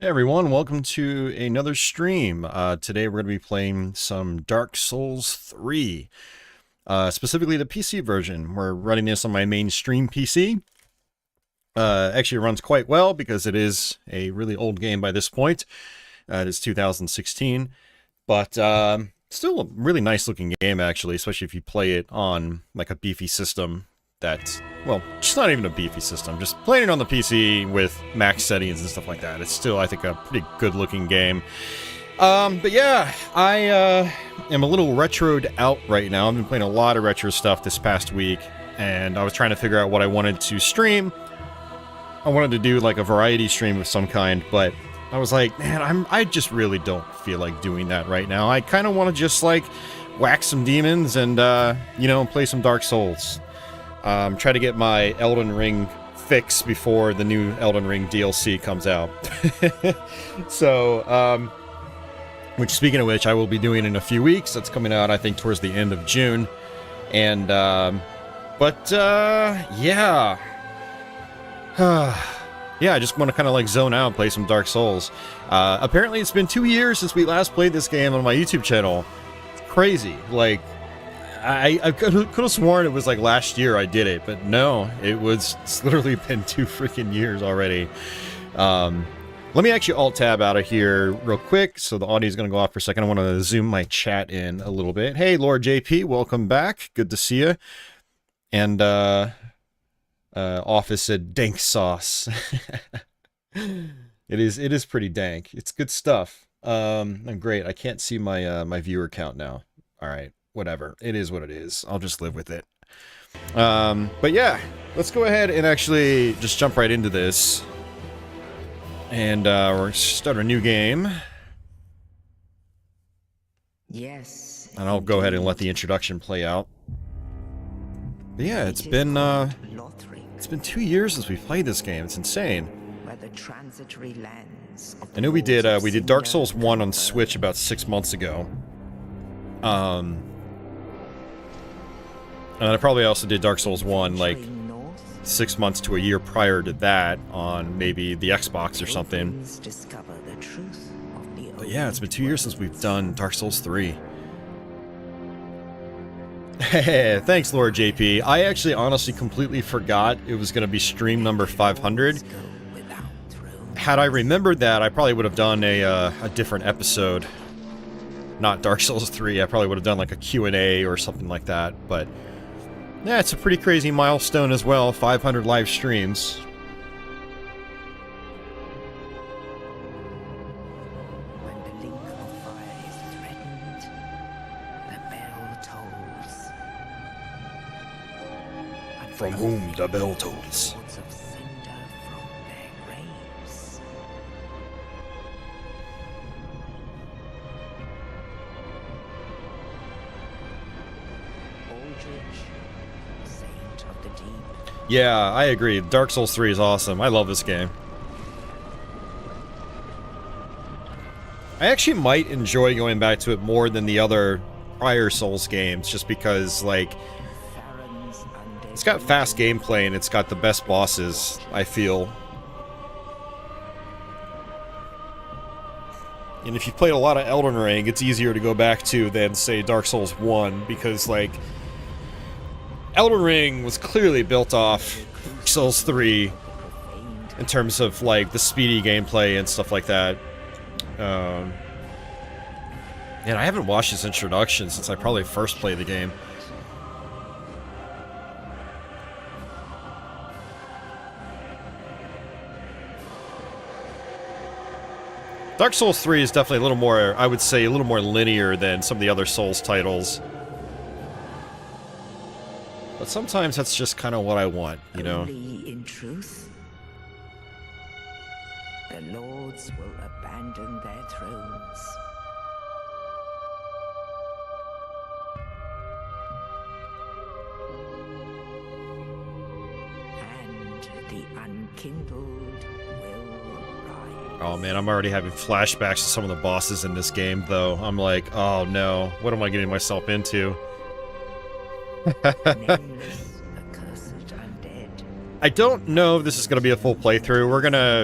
Hey everyone, welcome to another stream. Today we're going to be playing some Dark Souls 3, specifically the PC version. We're running this on my mainstream PC. Actually it runs quite well because it is a really old game by this point. It is 2016, but still a really nice looking game actually, especially if you play it on like a beefy system. That's, well, just not even a beefy system, just playing it on the PC with max settings and stuff like that. It's still, I think, a pretty good looking game. But yeah, I am a little retroed out right now. I've been playing a lot of retro stuff this past week, and I was trying to figure out what I wanted to stream. I wanted to do like a variety stream of some kind, but I was like, man, I just really don't feel like doing that right now. I kind of want to just like whack some demons and, you know, play some Dark Souls. Try to get my Elden Ring fix before the new Elden Ring DLC comes out. So, which, speaking of which, I will be doing in a few weeks. That's coming out, I think, towards the end of June. And, yeah. Yeah, I just want to kind of like zone out and play some Dark Souls. Apparently it's been 2 years since we last played this game on my YouTube channel. It's crazy. Like, I could have sworn it was like last year I did it, but no, it's literally been 2 freaking years already. Let me actually alt-tab out of here real quick, so the audio is going to go off for a second. I want to zoom my chat in a little bit. Hey, Lord JP, welcome back. Good to see you. And, Office said dank sauce. It is pretty dank. It's good stuff. And great. I can't see my, my viewer count now. All right. Whatever. It is what it is. I'll just live with it. But yeah, let's go ahead and actually just jump right into this. And we're going to start a new game. Yes. And I'll go ahead and let the introduction play out. But yeah, it's been 2 years since we played this game. It's insane. I know we did Dark Souls 1 on Switch about 6 months ago. And I probably also did Dark Souls 1 like 6 months to a year prior to that on maybe the Xbox or something. But yeah, it's been 2 years since we've done Dark Souls 3. Hey, thanks, Lord JP. I actually honestly completely forgot it was going to be stream number 500. Had I remembered that, I probably would have done a different episode. Not Dark Souls 3, I probably would have done like a Q&A or something like that, but yeah, it's a pretty crazy milestone as well, 500 live streams. When the link of fire is threatened, the bell tolls. And From whom the bell tolls. Lords of cinder from their graves. Aldrich, Saint of the Deep. Yeah, I agree. Dark Souls 3 is awesome. I love this game. I actually might enjoy going back to it more than the other prior Souls games, just because, like, Farron's undead. it's got fast gameplay and it's got the best bosses, I feel. And if you've played a lot of Elden Ring, it's easier to go back to than, say, Dark Souls 1, because, like, Elden Ring was clearly built off Souls 3 in terms of, like, the speedy gameplay and stuff like that. And I haven't watched this introduction since I probably first played the game. Dark Souls 3 is definitely a little more, I would say, a little more linear than some of the other Souls titles. But sometimes that's just kind of what I want, you know? Only in truth, the lords will abandon their thrones. And the unkindled will rise. Oh man, I'm already having flashbacks to some of the bosses in this game, though. I'm like, oh no, what am I getting myself into? Nameless, accursed undead, I don't know if this is gonna be a full playthrough.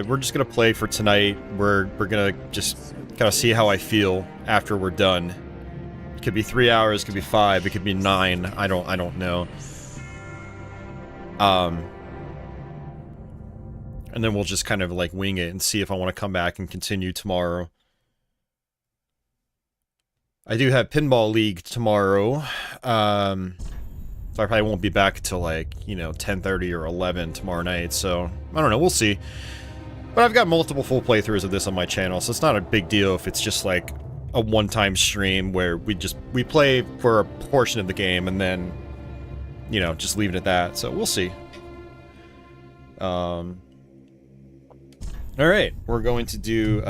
We're just gonna play for tonight. We're gonna just kind of see how I feel after we're done. It could be 3 hours, it could be 5, it could be 9. I don't know. And then we'll just kind of like wing it and see if I want to come back and continue tomorrow. I do have Pinball League tomorrow. So I probably won't be back till like, you know, 10:30 or 11 tomorrow night, so I don't know, we'll see. But I've got multiple full playthroughs of this on my channel, so it's not a big deal if it's just like a one-time stream where we play for a portion of the game and then, you know, just leave it at that. So we'll see. Alright, we're going to do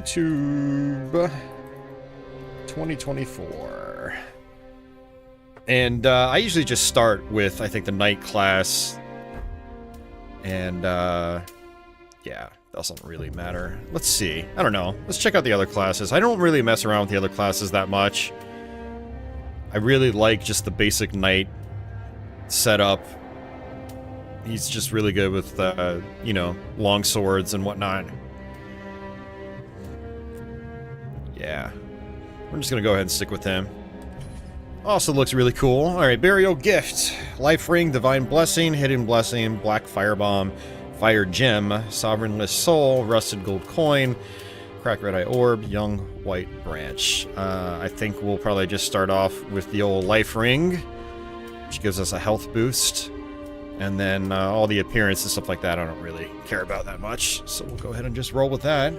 YouTube 2024. And I usually just start with, I think, the night class. And yeah, doesn't really matter. Let's see. I don't know. Let's check out the other classes. I don't really mess around with the other classes that much. I really like just the basic knight setup. He's just really good with, you know, long swords and whatnot. Yeah. We're just gonna go ahead and stick with him. Also looks really cool. Alright, Burial Gift. Life Ring, Divine Blessing, Hidden Blessing, Black Firebomb, Fire Gem, Sovereignless Soul, Rusted Gold Coin, Cracked Red Eye Orb, Young White Branch. I think we'll probably just start off with the old Life Ring, which gives us a health boost. And then all the appearance and stuff like that I don't really care about that much. So we'll go ahead and just roll with that.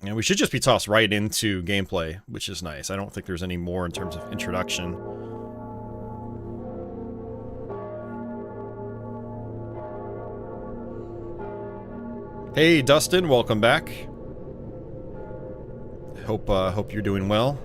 And we should just be tossed right into gameplay, which is nice. I don't think there's any more in terms of introduction. Hey, Dustin, welcome back. Hope you're doing well.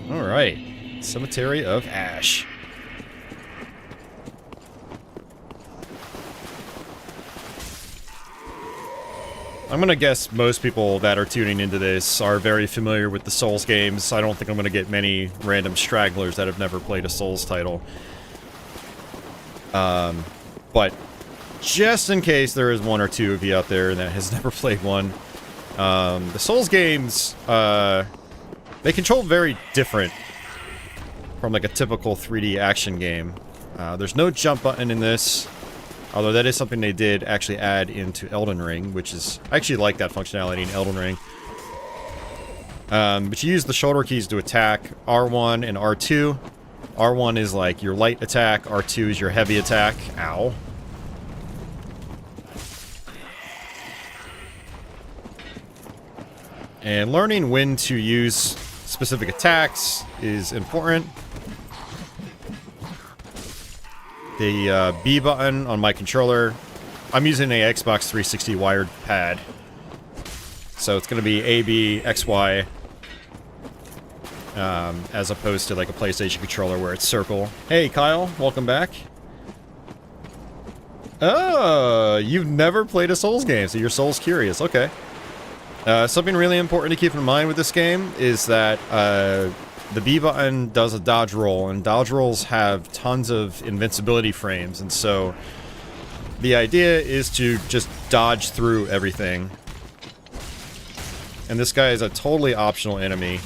Alright, Cemetery of Ash. I'm gonna guess most people that are tuning into this are very familiar with the Souls games. I don't think I'm gonna get many random stragglers that have never played a Souls title. But just in case there is one or two of you out there that has never played one, the Souls games, they control very different from like a typical 3D action game. There's no jump button in this, although that is something they did actually add into Elden Ring, which is, I actually like that functionality in Elden Ring. But you use the shoulder keys to attack, R1 and R2. R1 is like your light attack, R2 is your heavy attack. Ow. And learning when to use specific attacks is important. The B button on my controller, I'm using a Xbox 360 wired pad. So it's going to be A, B, X, Y, as opposed to like a PlayStation controller where it's circle. Hey Kyle, welcome back. Oh, you've never played a Souls game, so you're Souls curious, okay. Something really important to keep in mind with this game is that the B button does a dodge roll, and dodge rolls have tons of invincibility frames, and so the idea is to just dodge through everything. And this guy is a totally optional enemy,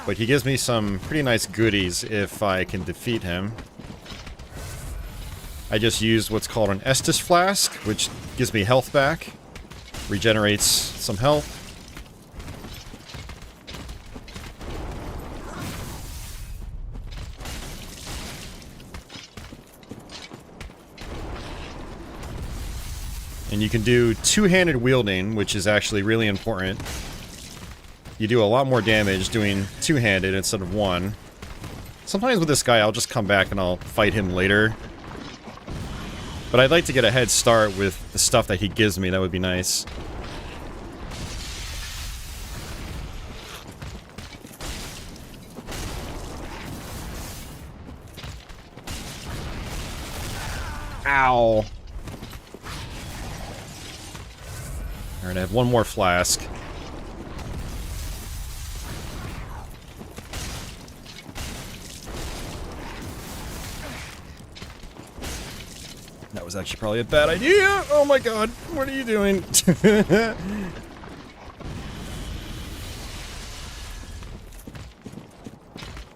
but he gives me some pretty nice goodies if I can defeat him. I just used what's called an Estus Flask, which gives me health back, regenerates some health. And you can do two-handed wielding, which is actually really important. You do a lot more damage doing two-handed instead of one. Sometimes with this guy, I'll just come back and I'll fight him later. But I'd like to get a head start with the stuff that he gives me. That would be nice. Ow. Alright, I have one more flask. That was actually probably a bad idea. Oh my god, what are you doing?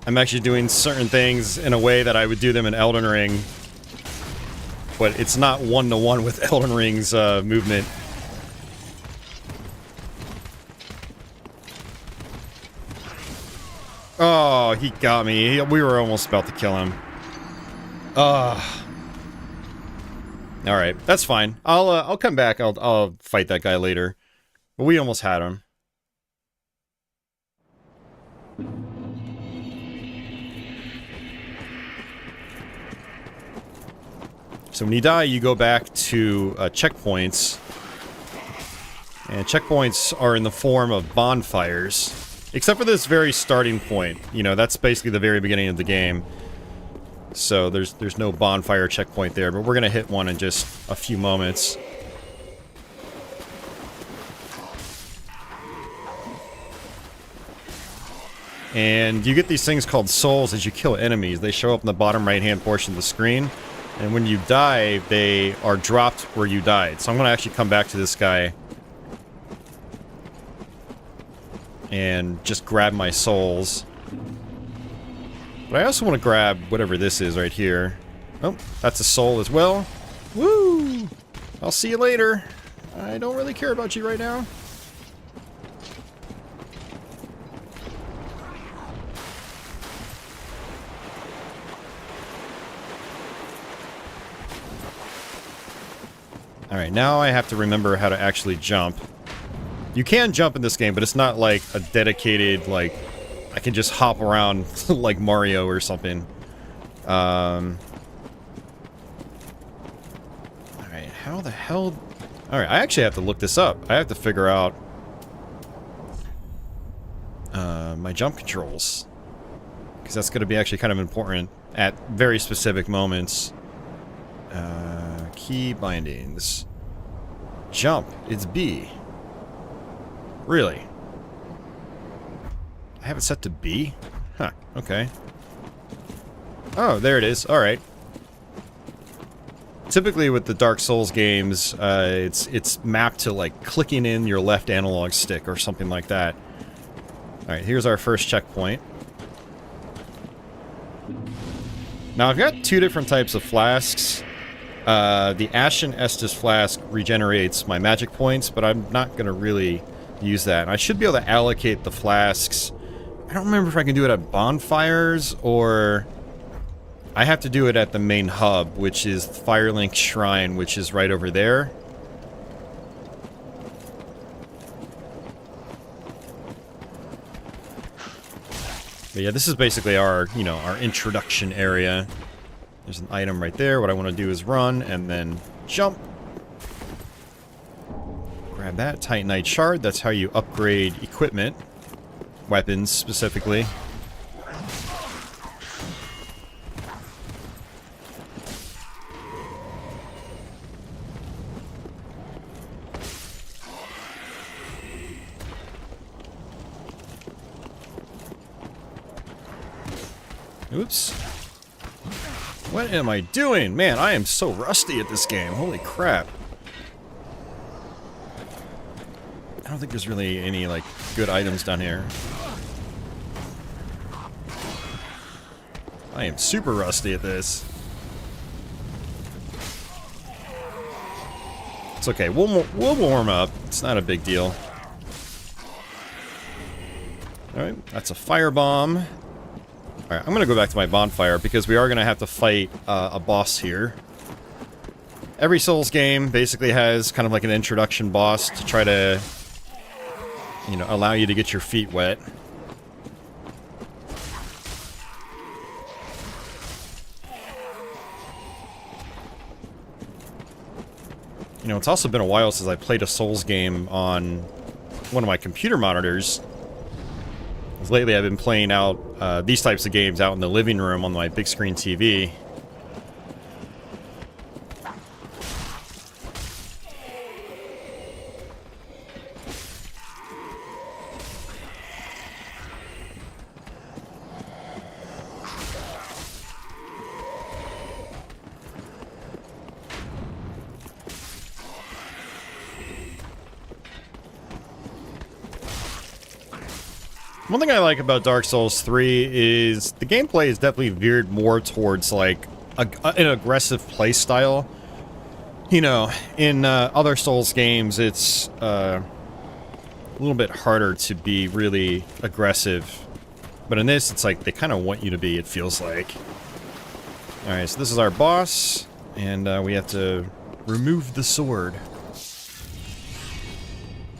I'm actually doing certain things in a way that I would do them in Elden Ring. But it's not one-to-one with Elden Ring's movement. Oh, he got me. We were almost about to kill him. Alright, that's fine. I'll come back. I'll fight that guy later. But we almost had him. So when you die, you go back to checkpoints. And checkpoints are in the form of bonfires. Except for this very starting point. You know, that's basically the very beginning of the game. So there's no bonfire checkpoint there, but we're gonna hit one in just a few moments. And you get these things called souls as you kill enemies. They show up in the bottom right-hand portion of the screen. And when you die, they are dropped where you died. So I'm gonna actually come back to this guy and just grab my souls. But I also want to grab whatever this is right here. Oh, that's a soul as well. Woo! I'll see you later. I don't really care about you right now. Alright, now I have to remember how to actually jump. You can jump in this game, but it's not like a dedicated, like, I can just hop around like Mario or something. Alright, how the hell... Alright, I actually have to look this up. I have to figure out my jump controls. Because that's going to be actually kind of important at very specific moments. Key bindings. Jump. It's B. Really? I have it set to B? Huh, okay. Oh, there it is. Alright. Typically with the Dark Souls games, it's mapped to, like, clicking in your left analog stick or something like that. Alright, here's our first checkpoint. Now, I've got two different types of flasks. The Ashen Estus flask regenerates my magic points, but I'm not going to really use that. And I should be able to allocate the flasks. I don't remember if I can do it at bonfires, or I have to do it at the main hub, which is Firelink Shrine, which is right over there. But yeah, this is basically our, you know, our introduction area. There's an item right there. What I want to do is run and then jump. Grab that Titanite shard. That's how you upgrade equipment. Weapons, specifically. Oops. What am I doing? Man, I am so rusty at this game. Holy crap. I don't think there's really any, like, good items down here. I am super rusty at this. It's okay. We'll warm up. It's not a big deal. Alright, that's a firebomb. Alright, I'm gonna go back to my bonfire because we are gonna have to fight a boss here. Every Souls game basically has kind of like an introduction boss to try to, you know, allow you to get your feet wet. You know, it's also been a while since I played a Souls game on one of my computer monitors. Lately I've been playing out these types of games out in the living room on my big screen TV. One thing I like about Dark Souls 3 is the gameplay is definitely veered more towards like an aggressive play style. You know, in other Souls games, it's a little bit harder to be really aggressive. But in this, it's like they kind of want you to be, it feels like. Alright, so this is our boss, and we have to remove the sword.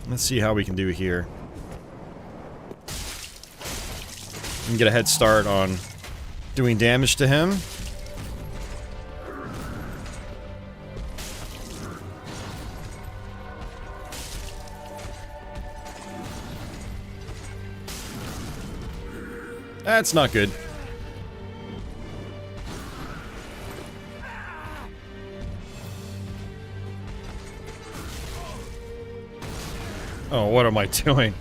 Let's see how we can do here. We can get a head start on doing damage to him. That's not good. Oh, what am I doing?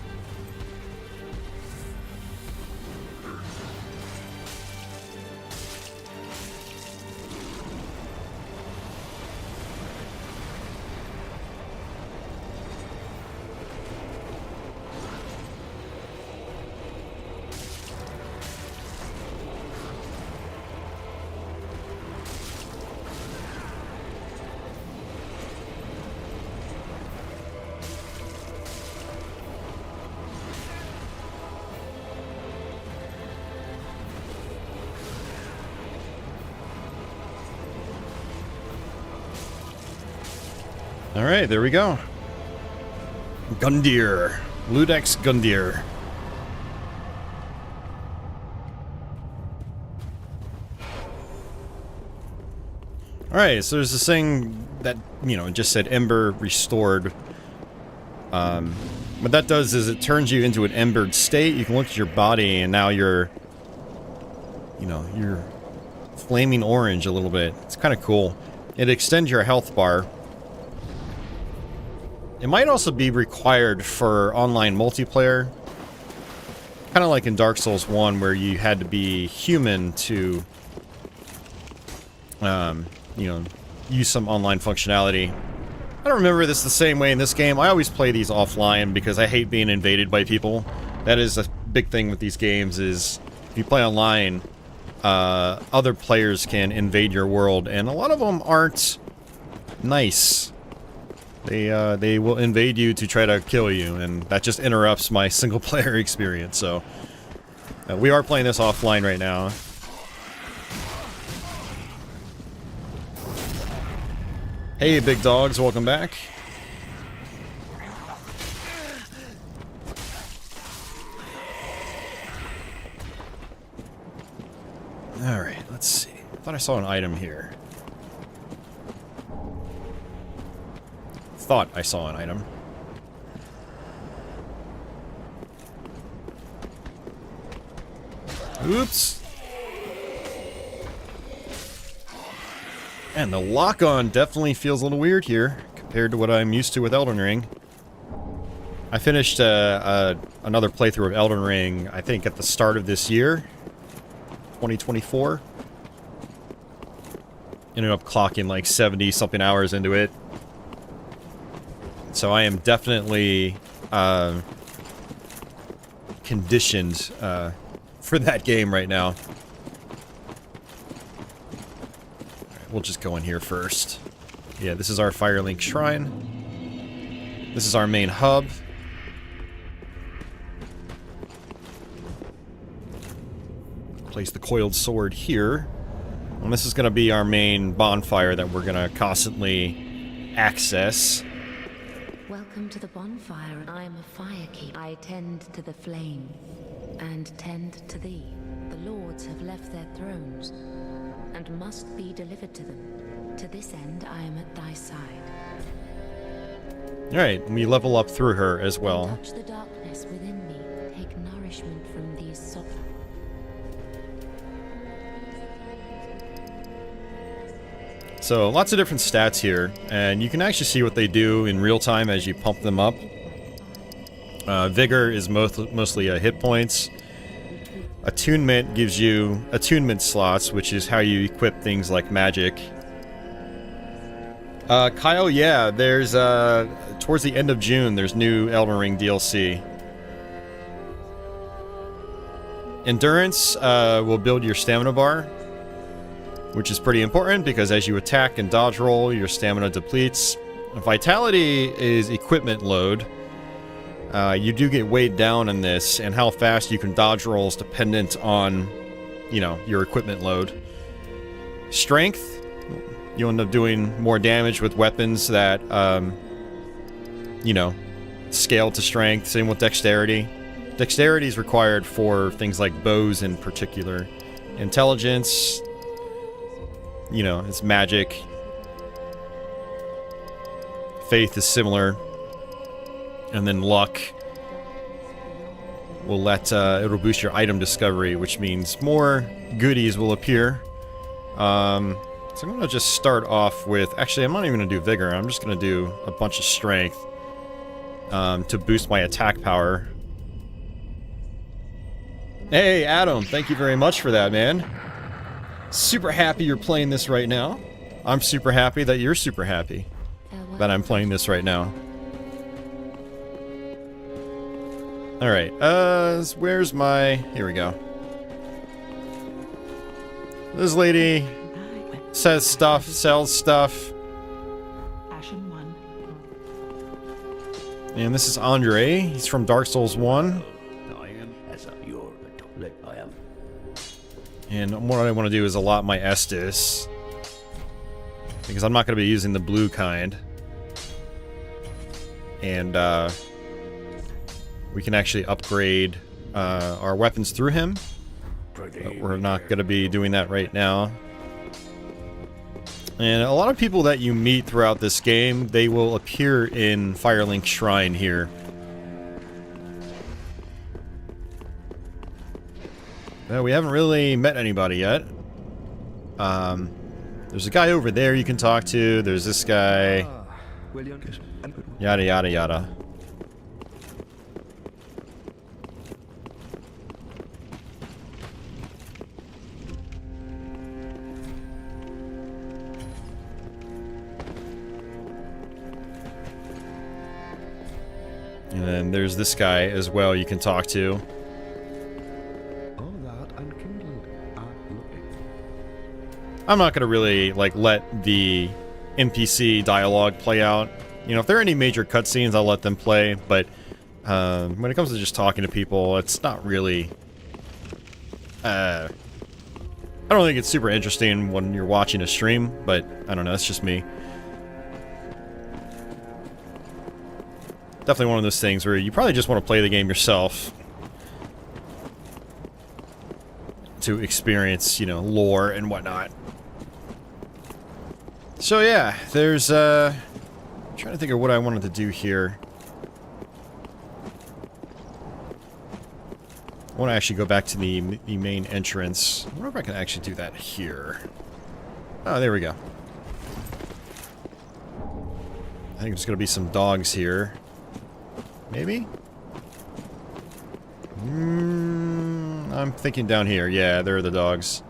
Alright, there we go. Gundyr. Ludex Gundyr. Alright, so there's this thing that, you know, just said Ember restored. What that does is it turns you into an embered state. You can look at your body and now you're, you know, you're flaming orange a little bit. It's kind of cool. It extends your health bar. It might also be required for online multiplayer. Kind of like in Dark Souls 1 where you had to be human to, you know, use some online functionality. I don't remember this the same way in this game. I always play these offline because I hate being invaded by people. That is a big thing with these games is if you play online, other players can invade your world, and a lot of them aren't nice. They will invade you to try to kill you, and that just interrupts my single-player experience, so... we are playing this offline right now. Hey, big dogs, welcome back. Alright, let's see. I thought I saw an item here. Thought I saw an item. Oops. And the lock-on definitely feels a little weird here compared to what I'm used to with Elden Ring. I finished another playthrough of Elden Ring, I think at the start of this year, 2024. Ended up clocking like 70-something hours into it. So I am definitely conditioned for that game right now. We'll just go in here first. Yeah, this is our Firelink Shrine. This is our main hub. Place the coiled sword here. And this is going to be our main bonfire that we're going to constantly access. Welcome to the bonfire. I am a firekeeper. I tend to the flame and tend to thee. The lords have left their thrones and must be delivered to them. To this end, I am at thy side. Alright, we level up through her as well. Touch the darkness within me. Take nourishment from these soft. So, lots of different stats here, and you can actually see what they do in real time as you pump them up. Vigor is mostly hit points. Attunement gives you attunement slots, which is how you equip things like magic. Kyle, yeah, there's, towards the end of June, there's new Elden Ring DLC. Endurance will build your stamina bar, which is pretty important because as you attack and dodge roll, your stamina depletes. Vitality is equipment load. You do get weighed down in this, and how fast you can dodge roll is dependent on, you know, your equipment load. Strength, you'll end up doing more damage with weapons that, you know, scale to strength. Same with dexterity. Dexterity is required for things like bows in particular. Intelligence, you know, it's magic. Faith is similar. And then luck will it'll boost your item discovery, which means more goodies will appear. So I'm going to just start off with... Actually, I'm not even going to do vigor. I'm just going to do a bunch of strength to boost my attack power. Hey, Adam, thank you very much for that, man. Super happy you're playing this right now. I'm super happy that you're super happy that I'm playing this right now. Alright, where's my... Here we go. This lady says stuff, sells stuff. And this is Andre. He's from Dark Souls 1. And what I want to do is allot my Estus, because I'm not going to be using the blue kind. And we can actually upgrade our weapons through him, but we're not going to be doing that right now. And a lot of people that you meet throughout this game, they will appear in Firelink Shrine here. Well, we haven't really met anybody yet. There's a guy over there you can talk to. There's this guy. Yada, yada, yada. And then there's this guy as well you can talk to. I'm not gonna really, like, let the NPC dialogue play out. You know, if there are any major cutscenes, I'll let them play, but when it comes to just talking to people, it's not really... I don't think it's super interesting when you're watching a stream, but I don't know, that's just me. Definitely one of those things where you probably just want to play the game yourself to experience, you know, lore and whatnot. So yeah, there's I'm trying to think of what I wanted to do here. I want to actually go back to the main entrance. I wonder if I can actually do that here. Oh, there we go. I think there's going to be some dogs here. Maybe? I'm thinking down here. Yeah, there are the dogs.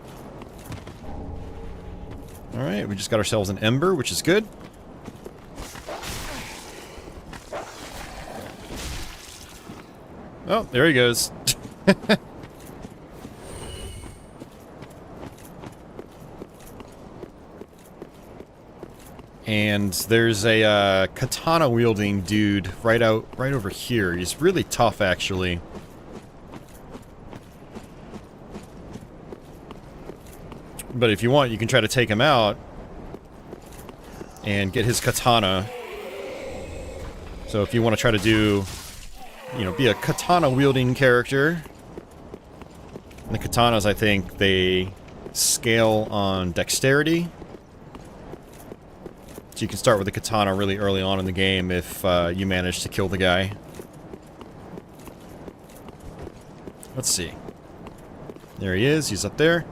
Alright, we just got ourselves an ember, which is good. Oh, there he goes. And there's a katana-wielding dude right over here. He's really tough, actually. But if you want, you can try to take him out and get his katana. So if you want to try to do, you know, be a katana-wielding character. And the katanas, I think, they scale on dexterity. So you can start with the katana really early on in the game if you manage to kill the guy. Let's see. There he is. He's up there.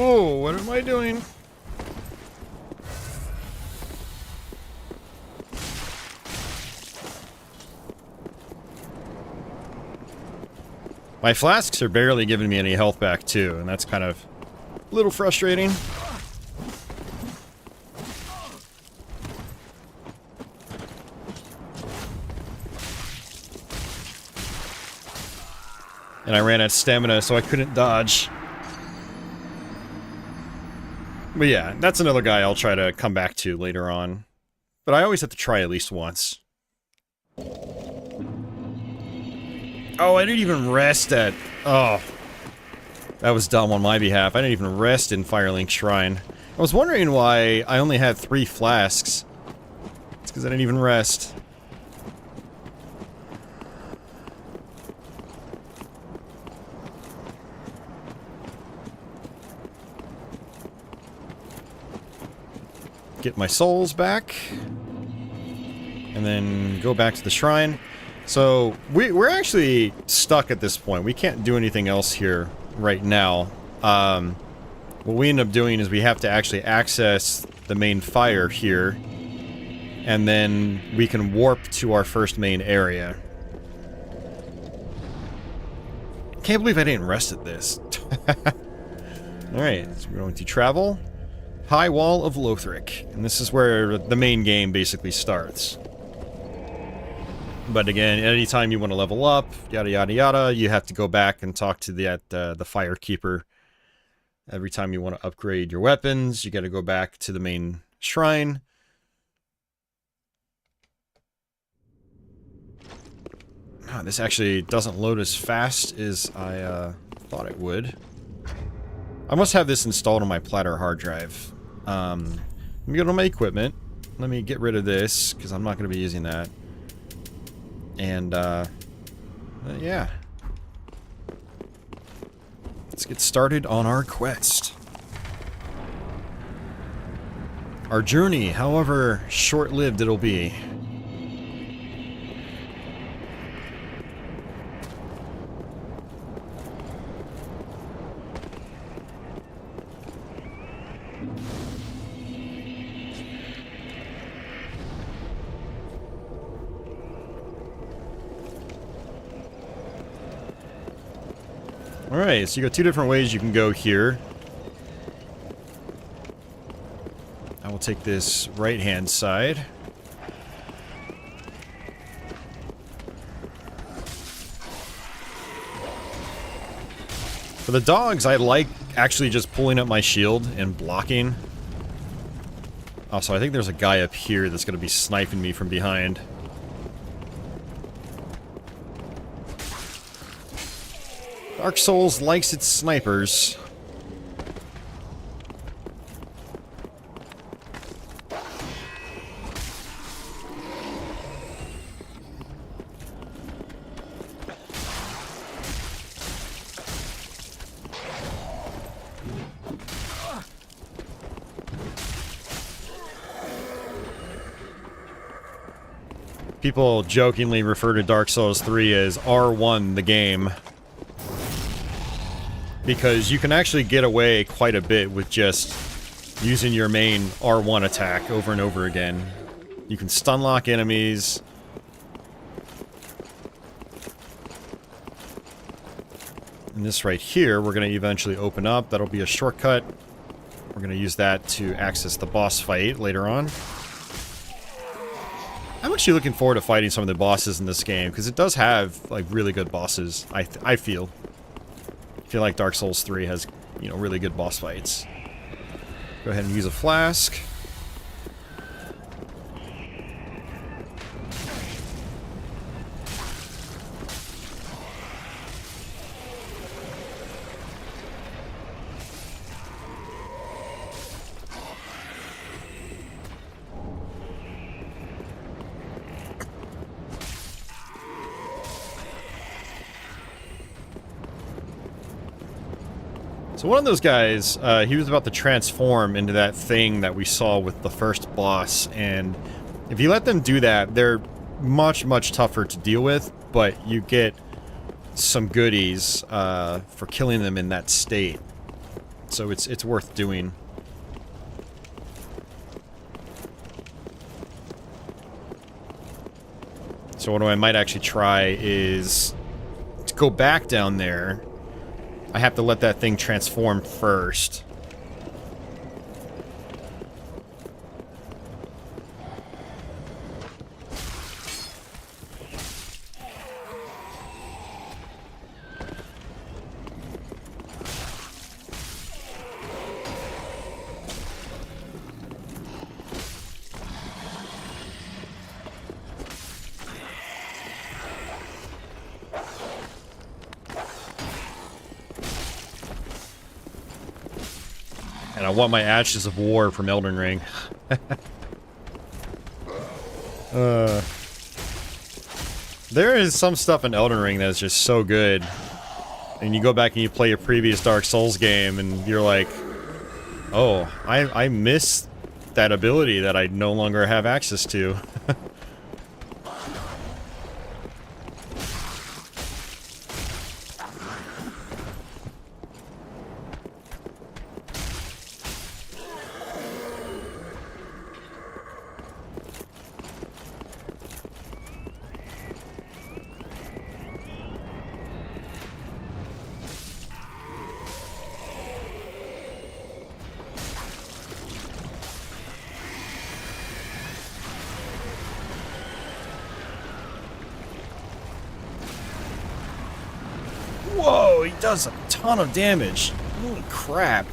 Oh, what am I doing? My flasks are barely giving me any health back too, and that's kind of a little frustrating. And I ran out of stamina, so I couldn't dodge. But yeah, that's another guy I'll try to come back to later on. But I always have to try at least once. Oh, I didn't even rest at... Oh. That was dumb on my behalf. I didn't even rest in Firelink Shrine. I was wondering why I only had 3 flasks. It's because I didn't even rest. Get my souls back. And then go back to the shrine. So, we're actually stuck at this point. We can't do anything else here right now. What we end up doing is we have to actually access the main fire here. And then we can warp to our first main area. Can't believe I didn't rest at this. Alright, so we're going to travel. High Wall of Lothric. And this is where the main game basically starts. But again, anytime you want to level up, yada yada yada, you have to go back and talk to the Firekeeper. Every time you want to upgrade your weapons, you got to go back to the main shrine. Oh, this actually doesn't load as fast as I thought it would. I must have this installed on my Platter hard drive. Let me go to my equipment. Let me get rid of this, because I'm not going to be using that. And, yeah. Let's get started on our quest. Our journey, however short-lived it'll be. Alright, so you got 2 different ways you can go here. I will take this right-hand side. For the dogs, I like actually just pulling up my shield and blocking. Also, I think there's a guy up here that's going to be sniping me from behind. Dark Souls likes its snipers. People jokingly refer to Dark Souls 3 as R1 the game. Because you can actually get away quite a bit with just using your main R1 attack over and over again. You can stun lock enemies. And this right here, we're going to eventually open up. That'll be a shortcut. We're going to use that to access the boss fight later on. I'm actually looking forward to fighting some of the bosses in this game, because it does have, like, really good bosses, I feel. I feel like Dark Souls 3 has, you know, really good boss fights. Go ahead and use a flask. So one of those guys, he was about to transform into that thing that we saw with the first boss, and if you let them do that, they're much, much tougher to deal with, but you get some goodies for killing them in that state. So it's worth doing. So what I might actually try is to go back down there, I have to let that thing transform first. And I want my Ashes of War from Elden Ring. There is some stuff in Elden Ring that is just so good. And you go back and you play a previous Dark Souls game and you're like, oh, I miss that ability that I no longer have access to. Whoa, he does a ton of damage. Holy crap.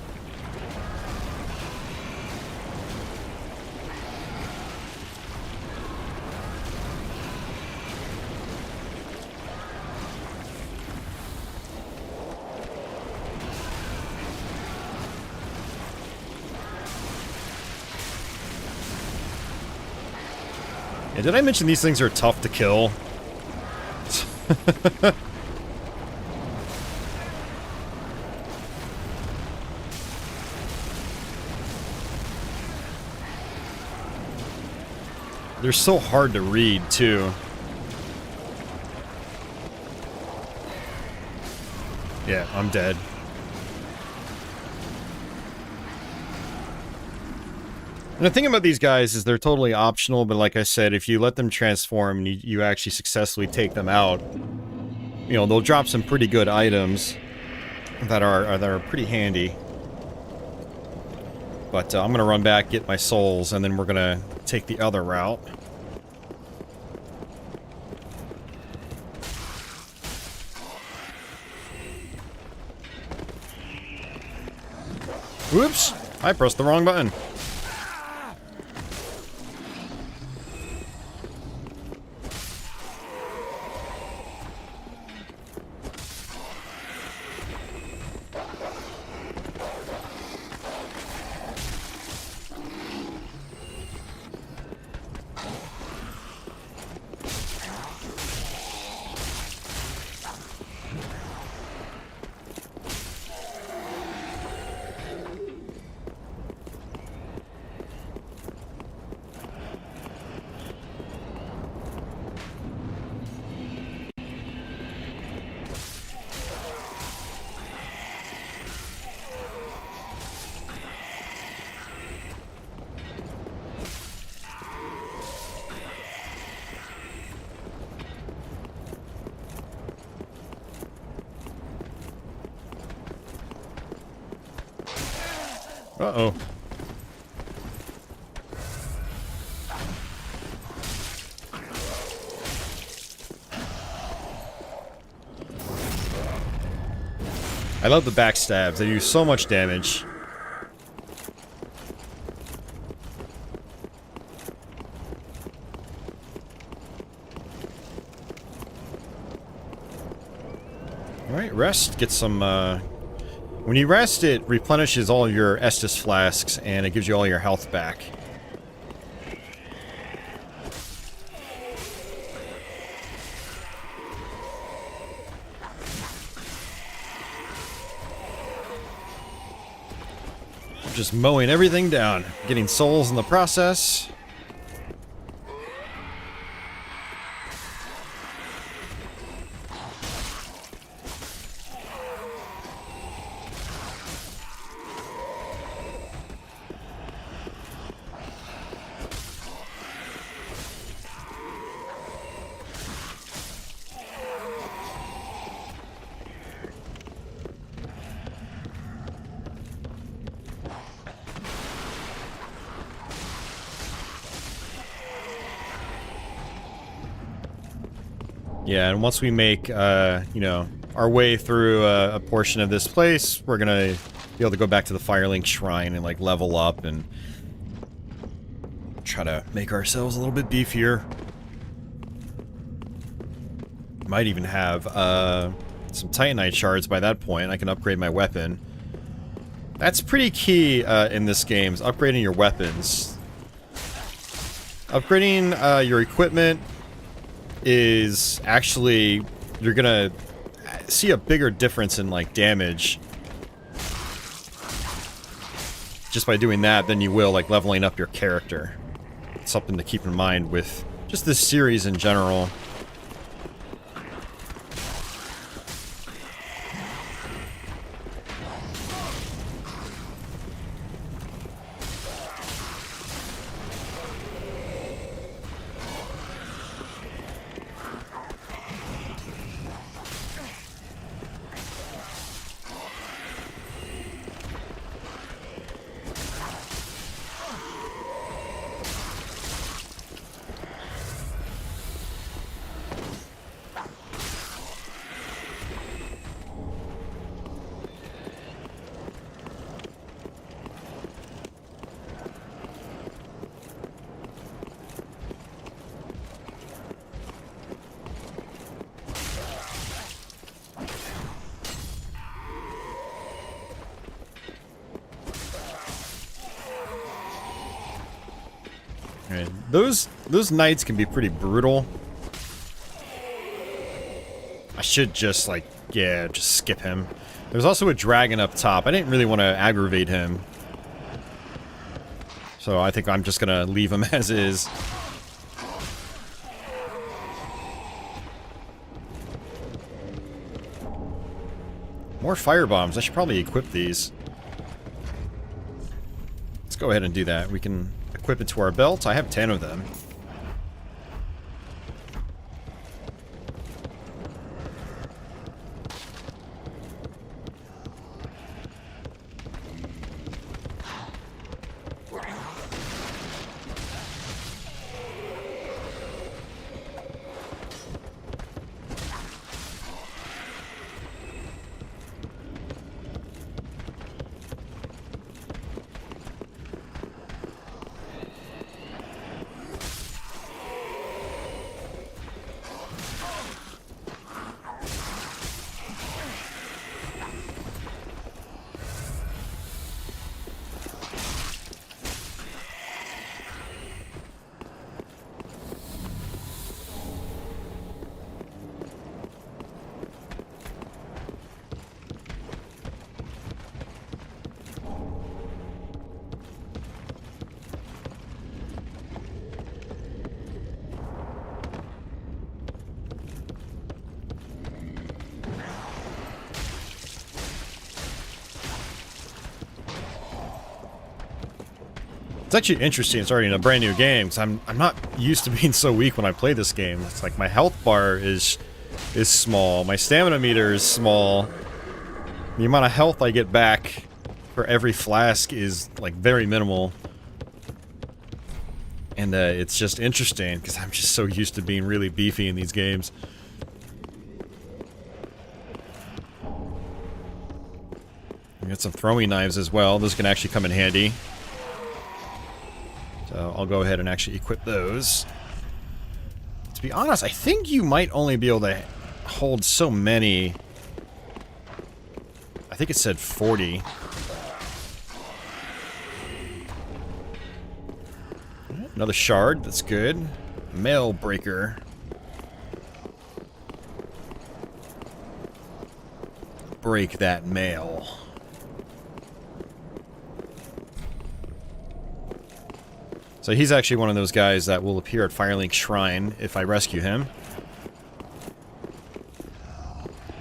Yeah, did I mention these things are tough to kill? They're so hard to read, too. Yeah, I'm dead. And the thing about these guys is they're totally optional, but like I said, if you let them transform and you actually successfully take them out, you know, they'll drop some pretty good items that are pretty handy. But I'm going to run back, get my souls, and then we're going to take the other route. Whoops! I pressed the wrong button. Uh-oh. I love the backstabs. They do so much damage. Alright, rest. Get some, when you rest, it replenishes all your Estus flasks, and it gives you all your health back. Just mowing everything down, getting souls in the process. Yeah, and once we make, you know, our way through a portion of this place, we're gonna be able to go back to the Firelink Shrine and, like, level up and try to make ourselves a little bit beefier. Might even have, some Titanite shards by that point. I can upgrade my weapon. That's pretty key, in this game, is upgrading your weapons. Upgrading, your equipment is actually, you're gonna see a bigger difference in, like, damage just by doing that than you will, like, leveling up your character. It's something to keep in mind with just this series in general. Right. Those knights can be pretty brutal. I should just, like, yeah, just skip him. There's also a dragon up top. I didn't really want to aggravate him. So I think I'm just gonna leave him as is. More fire bombs. I should probably equip these. Let's go ahead and do that. We can equip it to our belt. I have 10 of them. It's actually interesting. It's already in a brand new game, because I'm not used to being so weak when I play this game. It's like my health bar is small, my stamina meter is small. The amount of health I get back for every flask is, like, very minimal. And it's just interesting, because I'm just so used to being really beefy in these games. We got some throwing knives as well. Those can actually come in handy. So I'll go ahead and actually equip those. To be honest, I think you might only be able to hold so many. I think it said 40. Another shard, that's good. Mail breaker. Break that mail. So he's actually one of those guys that will appear at Firelink Shrine if I rescue him.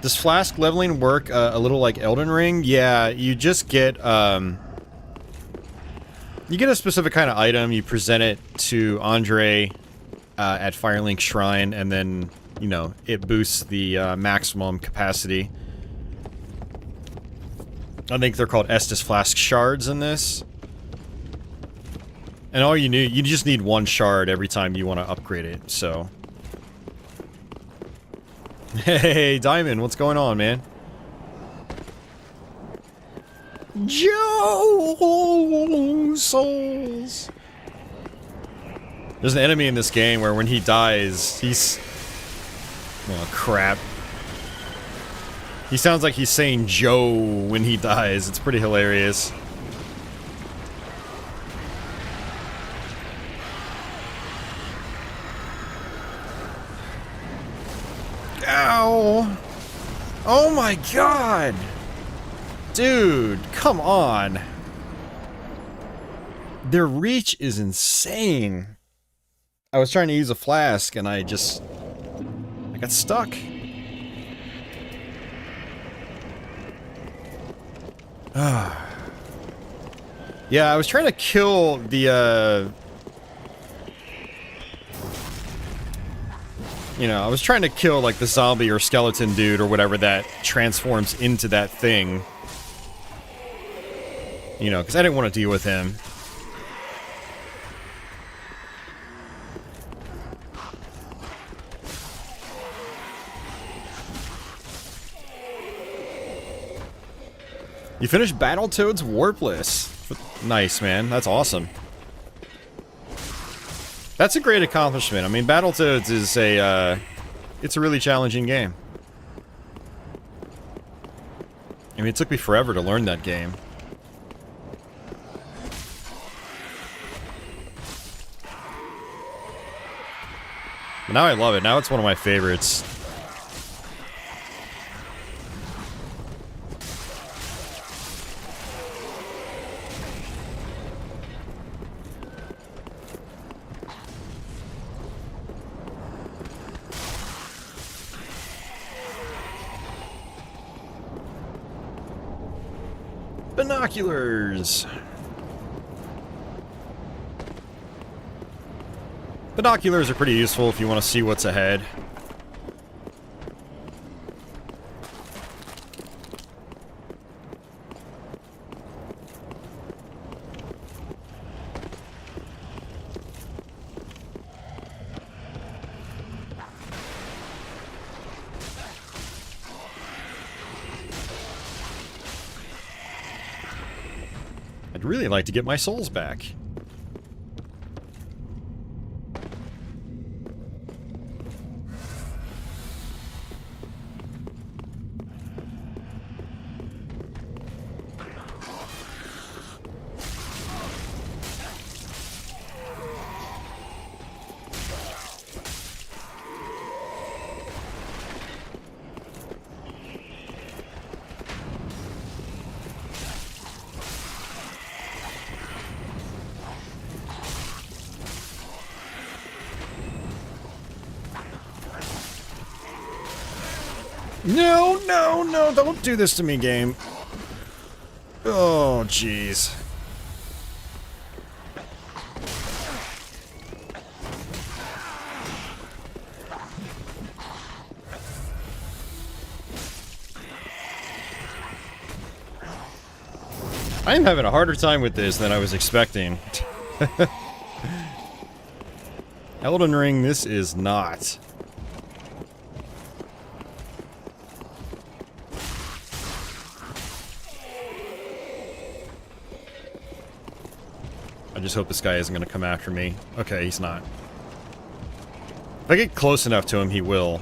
Does flask leveling work a little like Elden Ring? Yeah, you just get, you get a specific kind of item, you present it to Andre at Firelink Shrine, and then, you know, it boosts the maximum capacity. I think they're called Estus Flask Shards in this. And all you need, you just need one shard every time you want to upgrade it, so. Hey, Diamond, what's going on, man? Joe Souls. There's an enemy in this game where when he dies, he's... Oh, crap. He sounds like he's saying Joe when he dies. It's pretty hilarious. Ow! Oh my god! Dude, come on. Their reach is insane. I was trying to use a flask and I got stuck. Yeah, I was trying to kill the, you know, I was trying to kill, like, the zombie or skeleton dude or whatever that transforms into that thing. You know, because I didn't want to deal with him. You finished Battletoads Warpless. Nice, man. That's awesome. That's a great accomplishment. I mean, Battletoads is a, it's a really challenging game. I mean, it took me forever to learn that game. But now I love it. Now it's one of my favorites. Binoculars! Binoculars are pretty useful if you want to see what's ahead. I'd really like to get my souls back. No, no, no, don't do this to me, game. Oh, jeez. I'm having a harder time with this than I was expecting. Elden Ring, this is not. I just hope this guy isn't going to come after me. Okay, he's not. If I get close enough to him, he will.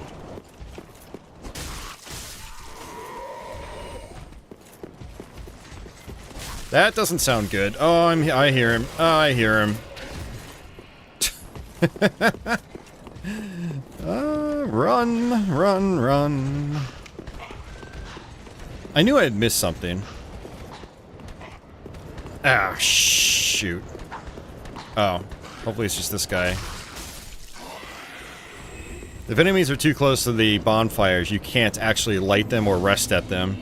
That doesn't sound good. Oh, I hear him. Oh, I hear him. Run, run, run. I knew I had missed something. Ah, shoot. Oh, hopefully it's just this guy. If enemies are too close to the bonfires, you can't actually light them or rest at them.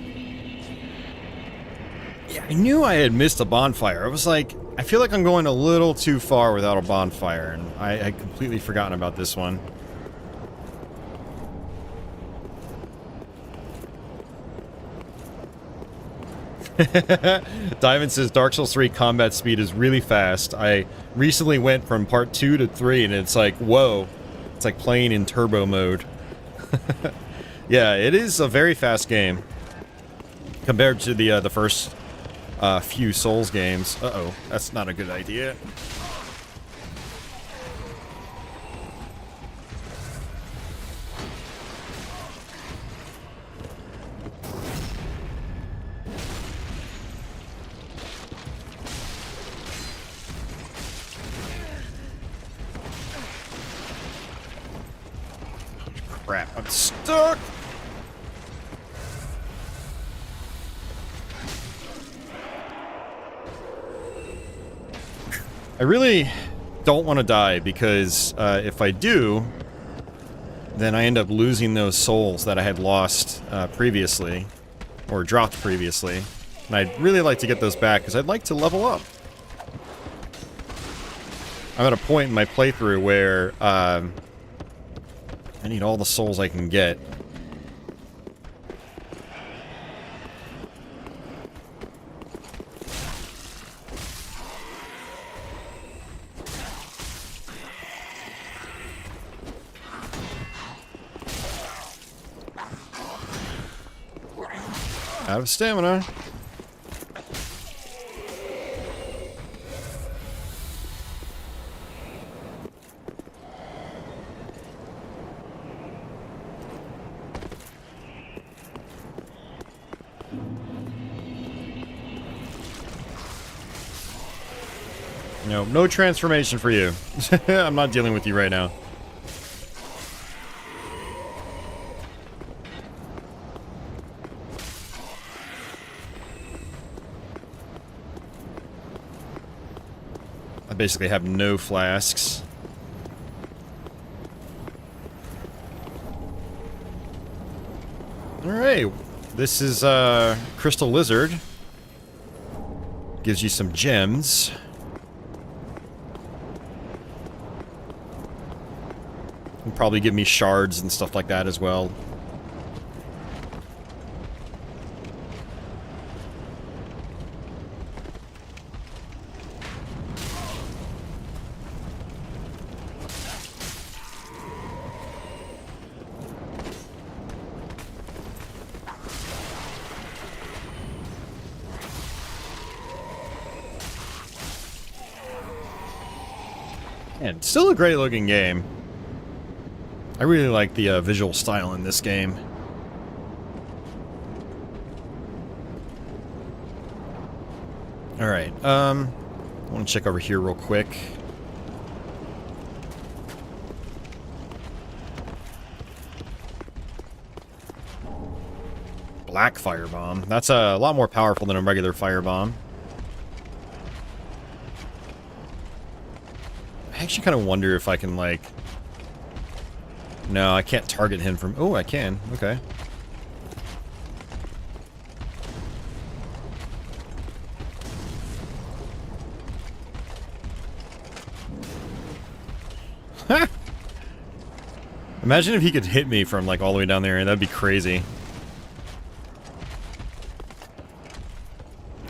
Yeah, I knew I had missed a bonfire. I was like, I feel like I'm going a little too far without a bonfire, and I had completely forgotten about this one. Diamond says Dark Souls 3 combat speed is really fast. I recently went from part 2 to 3 and it's like, whoa. It's like playing in turbo mode. Yeah, it is a very fast game compared to the first few Souls games. Uh-oh, that's not a good idea. Crap, I'm stuck! I really don't want to die because if I do, then I end up losing those souls that I had lost previously, or dropped previously. And I'd really like to get those back because I'd like to level up. I'm at a point in my playthrough where I need all the souls I can get. Out of stamina. No, no transformation for you. I'm not dealing with you right now. I basically have no flasks. Alright, this is Crystal Lizard. Gives you some gems. Will probably give me shards and stuff like that as well. And still a great looking game. I really like the visual style in this game. Alright, I want to check over here real quick. Black firebomb. That's a lot more powerful than a regular firebomb. I actually kind of wonder if I can, like... No, I can't target him from... Oh, I can. Okay. Ha! Imagine if he could hit me from, like, all the way down there. That'd be crazy.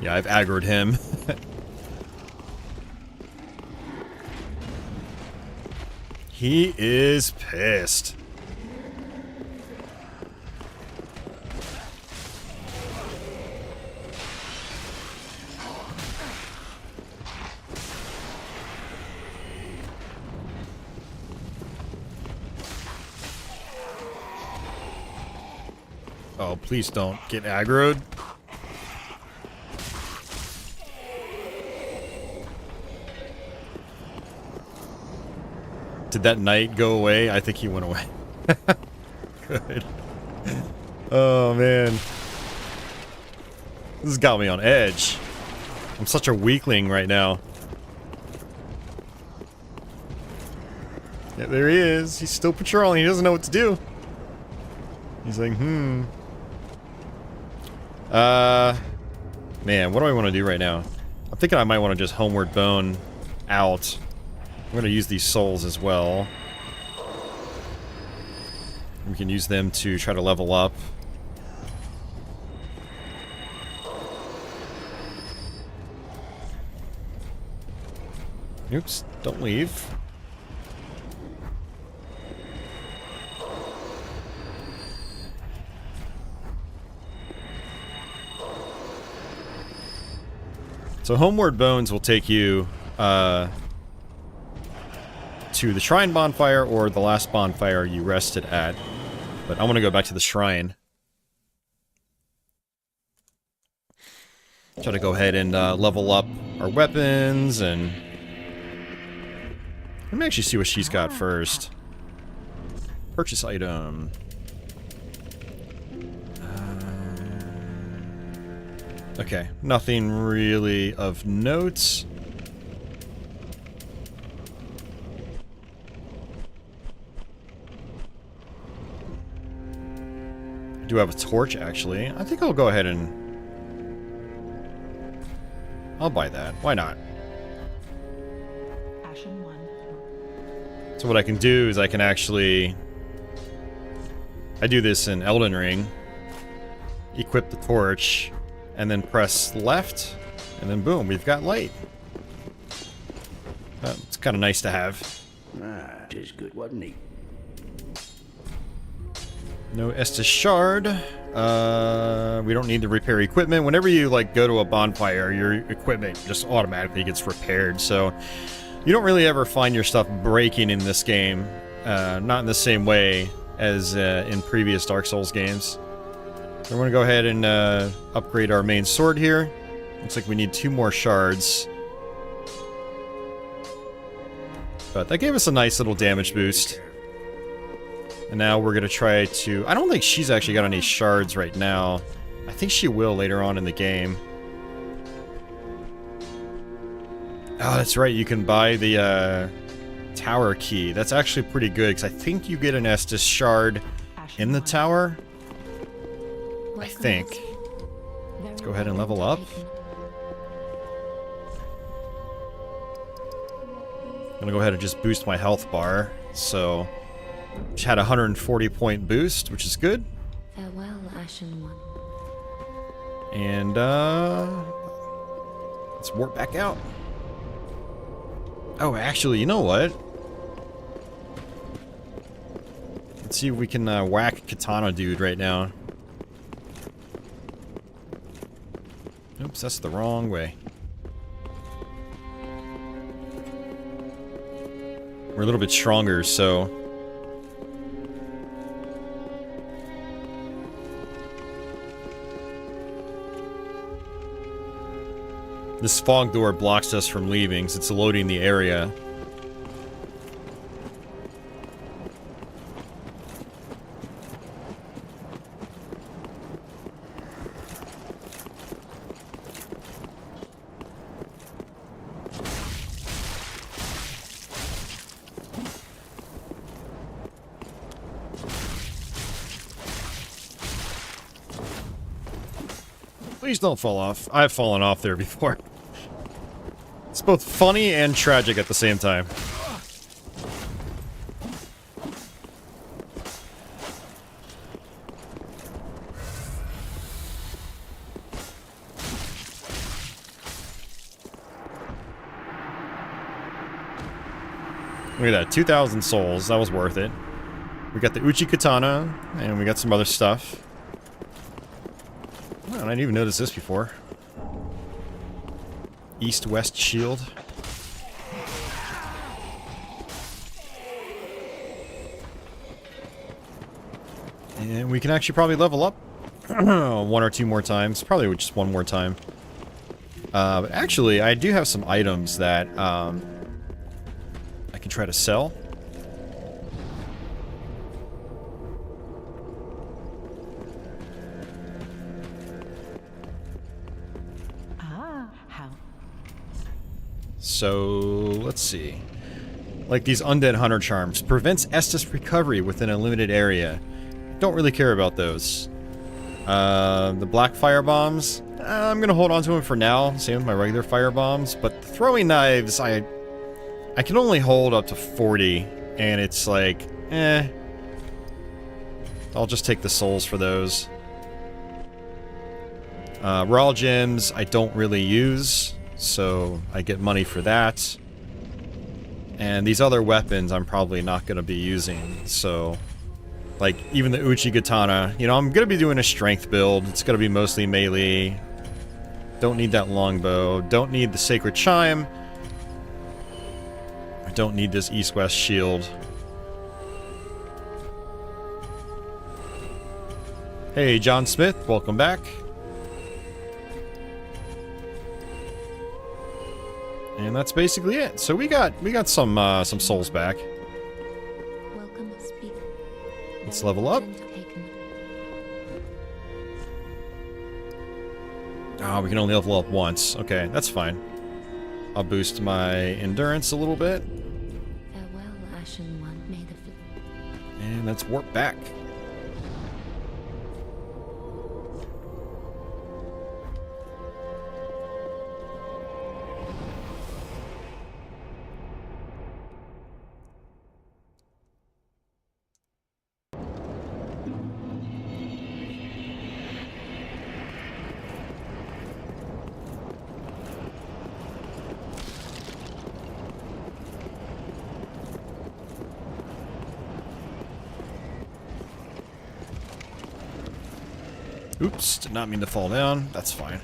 Yeah, I've aggroed him. He is pissed. Oh, please don't get aggroed. Did that knight go away? I think he went away. Good. Oh, man. This has got me on edge. I'm such a weakling right now. Yeah, there he is. He's still patrolling. He doesn't know what to do. He's like, Man, what do I want to do right now? I'm thinking I might want to just homeward bone out. I'm going to use these souls as well. We can use them to try to level up. Oops, don't leave. So Homeward Bones will take you to the Shrine Bonfire or the last bonfire you rested at. But I want to go back to the Shrine. Try to go ahead and level up our weapons and... Let me actually see what she's got first. Purchase item. Okay, nothing really of note. I do have a torch, actually. I think I'll go ahead and... I'll buy that. Why not? So what I can do is I can actually... I do this in Elden Ring. Equip the torch, and then press left, and then boom, we've got light. It's kind of nice to have. Ah, tis good, wasn't he? No Estus Shard. We don't need to repair equipment. Whenever you like go to a bonfire, your equipment just automatically gets repaired. So you don't really ever find your stuff breaking in this game. Not in the same way as in previous Dark Souls games. So we're going to go ahead and upgrade our main sword here. Looks like we need 2 more shards. But that gave us a nice little damage boost. And now we're going to try to... I don't think she's actually got any shards right now. I think she will later on in the game. Oh, that's right. You can buy the tower key. That's actually pretty good, because I think you get an Estus shard in the tower. I think. Let's go ahead and level up. I'm going to go ahead and just boost my health bar. So... She had a 140-point boost, which is good. Farewell, Ashen One. And, let's warp back out. Oh, actually, you know what? Let's see if we can whack Katana Dude right now. Oops, that's the wrong way. We're a little bit stronger, so... This fog door blocks us from leaving, so it's loading the area. Please don't fall off. I've fallen off there before. It's both funny and tragic at the same time. Look at that, 2,000 souls. That was worth it. We got the Uchi Katana, and we got some other stuff. Oh, I didn't even notice this before. East-west shield. And we can actually probably level up 1 or 2 more times. Probably just 1 more time. But actually, I do have some items that I can try to sell. So, let's see. Like these Undead Hunter Charms. Prevents Estus recovery within a limited area. Don't really care about those. The Black Fire Bombs. I'm gonna hold on to them for now. Same with my regular Fire Bombs. But the Throwing Knives, I can only hold up to 40. And it's like, eh. I'll just take the souls for those. Raw Gems, I don't really use. So I get money for that. And these other weapons I'm probably not going to be using. So, like, even the Uchi Katana, you know, I'm going to be doing a strength build. It's going to be mostly melee. Don't need that longbow. Don't need the sacred chime. I don't need this east-west shield. Hey, John Smith, welcome back. And that's basically it. So we got some souls back. Welcome, speak. Let's level up. Oh, we can only level up once. Okay, that's fine. I'll boost my endurance a little bit. Farewell, Ashen One. May the And let's warp back. Oops, did not mean to fall down. That's fine.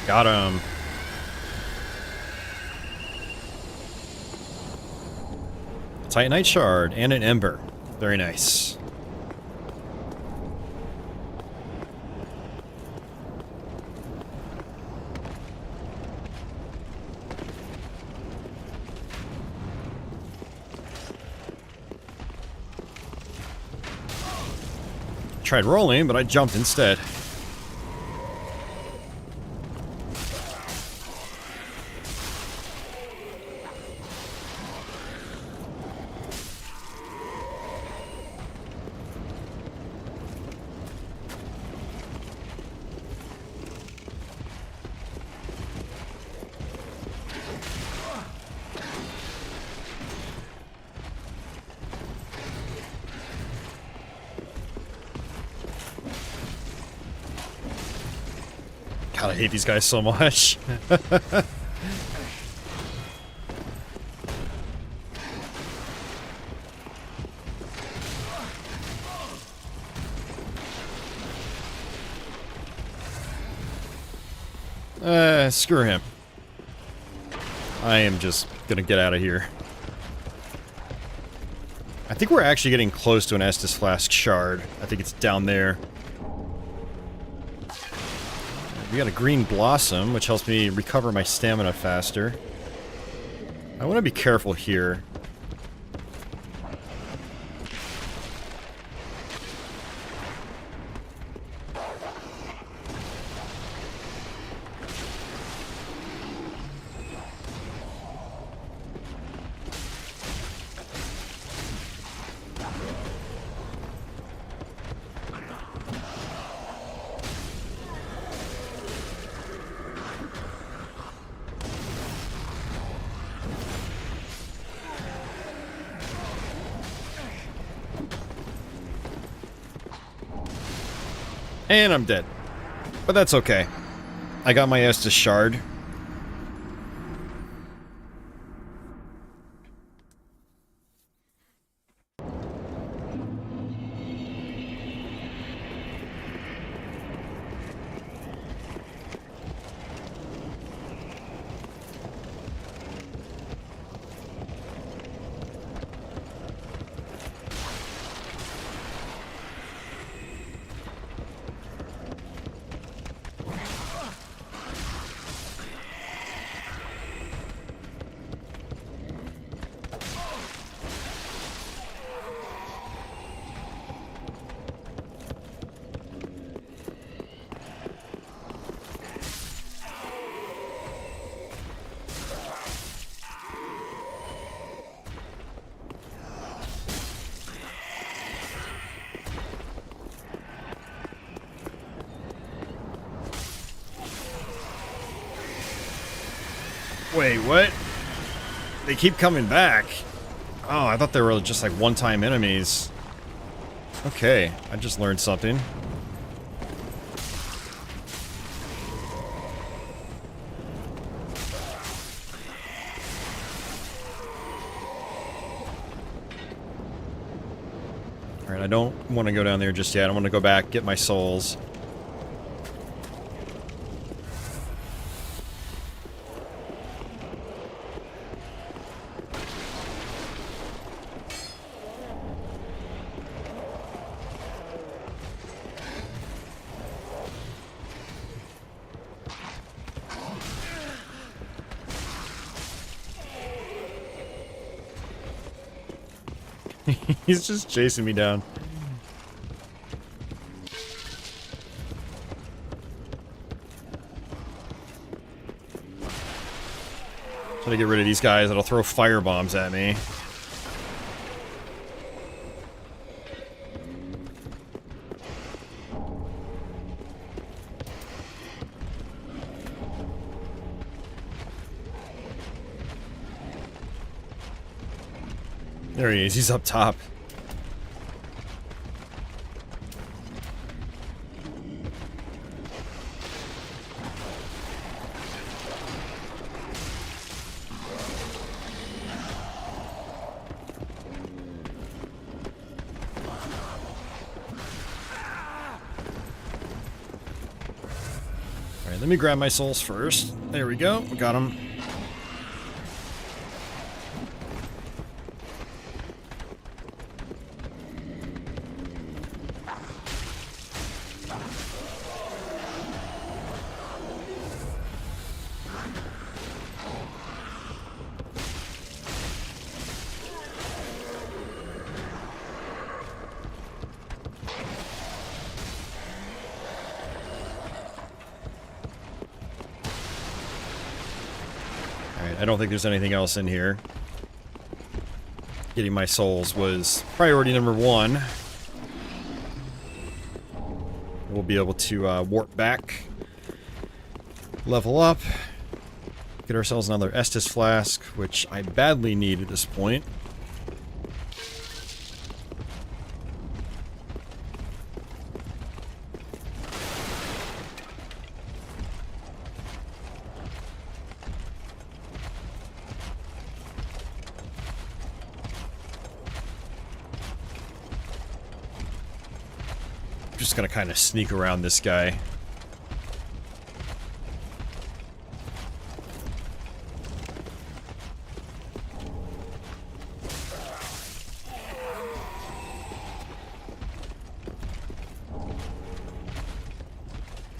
Got him. Titanite shard and an ember. Very nice. Tried rolling, but I jumped instead. God, I hate these guys so much. Screw him. I am just gonna get out of here. I think we're actually getting close to an Estus Flask shard. I think it's down there. We got a green blossom, which helps me recover my stamina faster. I want to be careful here. And I'm dead. But that's okay. I got my Estus shard. Wait, what? They keep coming back. Oh, I thought they were just like one-time enemies. Okay, I just learned something. Alright, I don't want to go down there just yet. I want to go back, get my souls. He's just chasing me down. Trying to get rid of these guys that'll throw fire bombs at me. There he is, he's up top. Alright, let me grab my souls first. There we go, we got him. I don't think there's anything else in here. Getting my souls was priority number 1. We'll be able to warp back, level up, get ourselves another Estus flask, which I badly need at this point. Just gonna kind of sneak around this guy.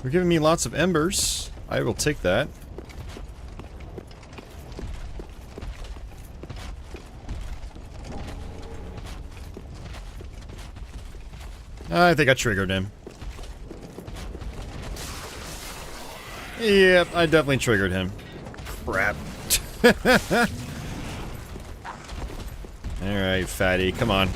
You're giving me lots of embers. I will take that. I think I triggered him. Yep, I definitely triggered him. Crap. Alright, fatty, come on.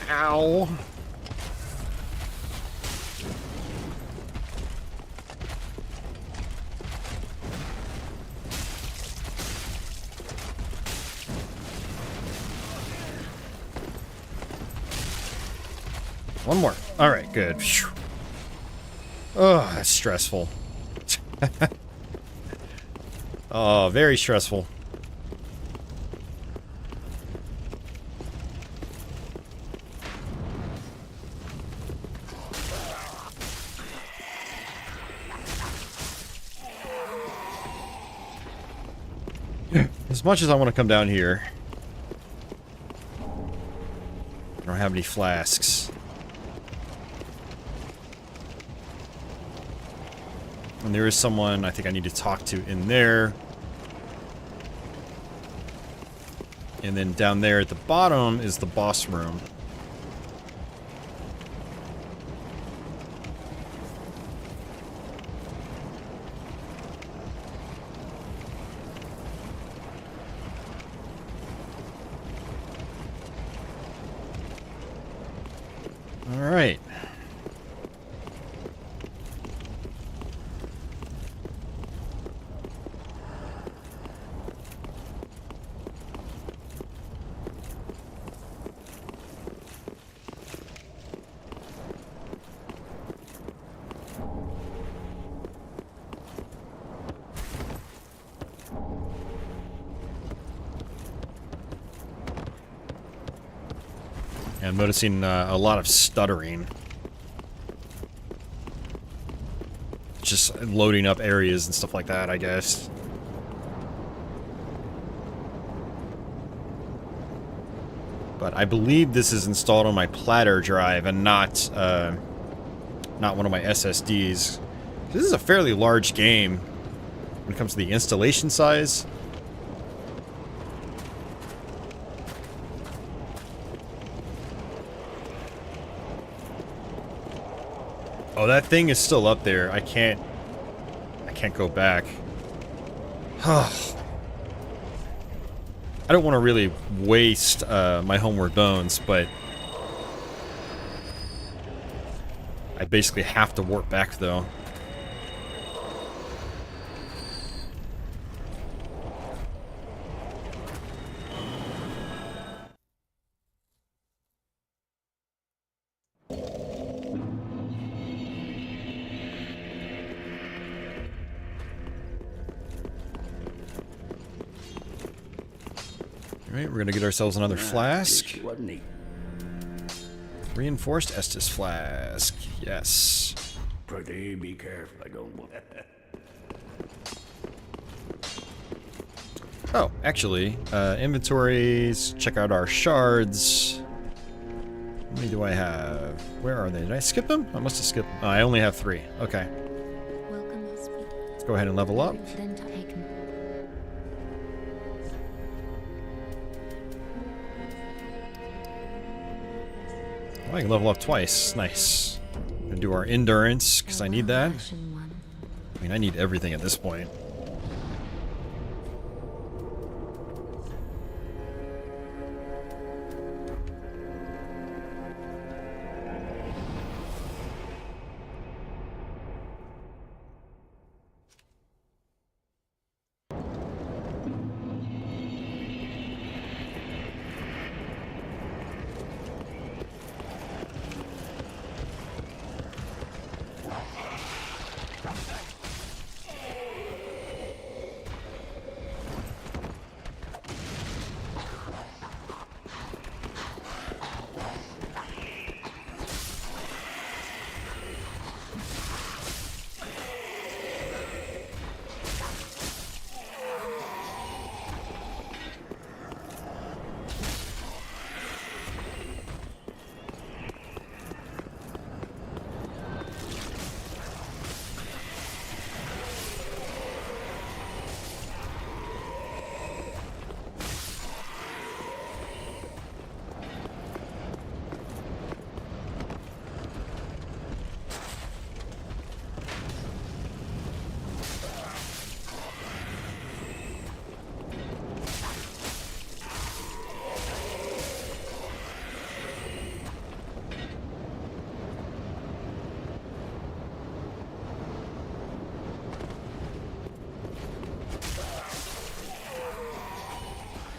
Ow. One more. All right, good. Phew. Oh, that's stressful. Oh, very stressful. As much as I want to come down here, I don't have any flasks. And there is someone I think I need to talk to in there. And then down there at the bottom is the boss room. And I'm noticing a lot of stuttering. Just loading up areas and stuff like that, I guess. But I believe this is installed on my platter drive and not one of my SSDs. This is a fairly large game when it comes to the installation size. Oh, that thing is still up there. I can't go back. I don't want to really waste my homeward bones, but I basically have to warp back though. Alright, we're gonna get ourselves another flask. This was neat. Reinforced Estus flask. Yes. Pretty be careful, I don't want Oh, actually, inventories, check out our shards. How many do I have? Where are they? Did I skip them? I must have skipped. Oh, I only have 3. Okay. Welcome must be Let's go ahead and level up. then taken. Oh, I can level up twice. Nice. Gonna do our endurance, because I need that. Action one. I mean, I need everything at this point.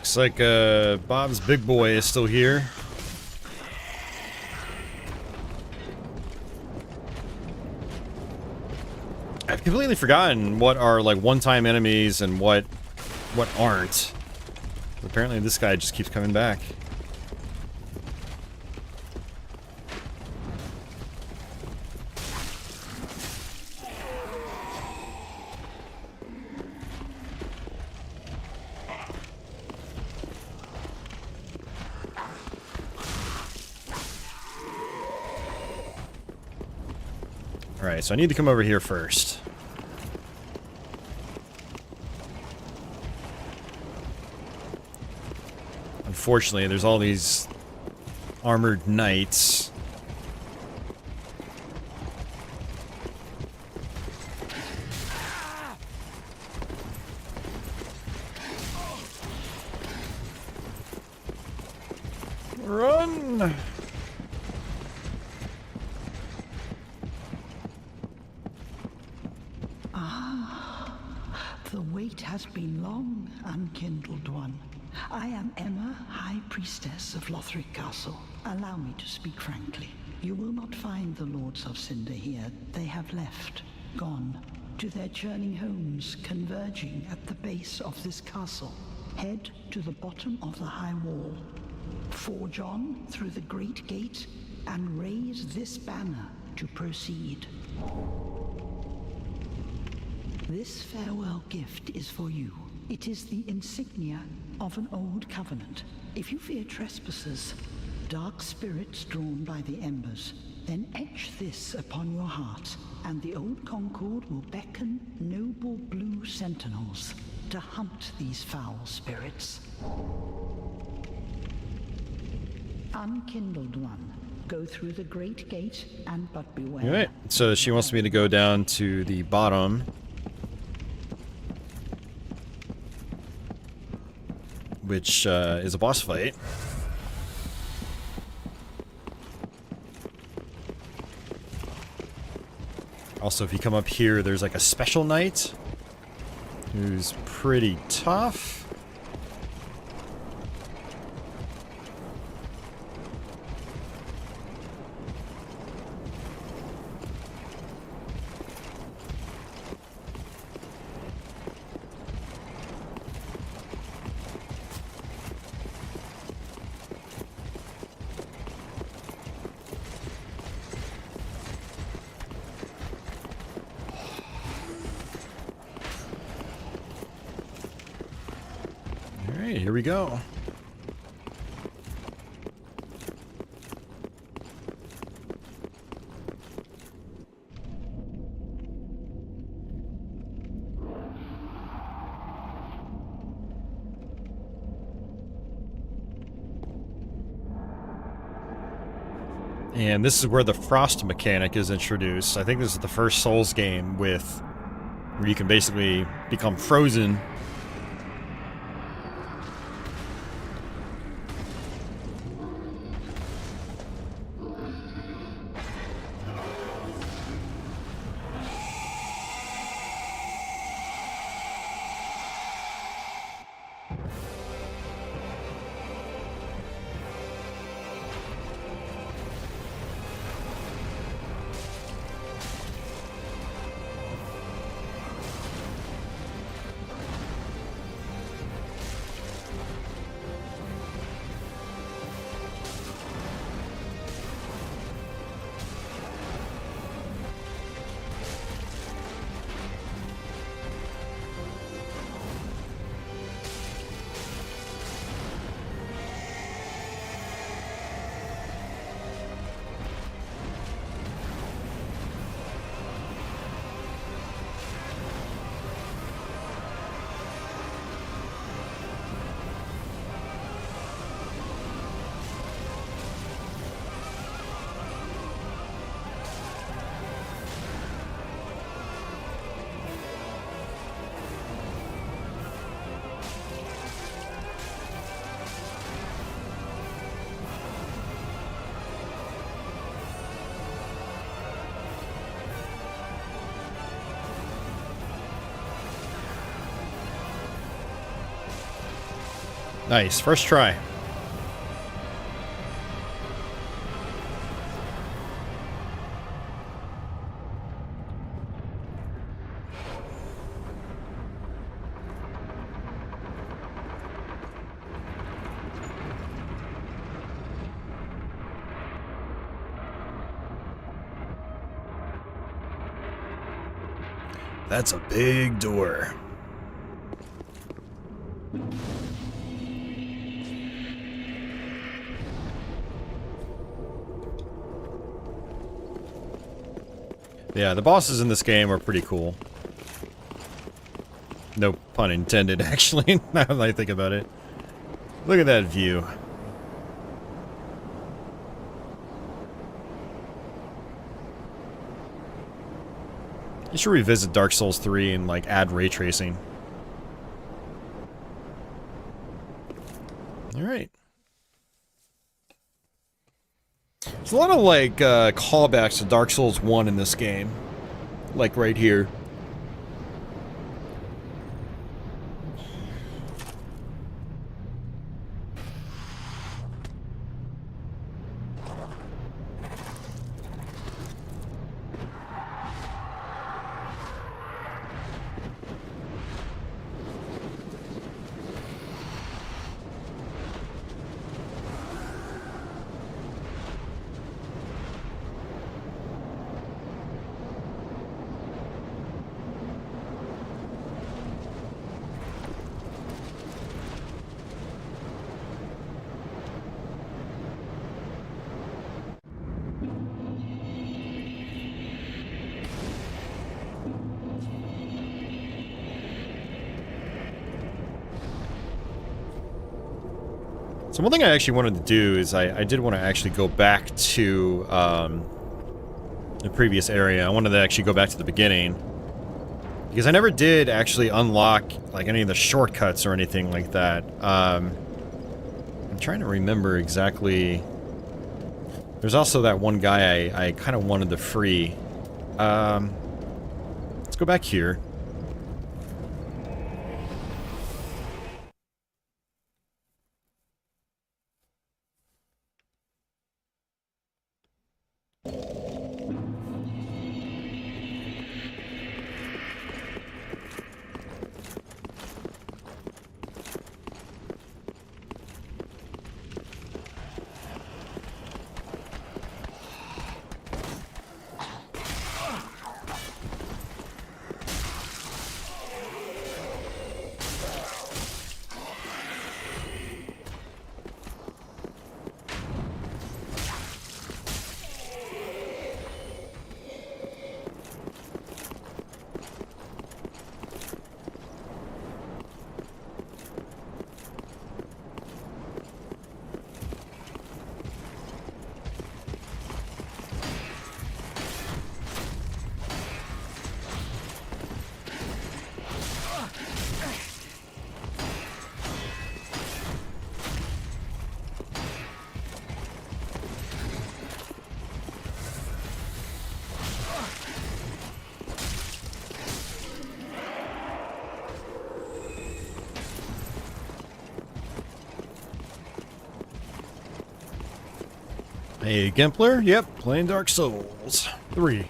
Looks like Bob's big boy is still here. I've completely forgotten what are like one-time enemies and what aren't. Apparently this guy just keeps coming back. Alright, so I need to come over here first. Unfortunately, there's all these armored knights. Run! The wait has been long, unkindled one. I am Emma, High Priestess of Lothric Castle. Allow me to speak frankly. You will not find the Lords of Cinder here. They have left, gone, to their churning homes, converging at the base of this castle. Head to the bottom of the high wall. Forge on through the great gate and raise this banner to proceed. This farewell gift is for you. It is the insignia of an old covenant. If you fear trespassers, dark spirits drawn by the embers, then etch this upon your heart, and the old Concord will beckon noble blue sentinels to hunt these foul spirits. Unkindled one, go through the great gate and but beware. All right, so she wants me to go down to the bottom, which is a boss fight. Also, if you come up here, there's like a special knight who's pretty tough. Alright, here we go. And this is where the frost mechanic is introduced. I think this is the first Souls game with where you can basically become frozen. Nice, first try. That's a big door. Yeah, the bosses in this game are pretty cool. No pun intended, actually, now that I think about it. Look at that view. You should revisit Dark Souls 3 and, like, add ray tracing. Alright. There's a lot of, like, callbacks to Dark Souls 1 in this game. Like, right here. So one thing I actually wanted to do is I did want to actually go back to the previous area. I wanted to actually go back to the beginning. Because I never did actually unlock like any of the shortcuts or anything like that. I'm trying to remember exactly. There's also that one guy I kind of wanted to free. Let's go back here. Hey, Gimpler? Yep, playing Dark Souls 3.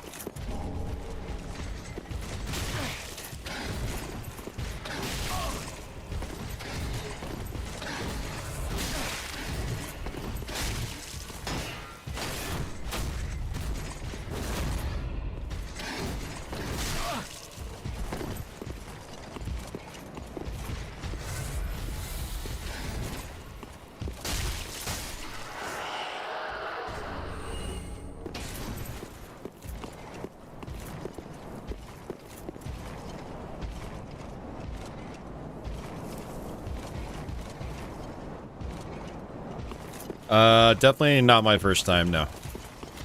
Definitely not my first time, no.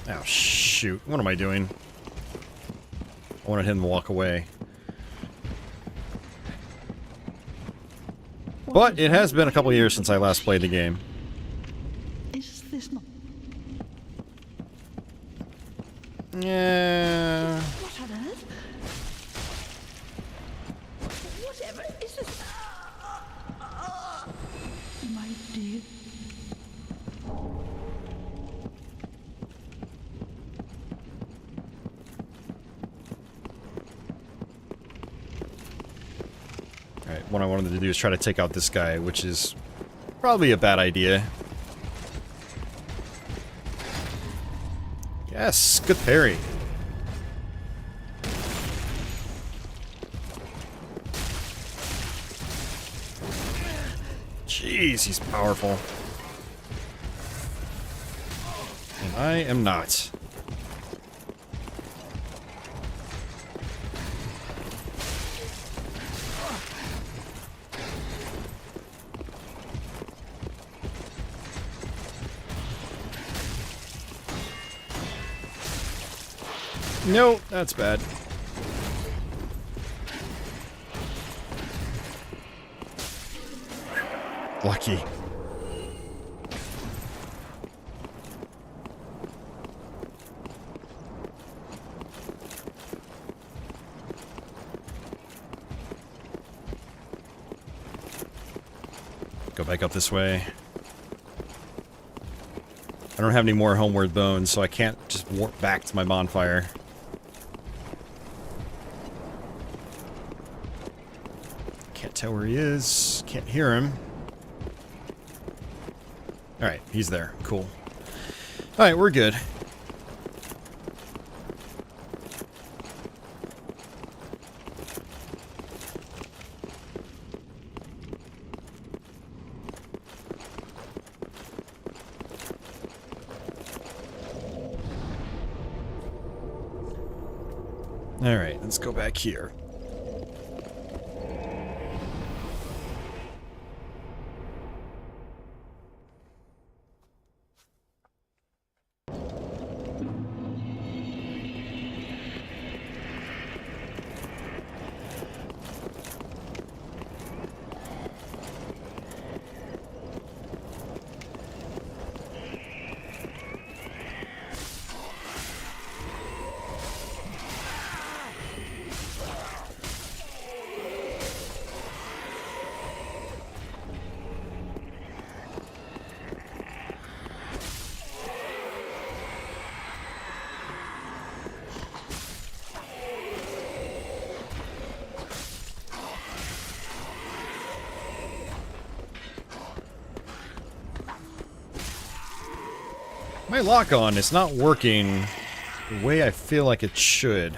Oh, shoot. What am I doing? I wanted him to walk away. But it has been a couple years since I last played the game. Is this not... Yeah. What on earth? Whatever is this? My dear... Alright, what I wanted to do is try to take out this guy, which is probably a bad idea. Yes, good parry. Jeez, he's powerful. And I am not. No, that's bad. Lucky. Go back up this way. I don't have any more homeward bones, so I can't just warp back to my bonfire. Can't tell where he is. Can't hear him. Alright, he's there. Cool. Alright, we're good. Alright, let's go back here. My lock-on is not working the way I feel like it should.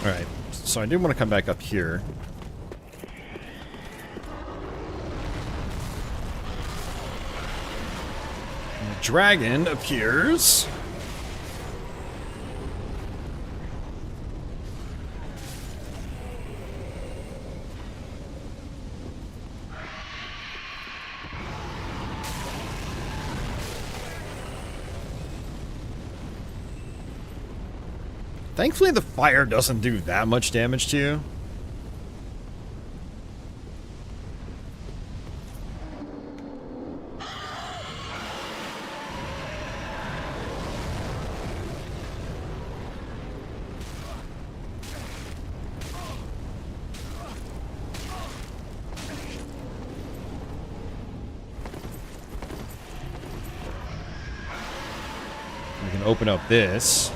Alright, so I do want to come back up here. And the dragon appears. Thankfully, the fire doesn't do that much damage to you. We can open up this.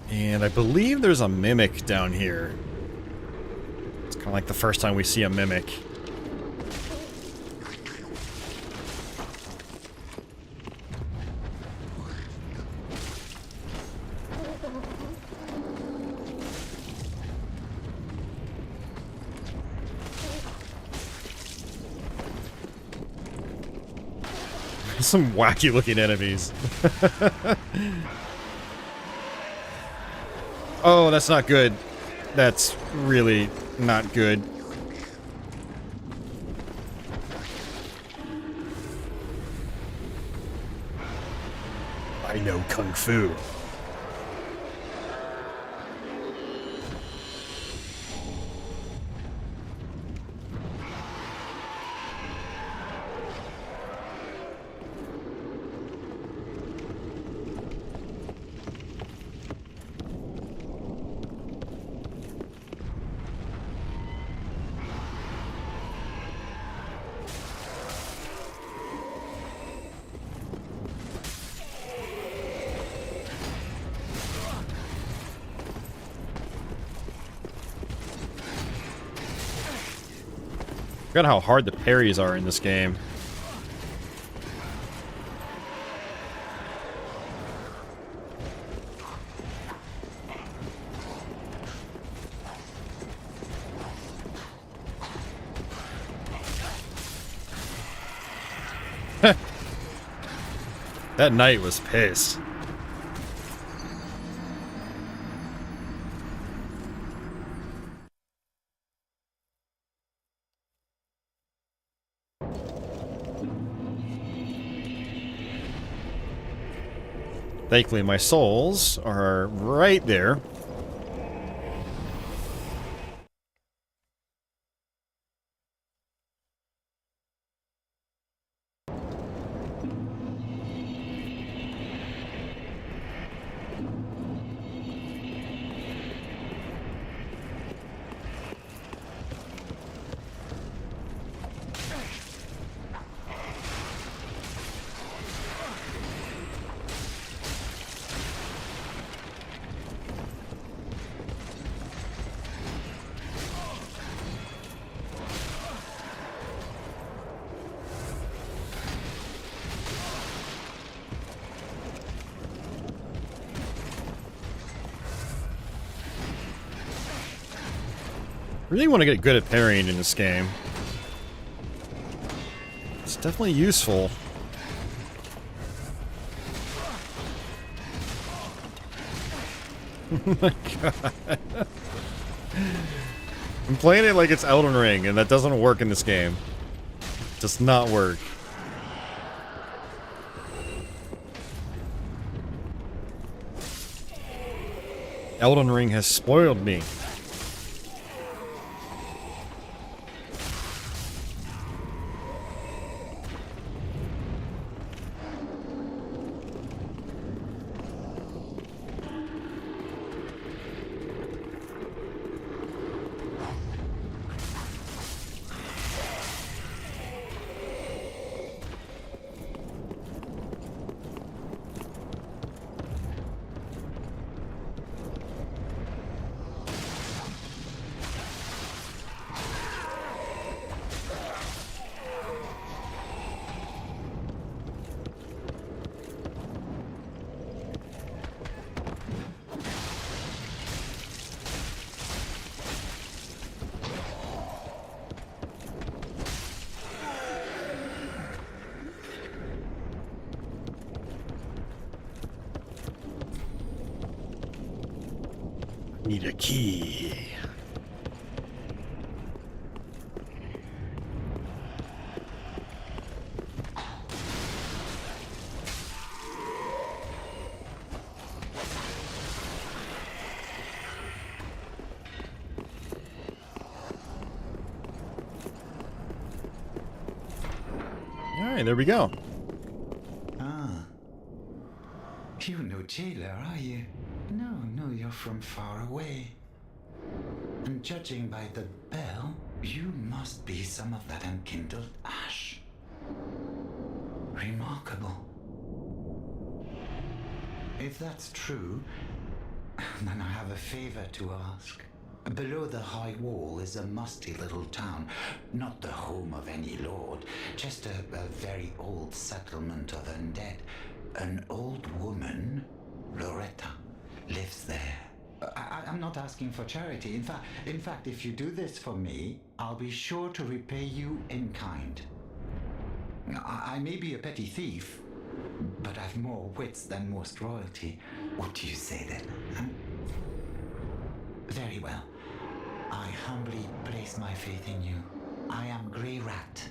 And I believe there's a mimic down here. It's kind of like the first time we see a mimic. Some wacky looking enemies. Oh, that's not good. That's really not good. I know Kung Fu. Forgot how hard the parries are in this game. That knight was pissed. Thankfully, my souls are right there. Really want to get good at parrying in this game. It's definitely useful. Oh my god. I'm playing it like it's Elden Ring, and that doesn't work in this game. It does not work. Elden Ring has spoiled me. Need a key. All right, there we go. Ah. You're no jailer, are you? No, you're from far away. And judging by the bell, you must be some of that unkindled ash. Remarkable. If that's true, then I have a favor to ask. Below the high wall is a musty little town, not the home of any lord, just a very old settlement of undead. An old woman, Loretta, lives there. I'm not asking for charity. In fact, if you do this for me, I'll be sure to repay you in kind. I may be a petty thief, but I've more wits than most royalty. What do you say then? Huh? Very well. I humbly place my faith in you. I am Grey Rat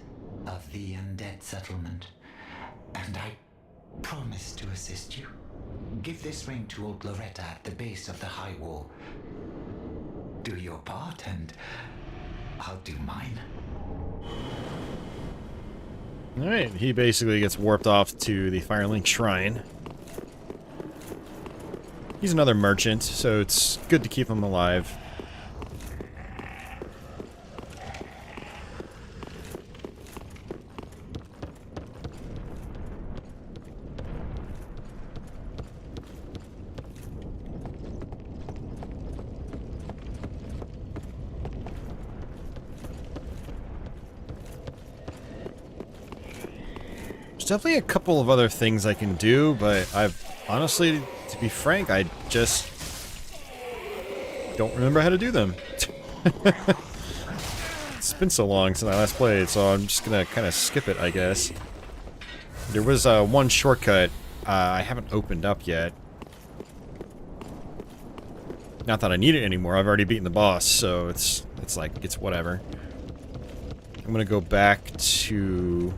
of the Undead Settlement, and I promise to assist you. Give this ring to old Loretta at the base of the high wall. Do your part, and I'll do mine. Alright, he basically gets warped off to the Firelink Shrine. He's another merchant, so it's good to keep him alive. There's definitely a couple of other things I can do, but I've honestly, to be frank, I just don't remember how to do them. It's been so long since I last played, so I'm just gonna kind of skip it, I guess. There was one shortcut I haven't opened up yet. Not that I need it anymore. I've already beaten the boss, so it's like it's whatever. I'm gonna go back to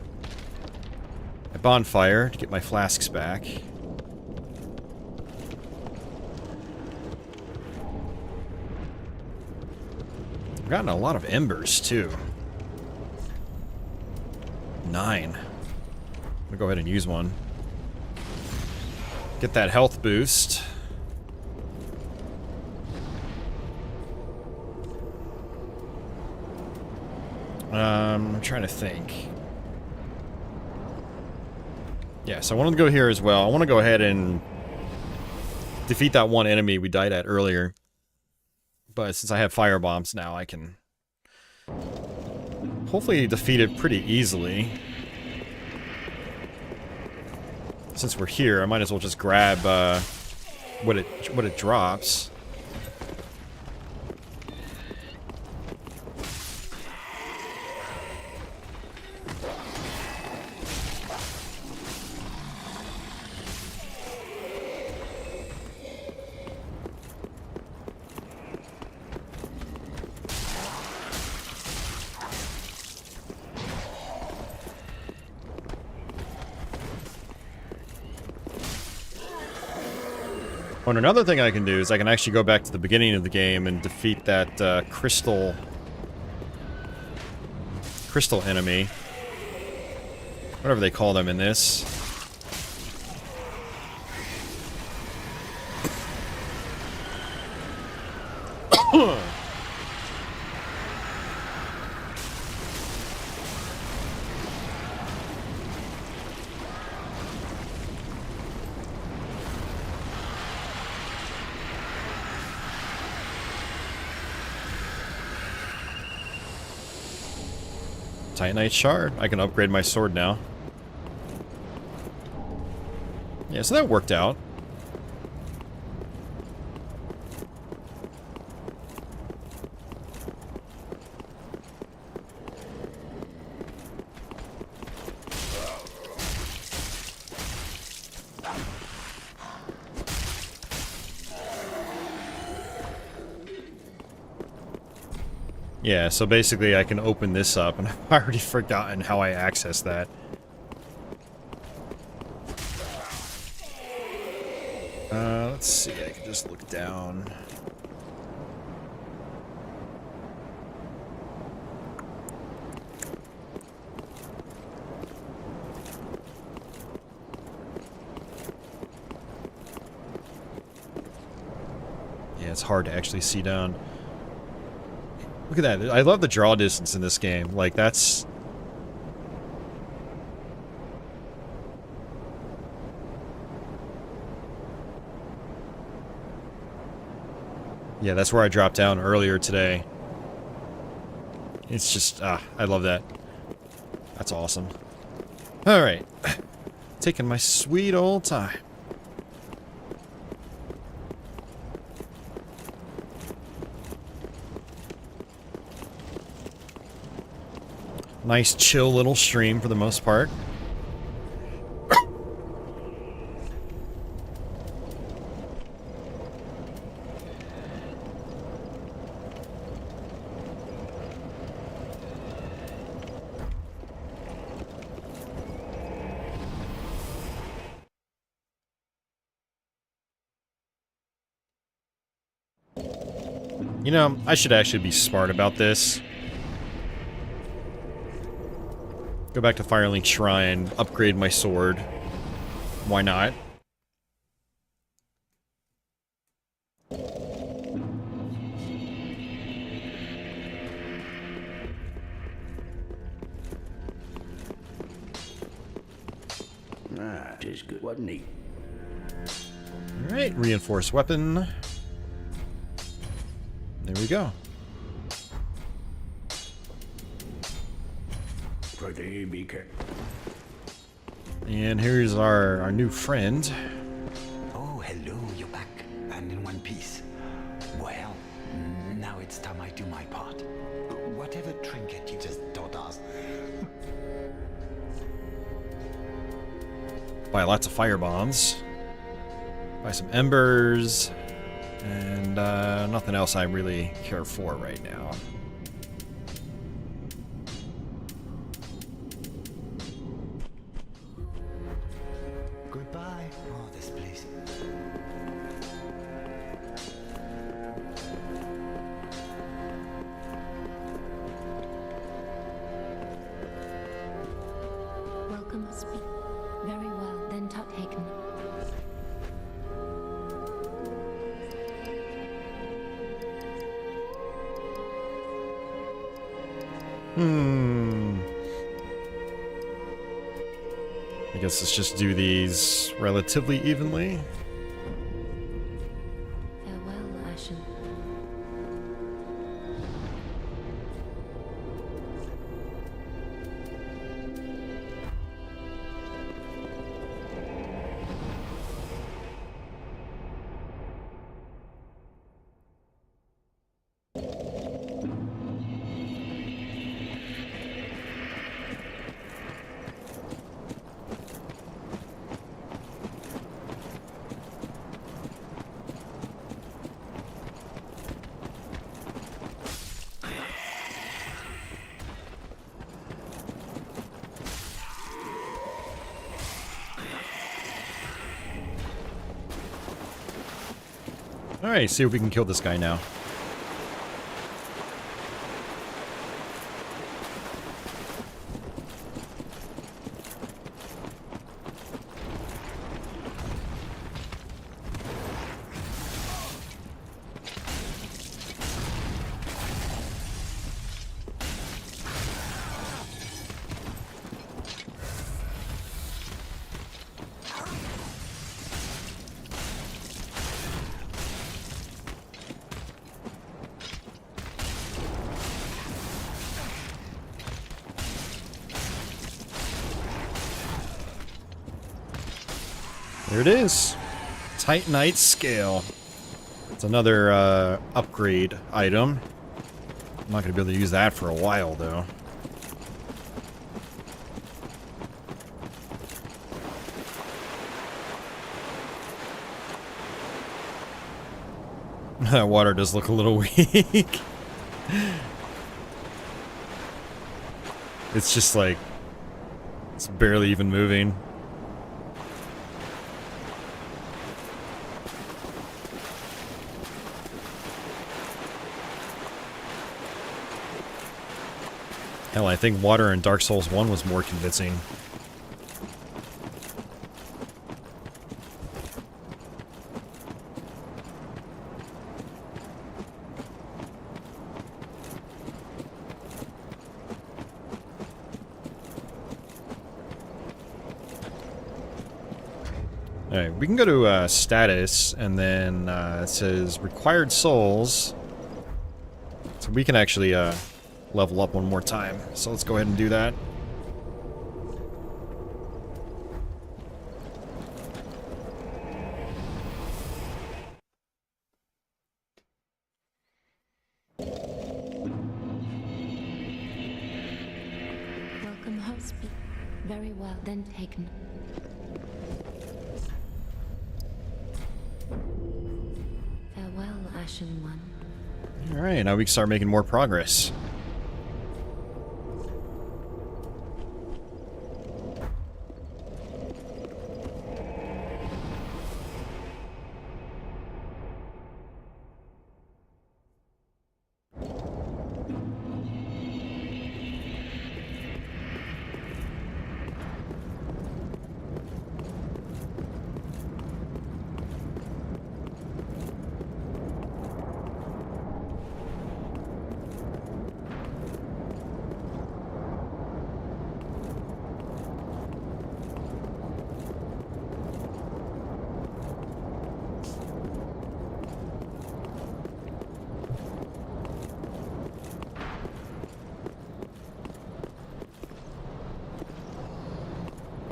a bonfire to get my flasks back. I've gotten a lot of embers too. 9. I'm gonna go ahead and use one. Get that health boost. I'm trying to think. Yeah, so I wanted to go here as well. I want to go ahead and defeat that one enemy we died at earlier. But since I have fire bombs now, I can hopefully defeat it pretty easily. Since we're here, I might as well just grab what it drops. Oh, and another thing I can do is I can actually go back to the beginning of the game and defeat that crystal enemy. Whatever they call them in this. Titanite shard. I can upgrade my sword now. Yeah, so that worked out. Yeah, so basically I can open this up, and I've already forgotten how I access that. Let's see, I can just look down. Yeah, it's hard to actually see down. Look at that. I love the draw distance in this game. Like, that's... Yeah, that's where I dropped down earlier today. It's just, I love that. That's awesome. Alright. Taking my sweet old time. Nice, chill little stream for the most part. You know, I should actually be smart about this. Go back to Firelink Shrine, upgrade my sword. Why not? Ah, tis good, wasn't he? Alright, reinforced weapon. There we go. Prithee, be careful. And here's our new friend. Oh, hello, you're back, and in one piece. Well, now it's time I do my part. Whatever trinket you just taught us. Buy lots of fire bombs. Buy some embers. And nothing else I really care for right now. Goodbye. Oh, this place. Welcome to speak. Very well, then Tuthaken. I guess let's just do these relatively evenly. Farewell, Ashen. Alright, see if we can kill this guy now. There it is. Titanite scale. It's another upgrade item. I'm not going to be able to use that for a while, though. That water does look a little weak. It's just like... it's barely even moving. Hell, I think water in Dark Souls 1 was more convincing. Alright, we can go to status, and then it says required souls. So we can actually level up one more time. So let's go ahead and do that. Welcome, host. Very well, then taken. Farewell, Ashen One. Alright, now we can start making more progress.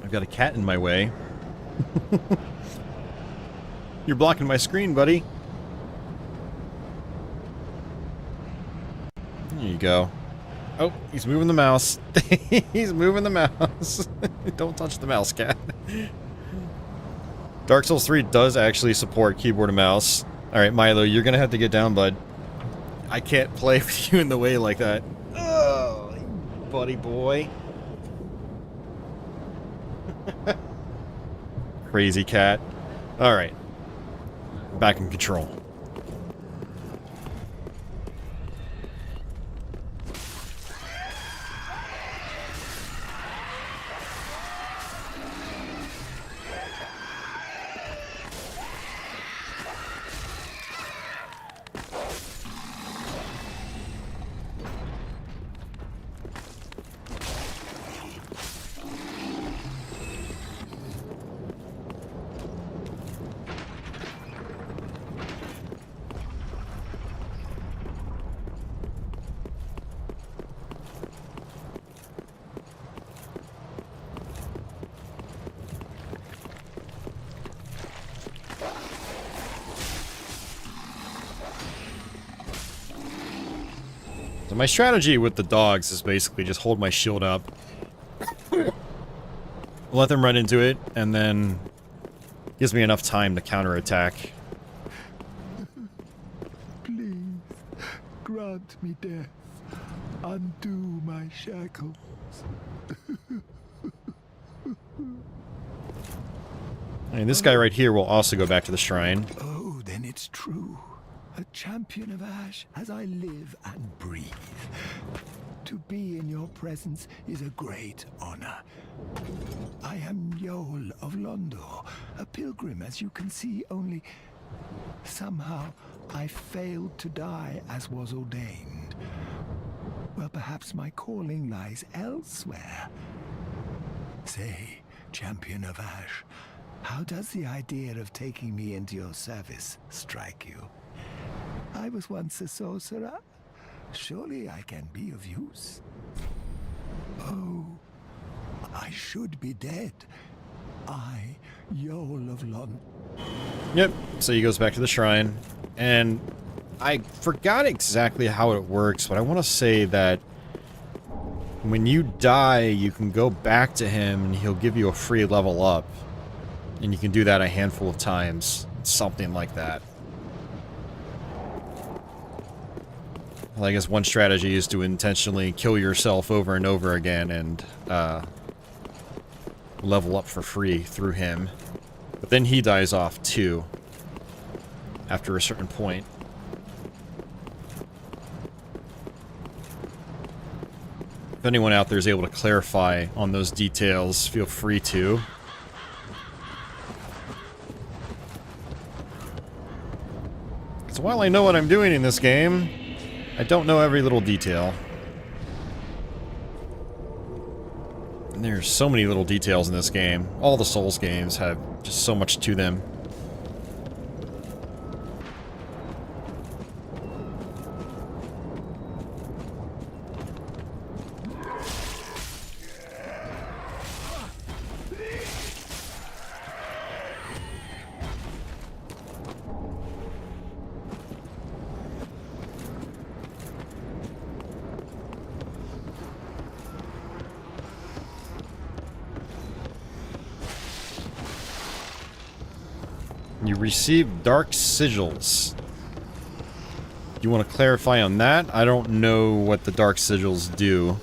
I've got a cat in my way. You're blocking my screen, buddy. There you go. Oh, he's moving the mouse. He's moving the mouse. Don't touch the mouse, cat. Dark Souls 3 does actually support keyboard and mouse. Alright, Milo, you're gonna have to get down, bud. I can't play with you in the way like that. Oh, buddy boy. Crazy cat. Alright. Back in control. So my strategy with the dogs is basically just hold my shield up, let them run into it, and then gives me enough time to counterattack. Please, grant me death. Undo my shackles. And this guy right here will also go back to the shrine. Oh, then it It's true. A champion of Ash as I live and breathe. To be in your presence is a great honor. I am Yol of Londor, a pilgrim, as you can see, only somehow I failed to die as was ordained. Well, perhaps my calling lies elsewhere. Say, champion of Ash, how does the idea of taking me into your service strike you? I was once a sorcerer. Surely I can be of use. Oh, I should be dead. I, Yol of Londor. Yep, so he goes back to the shrine, and I forgot exactly how it works, but I want to say that when you die, you can go back to him and he'll give you a free level up. And you can do that a handful of times. Something like that. Well, I guess one strategy is to intentionally kill yourself over and over again and level up for free through him. But then he dies off too after a certain point. If anyone out there is able to clarify on those details, feel free to. So while I know what I'm doing in this game, I don't know every little detail. And there's so many little details in this game. All the Souls games have just so much to them. You receive dark sigils. You want to clarify on that? I don't know what the dark sigils do.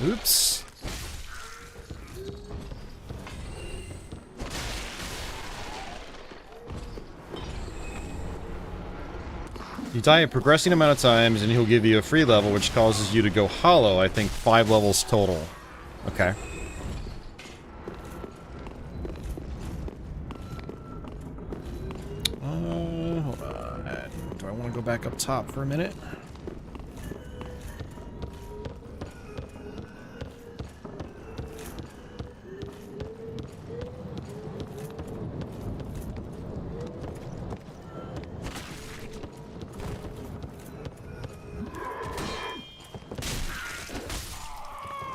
Oops. You die a progressing amount of times, and he'll give you a free level, which causes you to go hollow, I think 5 levels total. Okay. Hold on. Do I want to go back up top for a minute?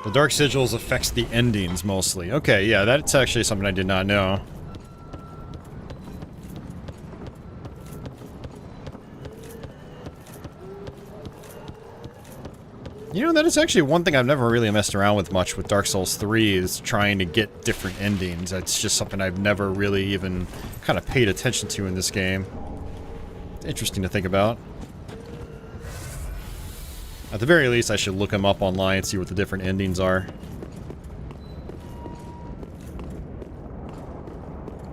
The Dark Sigils affects the endings mostly. Okay, yeah, that's actually something I did not know. You know, that is actually one thing I've never really messed around with much with Dark Souls 3 is trying to get different endings. That's just something I've never really even kind of paid attention to in this game. Interesting to think about. At the very least, I should look them up online and see what the different endings are.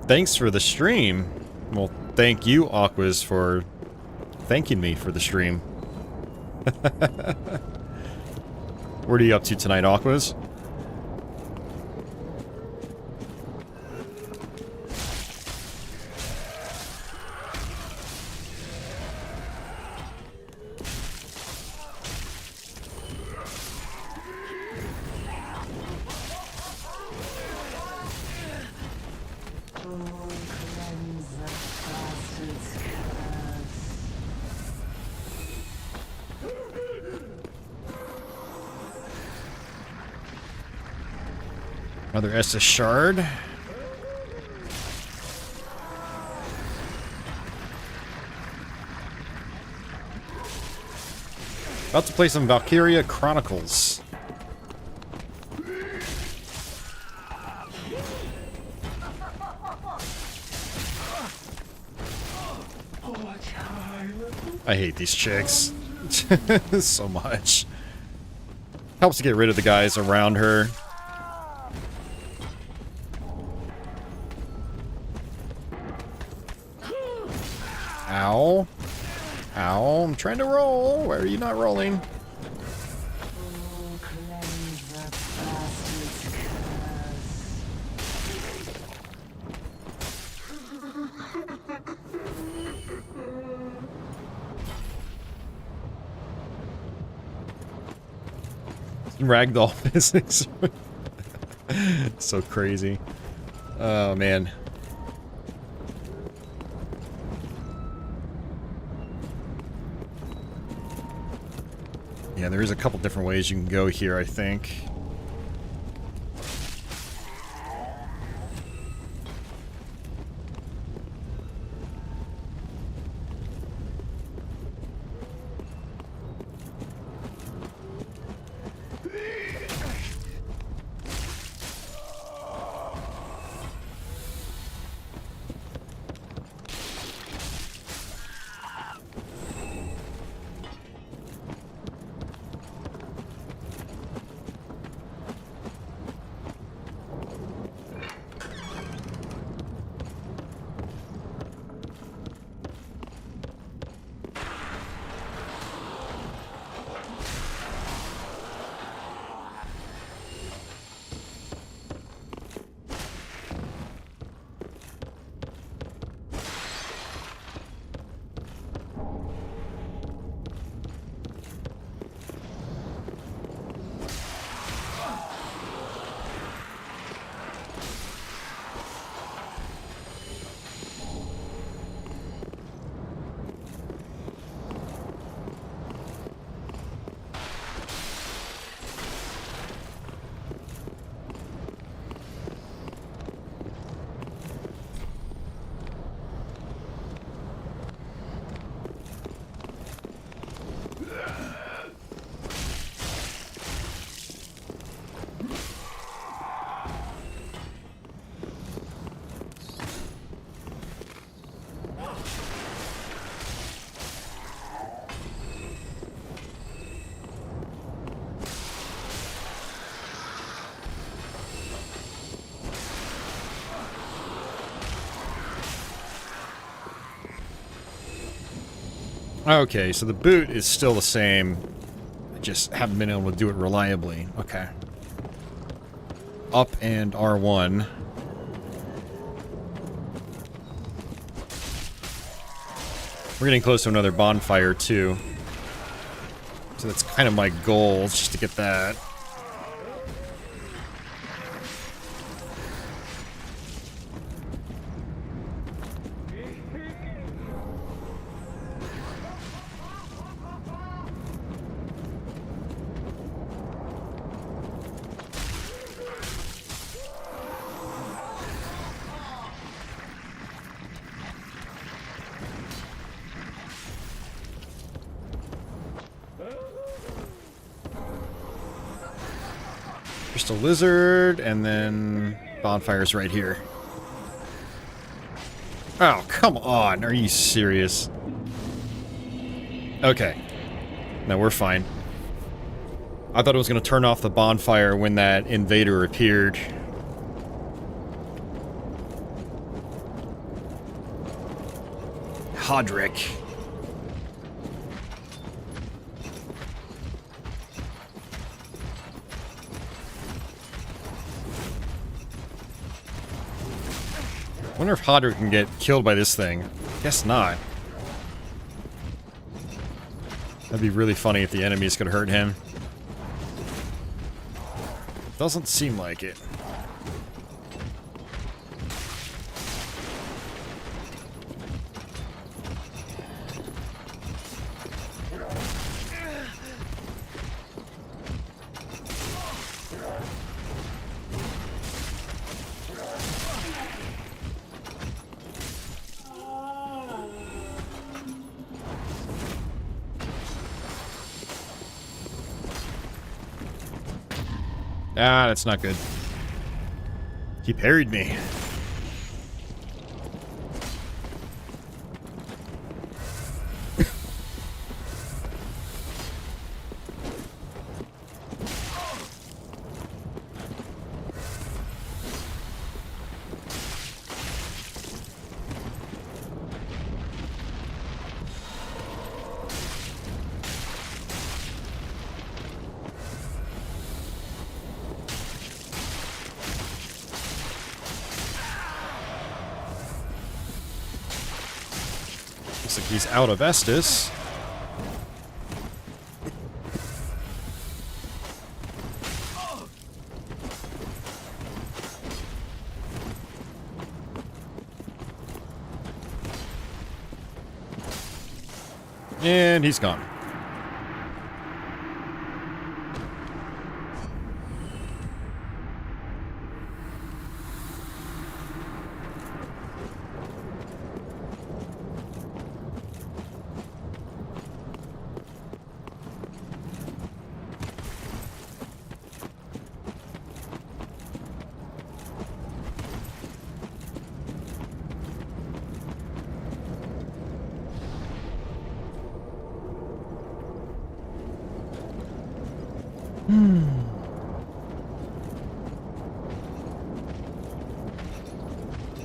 Thanks for the stream. Well, thank you, Aquas, for thanking me for the stream. What are you up to tonight, Aquas? Another Estus Shard. About to play some Valkyria Chronicles. I hate these chicks. So much. Helps to get rid of the guys around her. Ow. Ow, I'm trying to roll. Why are you not rolling? Ragdoll physics. So crazy. Oh, man. Yeah, there is a couple different ways you can go here, I think. Okay, so the boot is still the same. I just haven't been able to do it reliably. Okay. Up and R1. We're getting close to another bonfire, too. So that's kind of my goal, just to get that. Crystal Lizard, and then bonfire's right here. Oh, come on. Are you serious? Okay. No, we're fine. I thought it was going to turn off the bonfire when that invader appeared. Hodrick. I wonder if Hodrick can get killed by this thing. Guess not. That'd be really funny if the enemies could hurt him. Doesn't seem like it. Ah, that's not good. He parried me. Looks like he's out of Estus. And he's gone.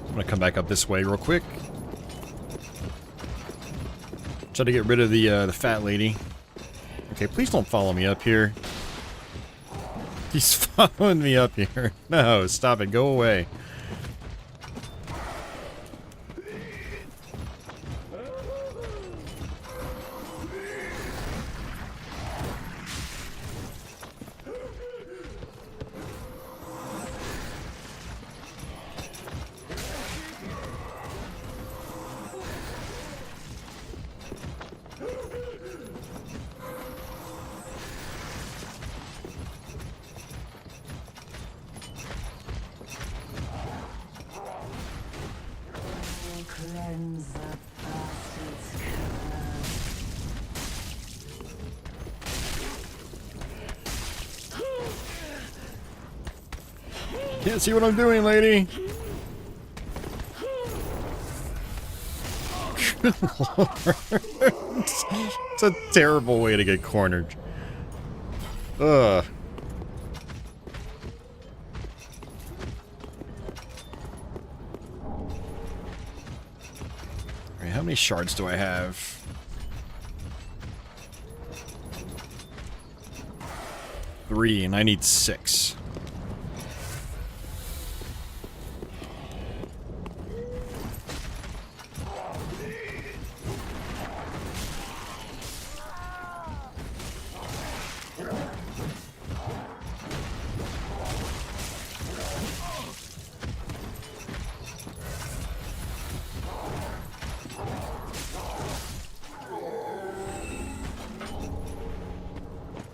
I'm gonna come back up this way real quick. Try to get rid of the fat lady. Okay, please don't follow me up here. He's following me up here. No, stop it. Go away. Can't see what I'm doing, lady. It's a terrible way to get cornered. Ugh. Alright, how many shards do I have? 3, and I need 6.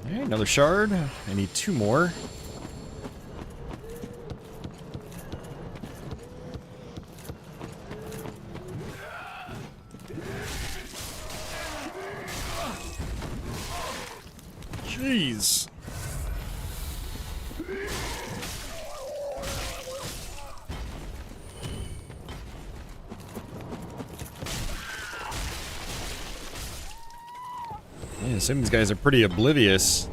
Okay, another shard. I need 2 more. Jeez. Yeah, some of these guys are pretty oblivious.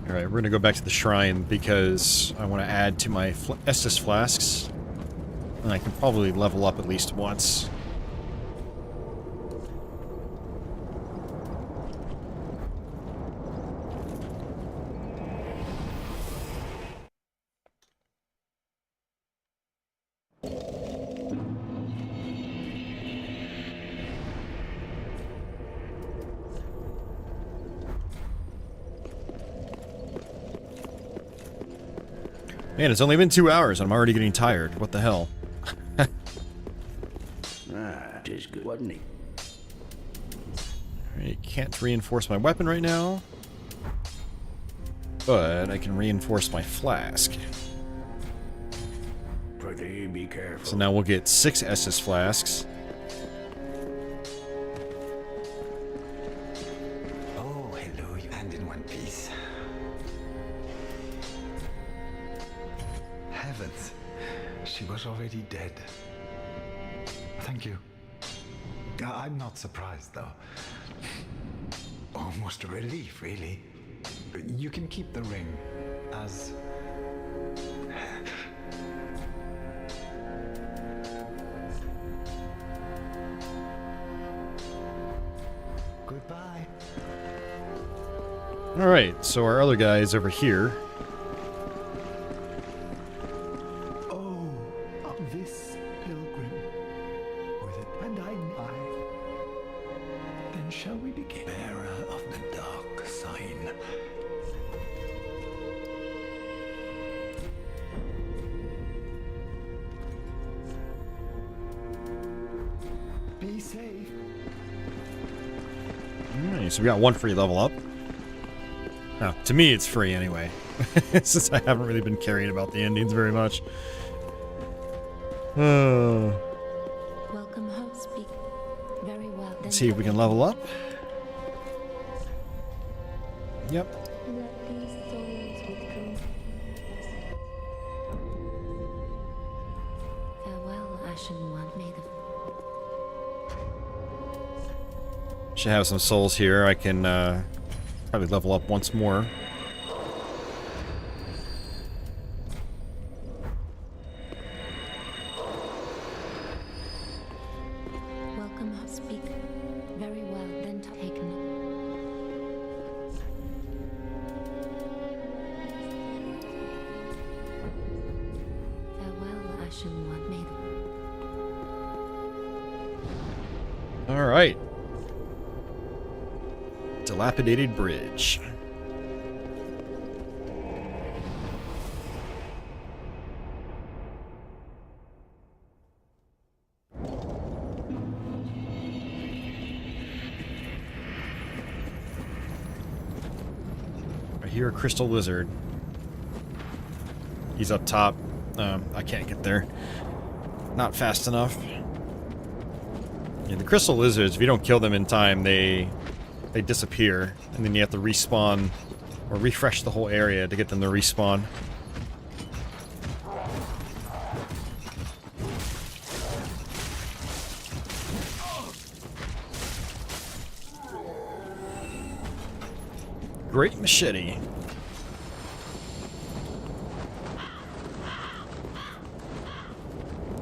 Alright, we're gonna go back to the shrine because I want to add to my Estus flasks. And I can probably level up at least once. Man, it's only been 2 hours and I'm already getting tired. What the hell? Tis good, wasn't he? Alright, can't reinforce my weapon right now. But I can reinforce my flask. Dorothy, be careful. So now we'll get 6 Estus flasks. Oh, hello, and in one piece. Heavens, she was already dead. Thank you. I'm not surprised, though. Almost a relief, really. You can keep the ring as... Goodbye. Alright, so our other guy is over here. Oh, of this pilgrim with it, and I. Then shall we begin? Bearer of the dark sign. Be safe. Alright, so we got 1 free level up. Now, to me, it's free anyway, since I haven't really been caring about the endings very much. Welcome home, speak. Very well. Let's see if we can level up. Yep. Let these souls withdraw. Farewell, Ashen One. May the Should have some souls here. I can probably level up once more. welcome home, speak. Very well, then take Farewell, Ashen One. May the All right. Dilapidated bridge. I hear a crystal lizard. He's up top. I can't get there. Not fast enough. Yeah, the crystal lizards, if you don't kill them in time, they disappear, and then you have to respawn or refresh the whole area to get them to respawn. Great machete.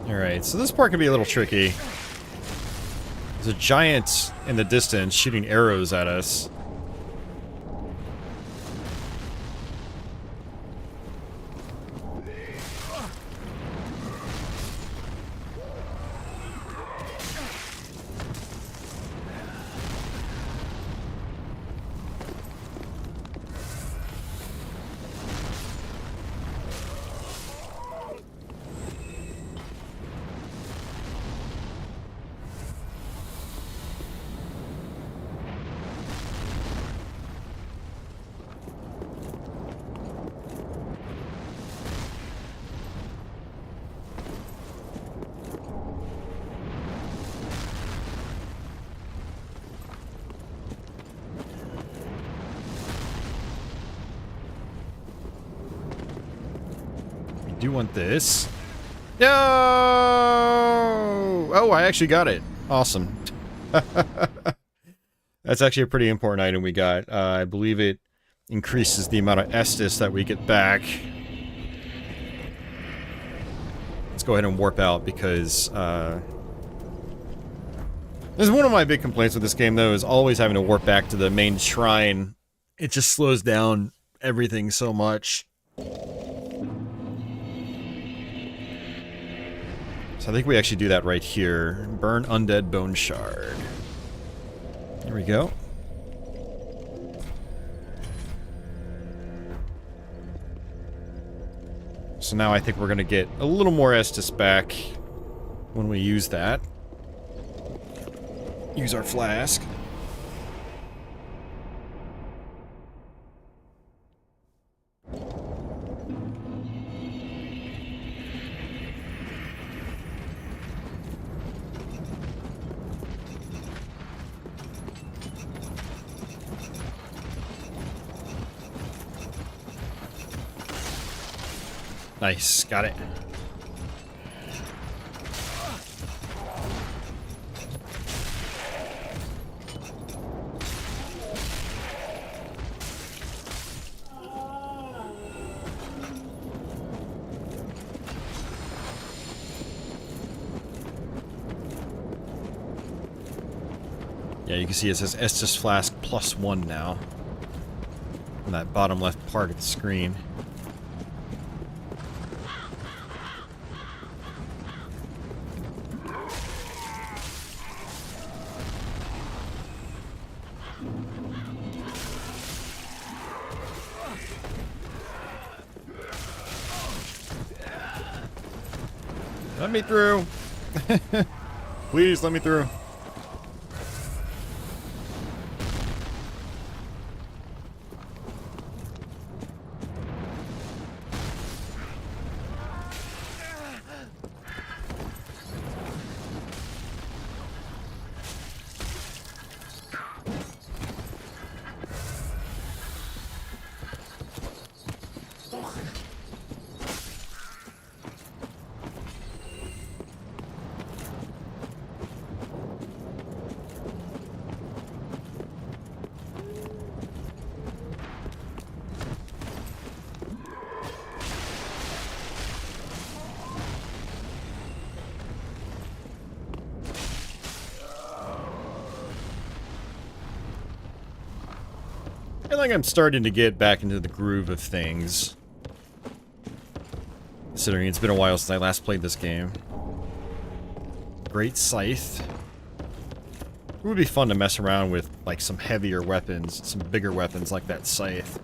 Alright, so this part can be a little tricky. There's a giant in the distance shooting arrows at us. Do want this. No! Oh, I actually got it. Awesome. That's actually a pretty important item we got. I believe it increases the amount of Estus that we get back. Let's go ahead and warp out because this is one of my big complaints with this game, though, is always having to warp back to the main shrine. It just slows down everything so much. So I think we actually do that right here. Burn Undead Bone Shard. There we go. So now I think we're going to get a little more Estus back when we use that. Use our flask. Nice, got it. Yeah, you can see it says Estus Flask +1 now on that bottom left part of the screen. Let me through. Please let me through. I feel like I'm starting to get back into the groove of things, considering it's been a while since I last played this game. Great Scythe. It would be fun to mess around with like some heavier weapons, some bigger weapons like that Scythe.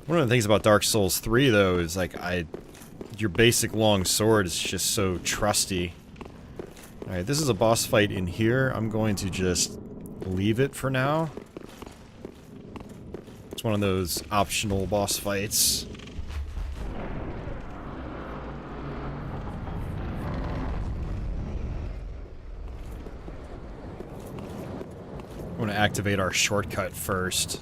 One of the things about Dark Souls 3 though is like your basic long sword is just so trusty. Alright, this is a boss fight in here. I'm going to just leave it for now. It's one of those optional boss fights. I want to activate our shortcut first.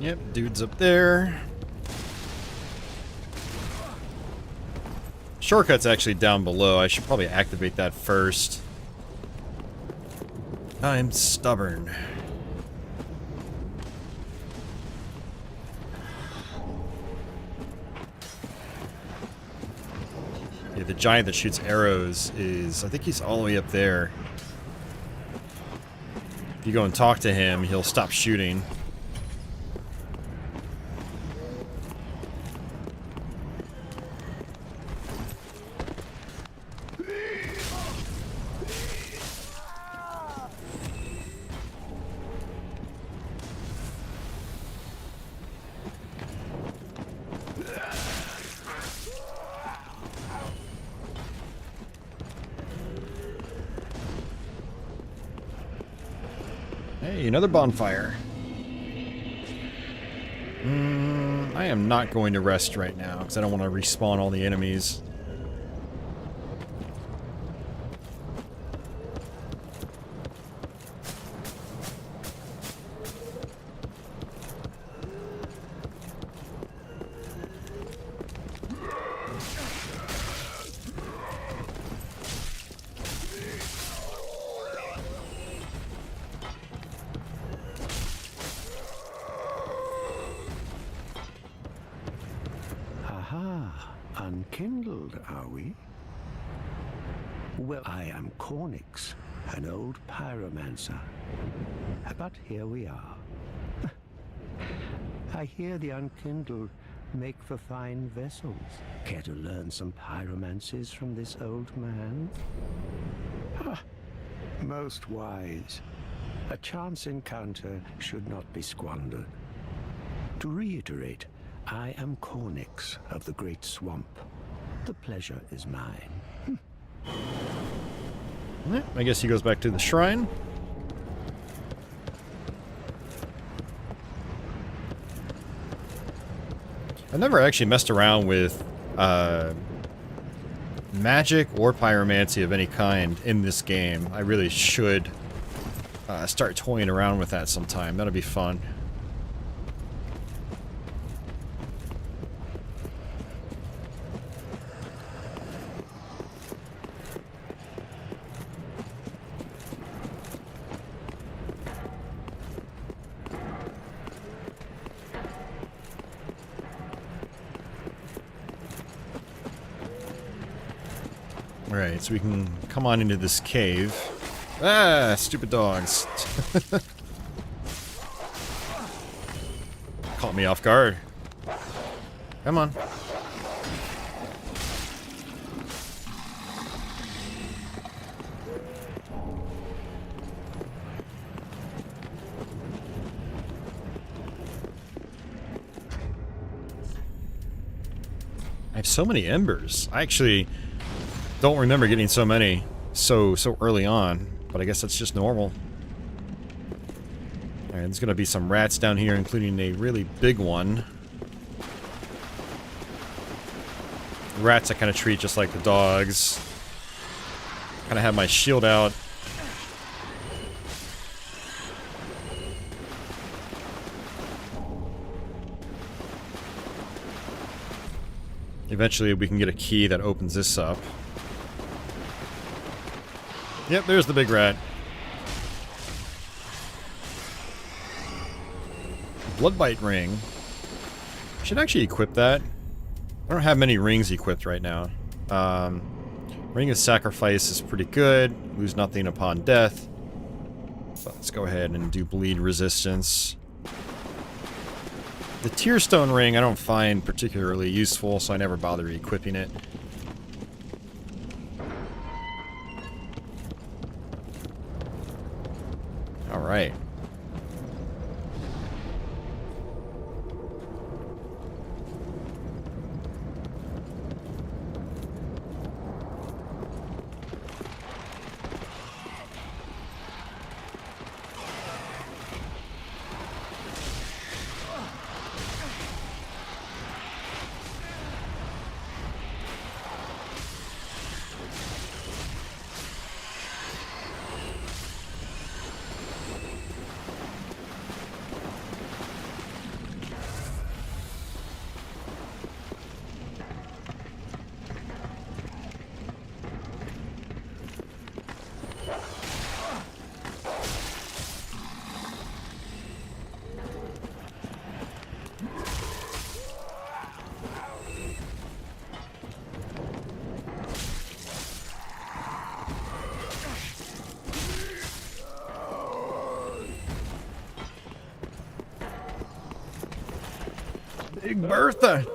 Yep, dude's up there. Shortcut's actually down below. I should probably activate that first. I'm stubborn. Yeah, the giant that shoots arrows is... I think he's all the way up there. If you go and talk to him, he'll stop shooting. Hey, another bonfire. I am not going to rest right now, because I don't want to respawn all the enemies. unkindled, are we? Well, I am Cornix, an old pyromancer. But here we are. I hear the unkindled make for fine vessels. Care to learn some pyromancies from this old man? Ah, most wise. A chance encounter should not be squandered. To reiterate, I am Cornix of the Great Swamp. The pleasure is mine. Yeah, I guess he goes back to the shrine. I've never actually messed around with magic or pyromancy of any kind in this game. I really should start toying around with that sometime. That'll be fun. Alright, so we can come on into this cave. Ah, stupid dogs. Caught me off guard. Come on. I have so many embers. I actually don't remember getting so many so early on, but I guess that's just normal. Alright, there's gonna be some rats down here, including a really big one. Rats I kind of treat just like the dogs. Kind of have my shield out. Eventually we can get a key that opens this up. Yep, there's the big rat. Bloodbite ring. Should actually equip that. I don't have many rings equipped right now. Ring of Sacrifice is pretty good. Lose nothing upon death. So let's go ahead and do bleed resistance. The Tearstone ring I don't find particularly useful, so I never bother equipping it. Alright. Big Bertha!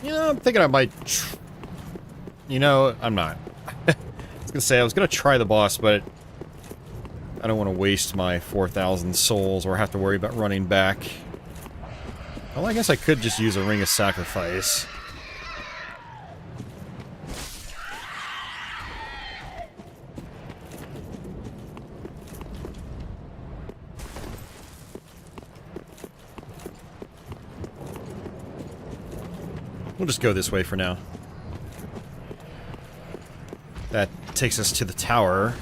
You know, I'm thinking I might... You know, I'm not. I was gonna try the boss, but I don't want to waste my 4,000 souls or have to worry about running back. Well, I guess I could just use a Ring of Sacrifice. We'll just go this way for now. That takes us to the tower.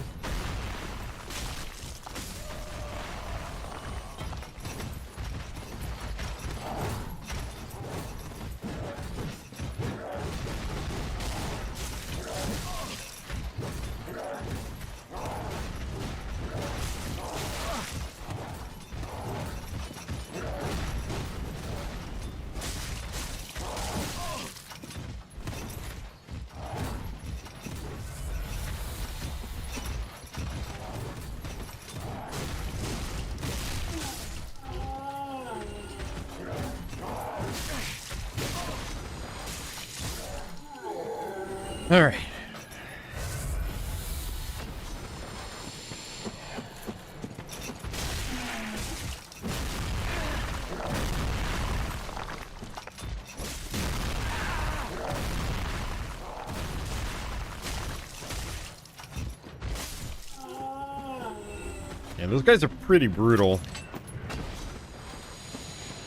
All right. Yeah, those guys are pretty brutal.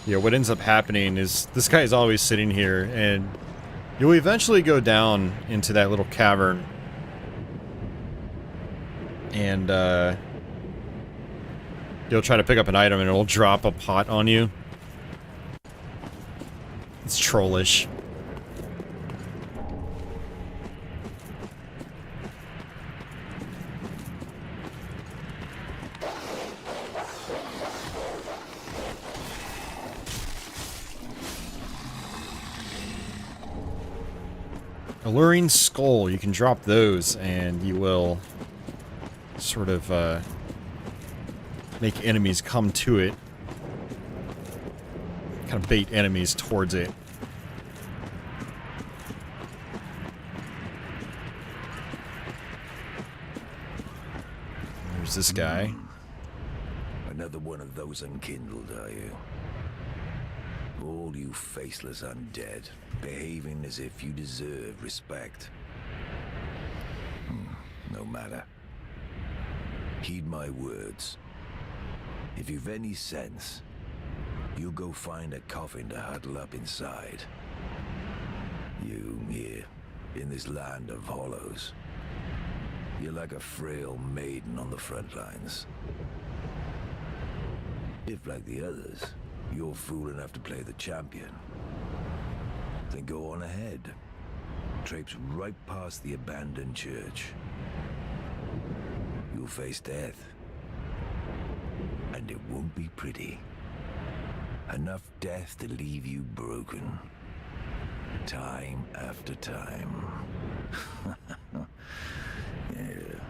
Yeah, what ends up happening is this guy is always sitting here, and you'll eventually go down into that little cavern. And, you'll try to pick up an item and it'll drop a pot on you. It's trollish. Alluring Skull, you can drop those and you will sort of make enemies come to it. Kind of bait enemies towards it. There's this guy. Another one of those unkindled, are you? All you faceless undead, behaving as if you deserve respect. No matter. Heed my words. If you've any sense, you go find a coffin to huddle up inside. You here, in this land of hollows. You're like a frail maiden on the front lines. If, like the others, you're fool enough to play the champion, then go on ahead. Traipse right past the abandoned church. You'll face death. And it won't be pretty. Enough death to leave you broken. Time after time. Yeah.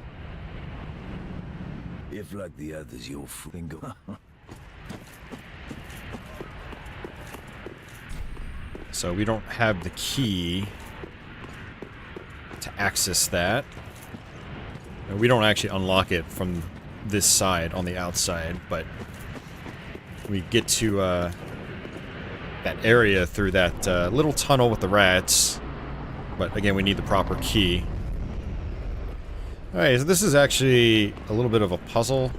If, like the others, you're fooling go. So we don't have the key to access that. And we don't actually unlock it from this side on the outside, but we get to that area through that little tunnel with the rats. But again, we need the proper key. Alright, so this is actually a little bit of a puzzle.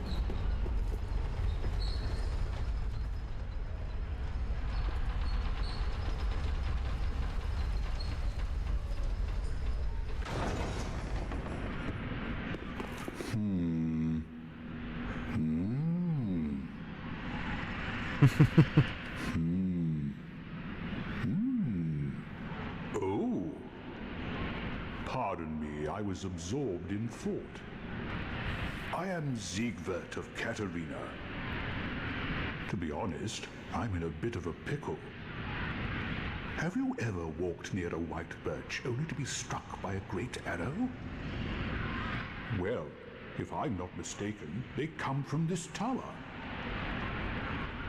Oh. Pardon me, I was absorbed in thought. I am Siegwart of Katarina. To be honest, I'm in a bit of a pickle. Have you ever walked near a white birch only to be struck by a great arrow? Well, if I'm not mistaken, they come from this tower.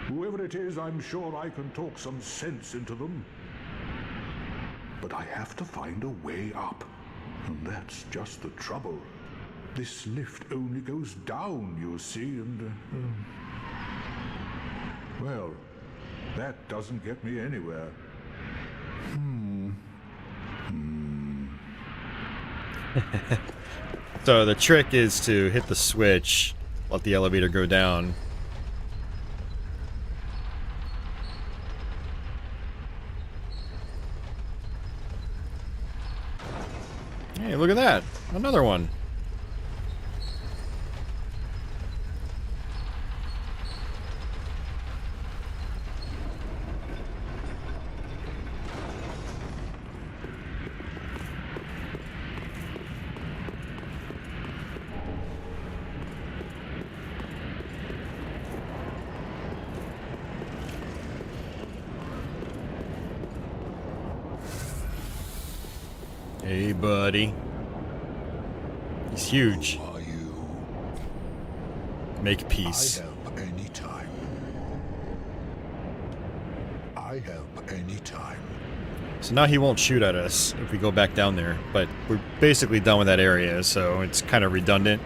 Whoever it is, I'm sure I can talk some sense into them. But I have to find a way up. And that's just the trouble. This lift only goes down, you see, and... well, that doesn't get me anywhere. So the trick is to hit the switch, let the elevator go down. Hey, look at that. Another one. Hey, buddy. He's huge. Who are you? Make peace. I help anytime. I help anytime. So now he won't shoot at us if we go back down there, but we're basically done with that area, so it's kind of redundant.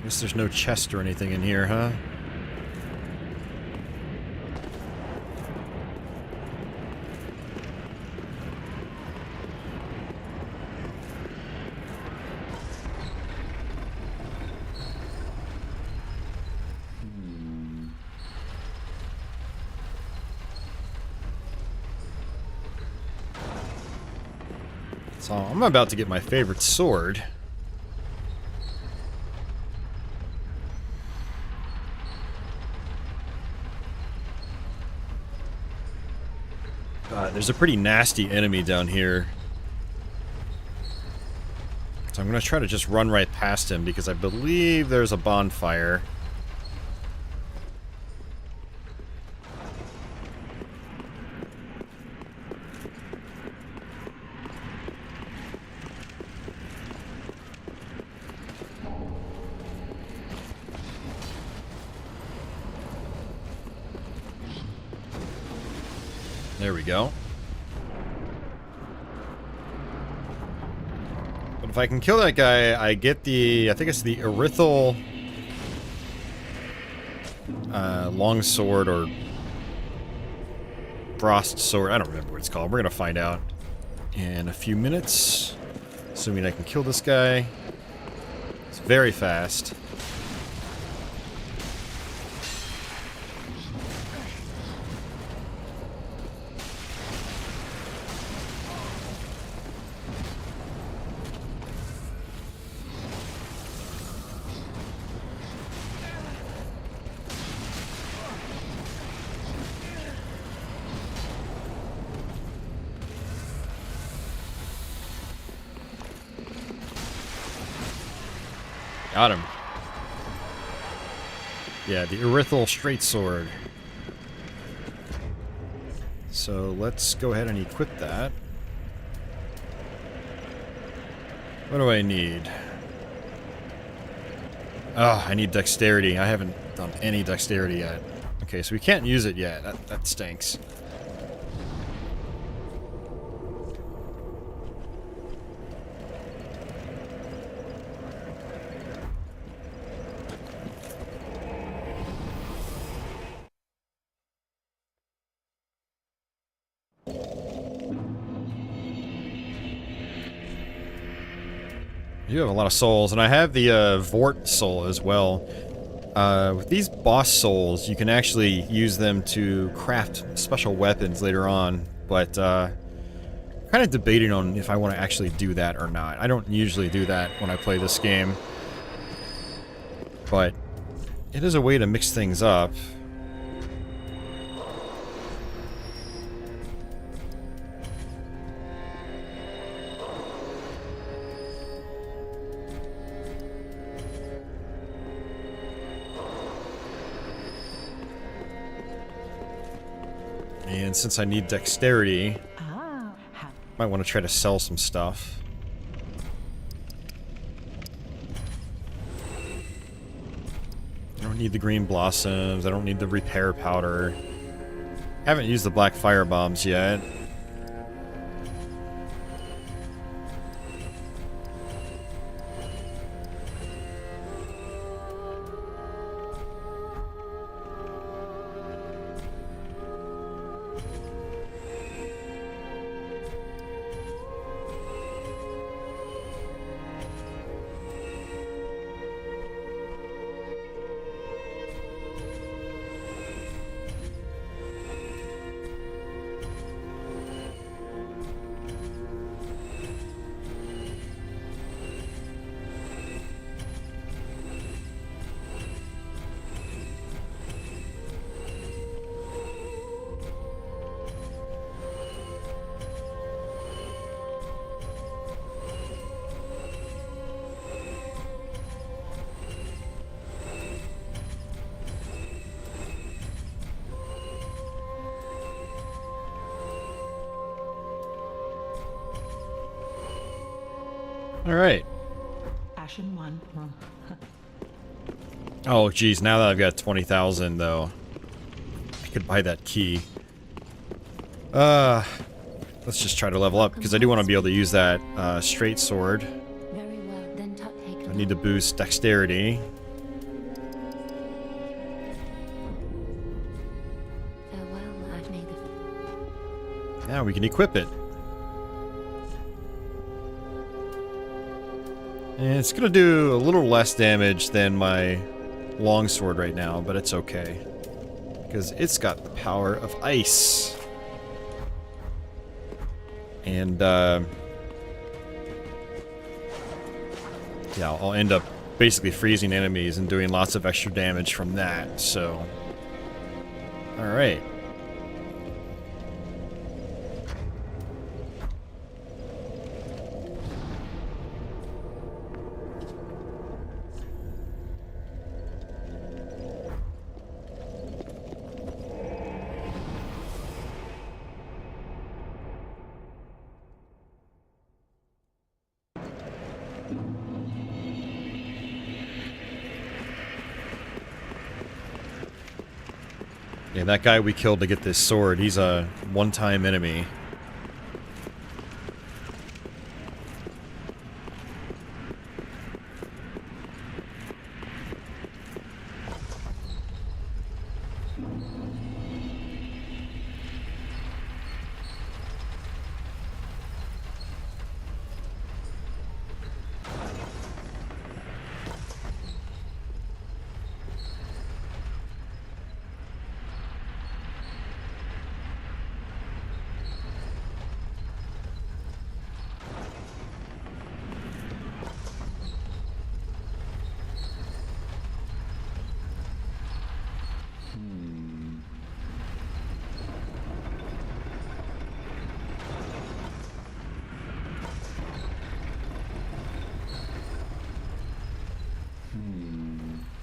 Guess there's no chest or anything in here, huh? So I'm about to get my favorite sword. There's a pretty nasty enemy down here. So I'm going to try to just run right past him because I believe there's a bonfire. There we go. But if I can kill that guy, I get the, I think it's the Erithal longsword or frost sword. I don't remember what it's called. We're going to find out in a few minutes. Assuming I can kill this guy. It's very fast. Got him. Yeah, the Erithal straight sword. So let's go ahead and equip that. What do I need? Oh, I need dexterity. I haven't done any dexterity yet. Okay, so we can't use it yet. That stinks. You have a lot of souls, and I have the Vort soul as well. With these boss souls, you can actually use them to craft special weapons later on, but kind of debating on if I want to actually do that or not. I don't usually do that when I play this game, but it is a way to mix things up. And since I need dexterity, might want to try to sell some stuff. I don't need the green blossoms. I don't need the repair powder. Haven't used the black fire bombs yet. All right. Ashen One. Oh, geez, now that I've got 20,000, though, I could buy that key. Let's just try to level up, because I do want to be able to use that straight sword. Very well, then take I need to boost dexterity. Farewell, I've made the... Now we can equip it. And it's gonna do a little less damage than my longsword right now, but it's okay. Because it's got the power of ice. And, yeah, I'll end up basically freezing enemies and doing lots of extra damage from that, so... Alright. Yeah, that guy we killed to get this sword, he's a one-time enemy.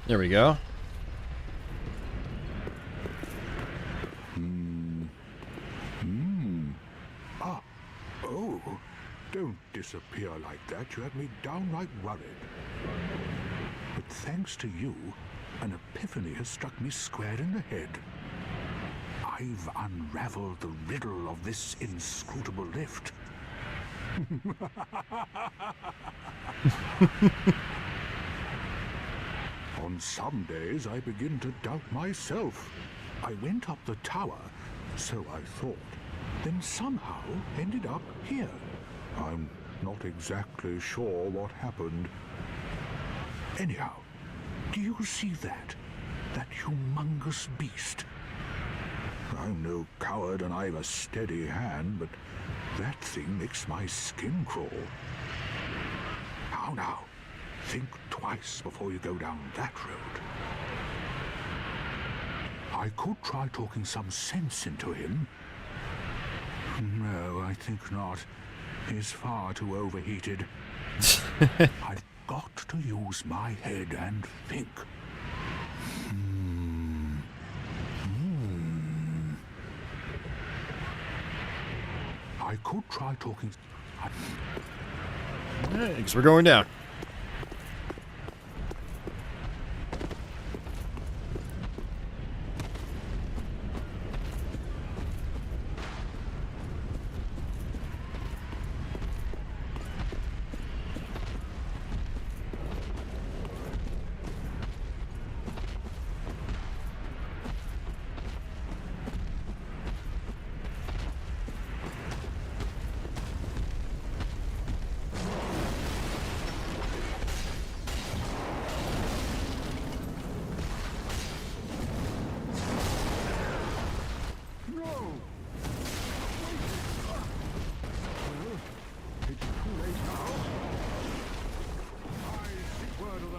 There we go. Oh, don't disappear like that. You had me downright worried. But thanks to you, an epiphany has struck me square in the head. I've unraveled the riddle of this inscrutable lift. On some days, I begin to doubt myself. I went up the tower, so I thought, then somehow ended up here. I'm not exactly sure what happened. Anyhow, do you see that? That humongous beast? I'm no coward and I've a steady hand, but that thing makes my skin crawl. Now, think twice before you go down that road. I could try talking some sense into him. No, I think not. He's far too overheated. I've got to use my head and think. I could try talking... Thanks, we're going down.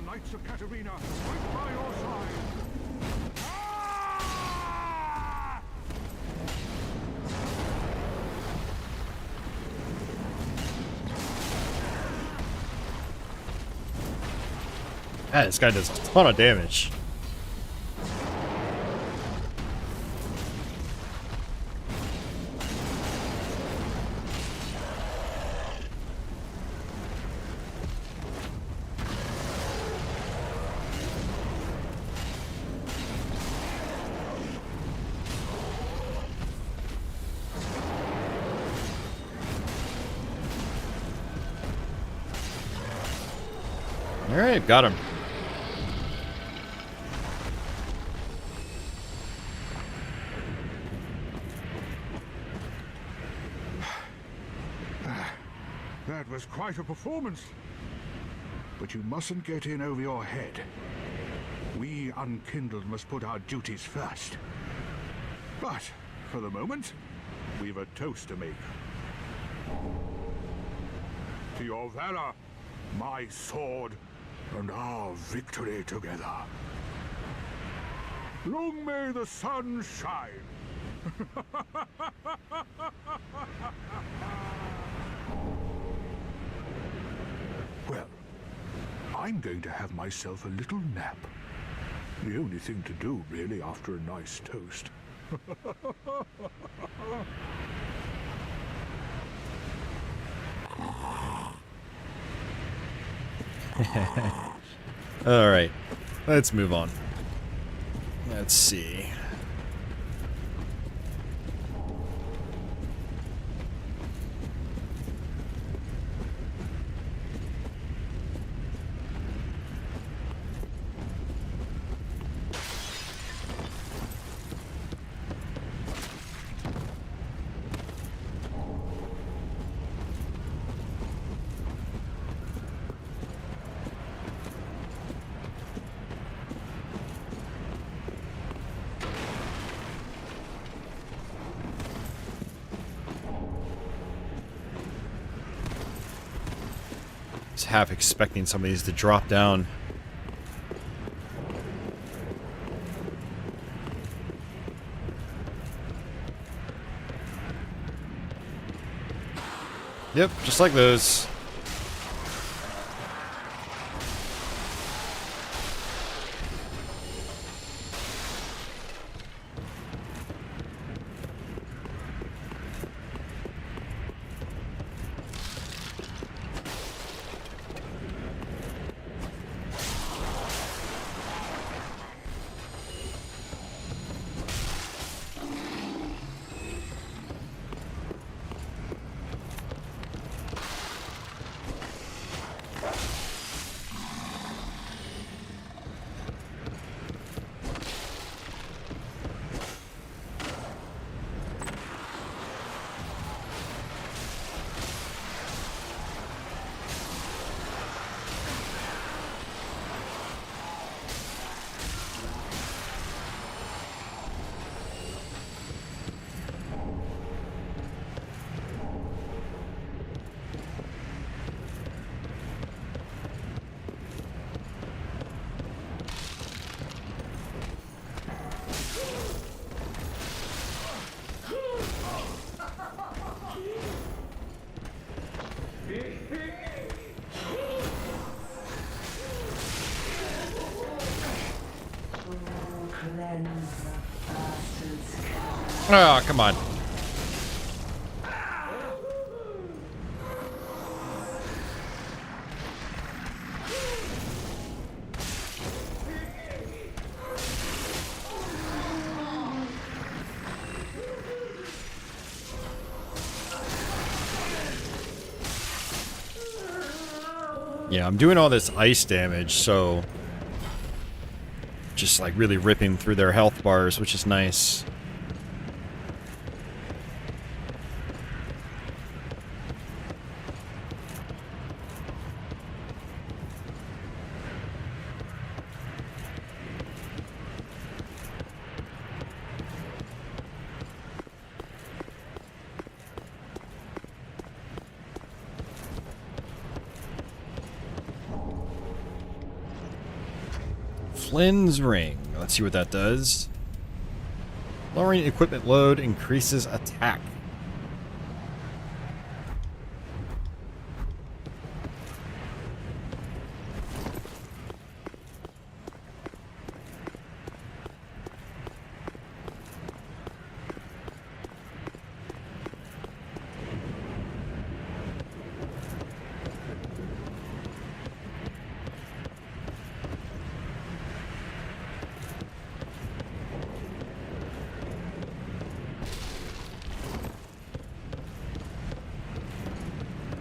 Knights of Catarina, right by your side! Ah! Ah, this guy does a ton of damage. Alright, got him. That was quite a performance. But you mustn't get in over your head. We Unkindled must put our duties first. But, for the moment, we've a toast to make. To your valor, my sword, and our victory together. Long may the sun shine. Well, I'm going to have myself a little nap. The only thing to do, really, after a nice toast. Alright, let's move on. Let's see. Half expecting some of these to drop down. Yep, just like those. Oh, come on. Yeah, I'm doing all this ice damage, so just like really ripping through their health bars, which is nice. Flynn's Ring. Let's see what that does. Lowering equipment load increases attack.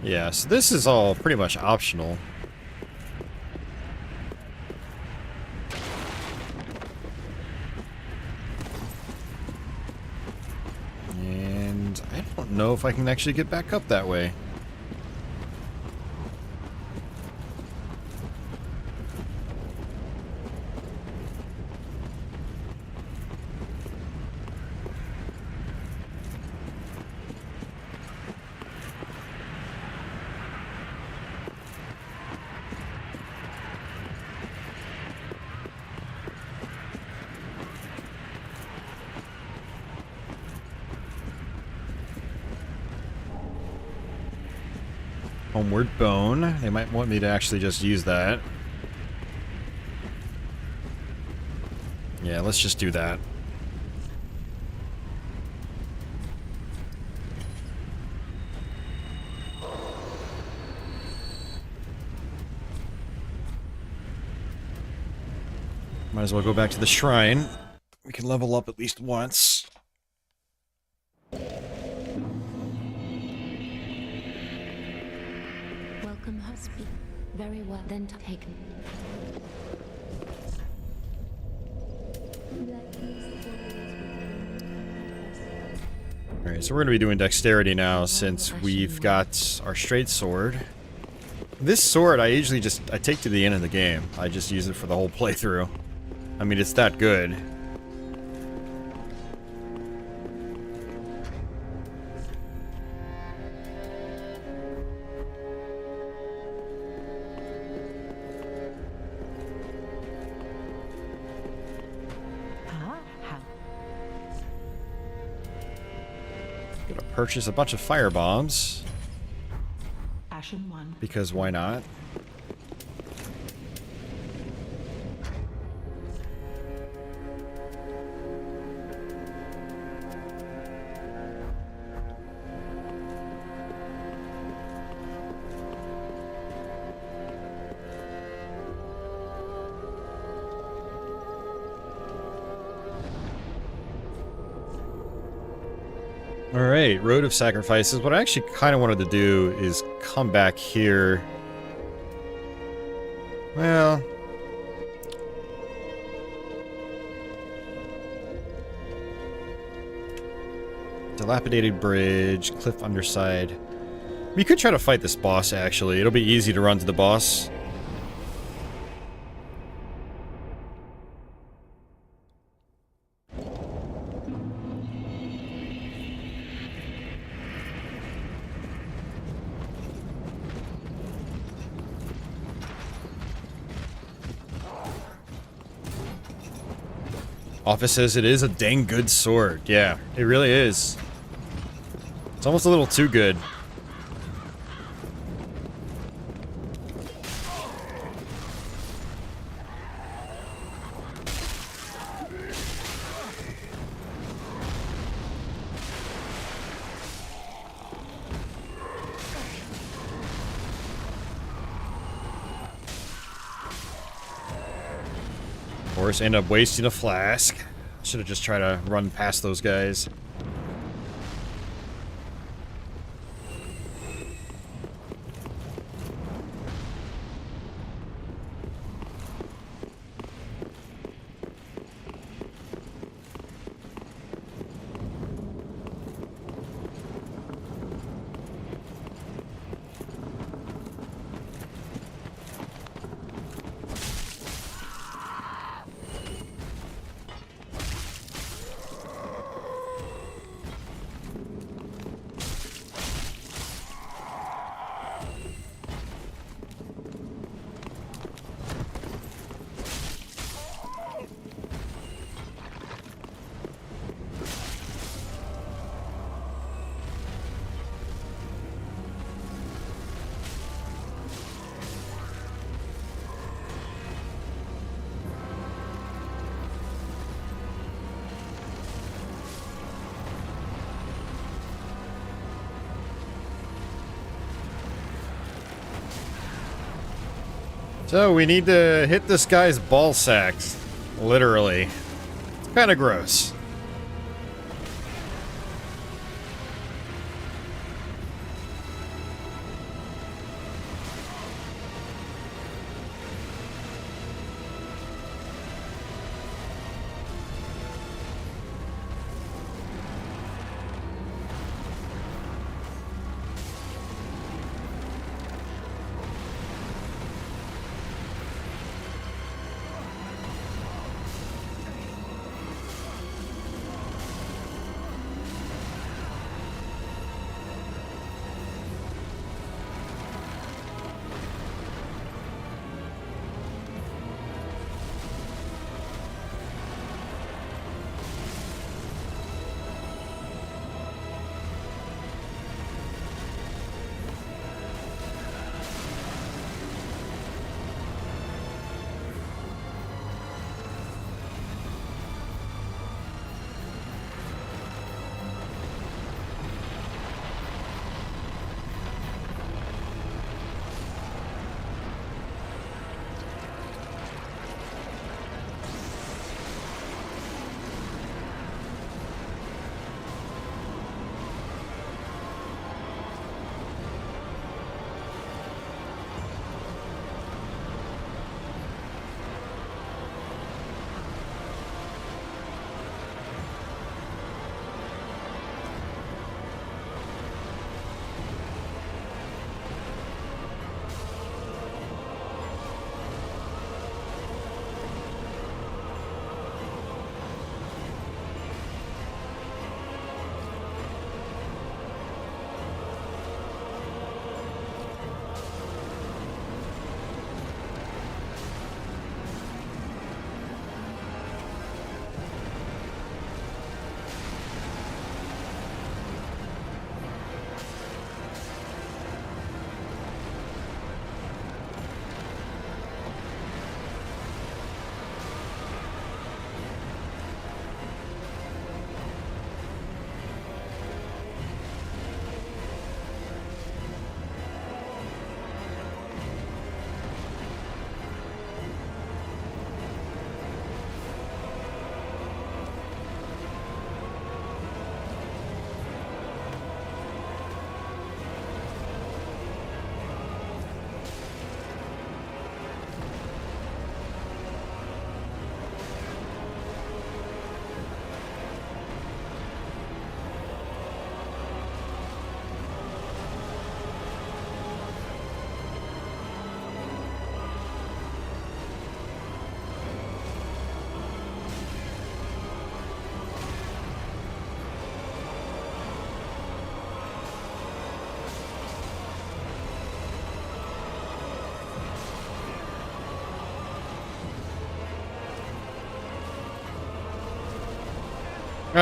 Yeah, so this is all pretty much optional. know if I can actually get back up that way. Homeward Bone. They might want me to actually just use that. Yeah, let's just do that. Might as well go back to the shrine. We can level up at least once. Welcome her speak. Very well then taken. Alright, so we're going to be doing dexterity now since we've got our straight sword. This sword I usually I take to the end of the game. I just use it for the whole playthrough. I mean, it's that good. Gonna purchase a bunch of fire bombs. Ashen one. Because why not? Alright, Road of Sacrifices. What I actually kind of wanted to do is come back here. Well... Dilapidated bridge, cliff underside. We could try to fight this boss, actually. It'll be easy to run to the boss. Office says it is a dang good sword. Yeah, it really is. It's almost a little too good. Of course, end up wasting a flask. Should have just tried to run past those guys. So we need to hit this guy's ball sacks. Literally. It's kind of gross.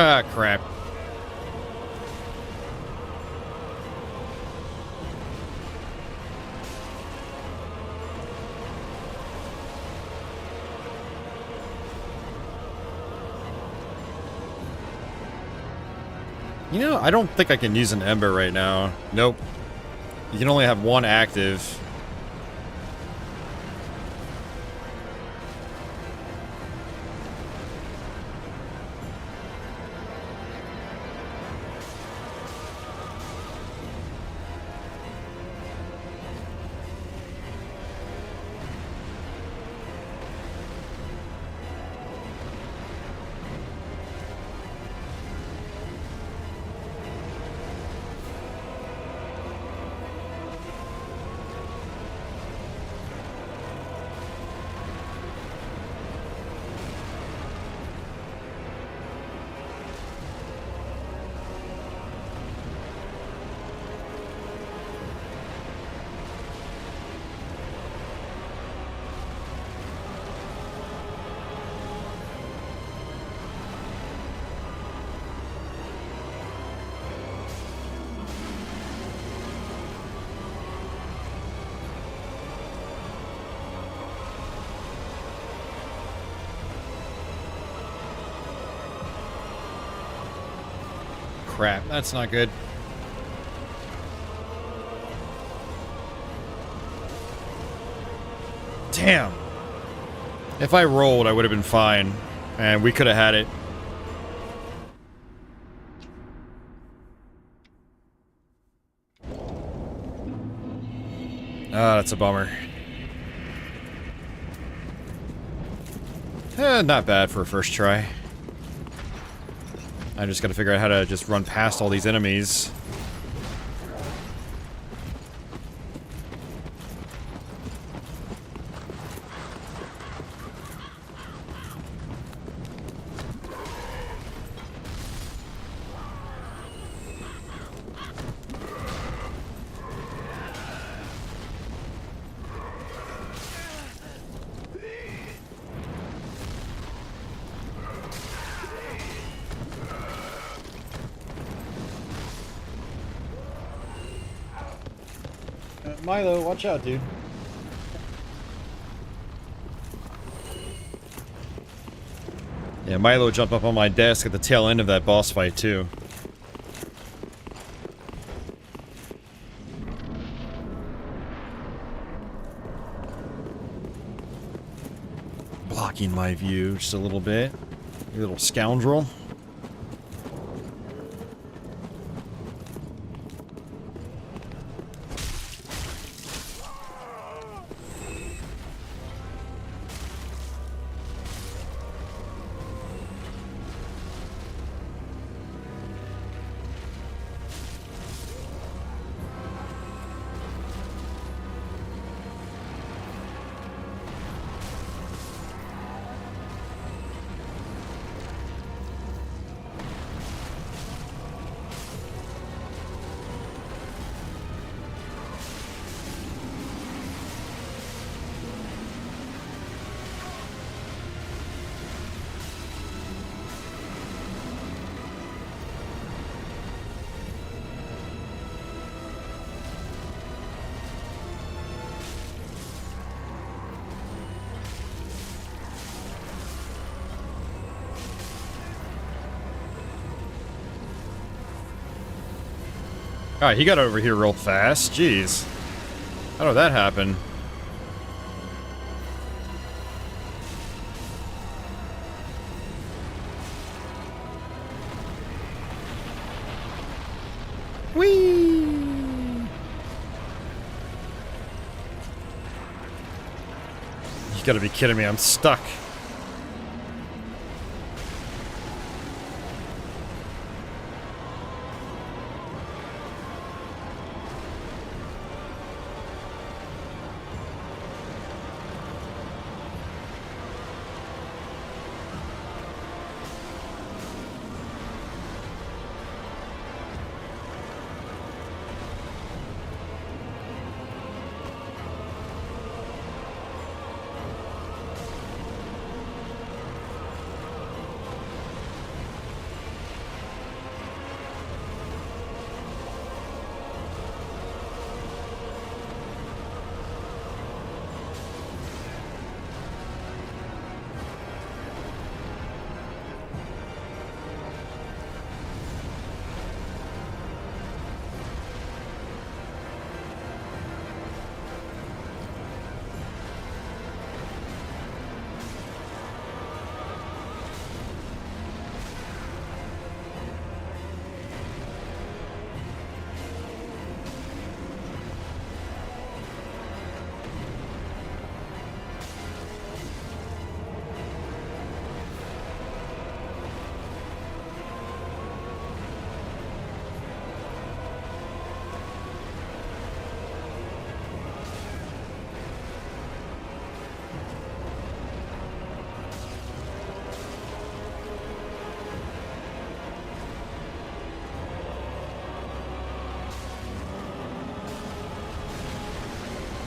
Ah, crap. You know, I don't think I can use an Ember right now. Nope. You can only have one active. Crap, that's not good. Damn. If I rolled, I would have been fine. And we could have had it. Ah, that's a bummer. Not bad for a first try. I just gotta figure out how to just run past all these enemies. Milo, watch out, dude. Yeah, Milo jumped up on my desk at the tail end of that boss fight, too. Blocking my view just a little bit. You little scoundrel. Alright, he got over here real fast. Jeez. How did that happen? Whee! You gotta be kidding me, I'm stuck.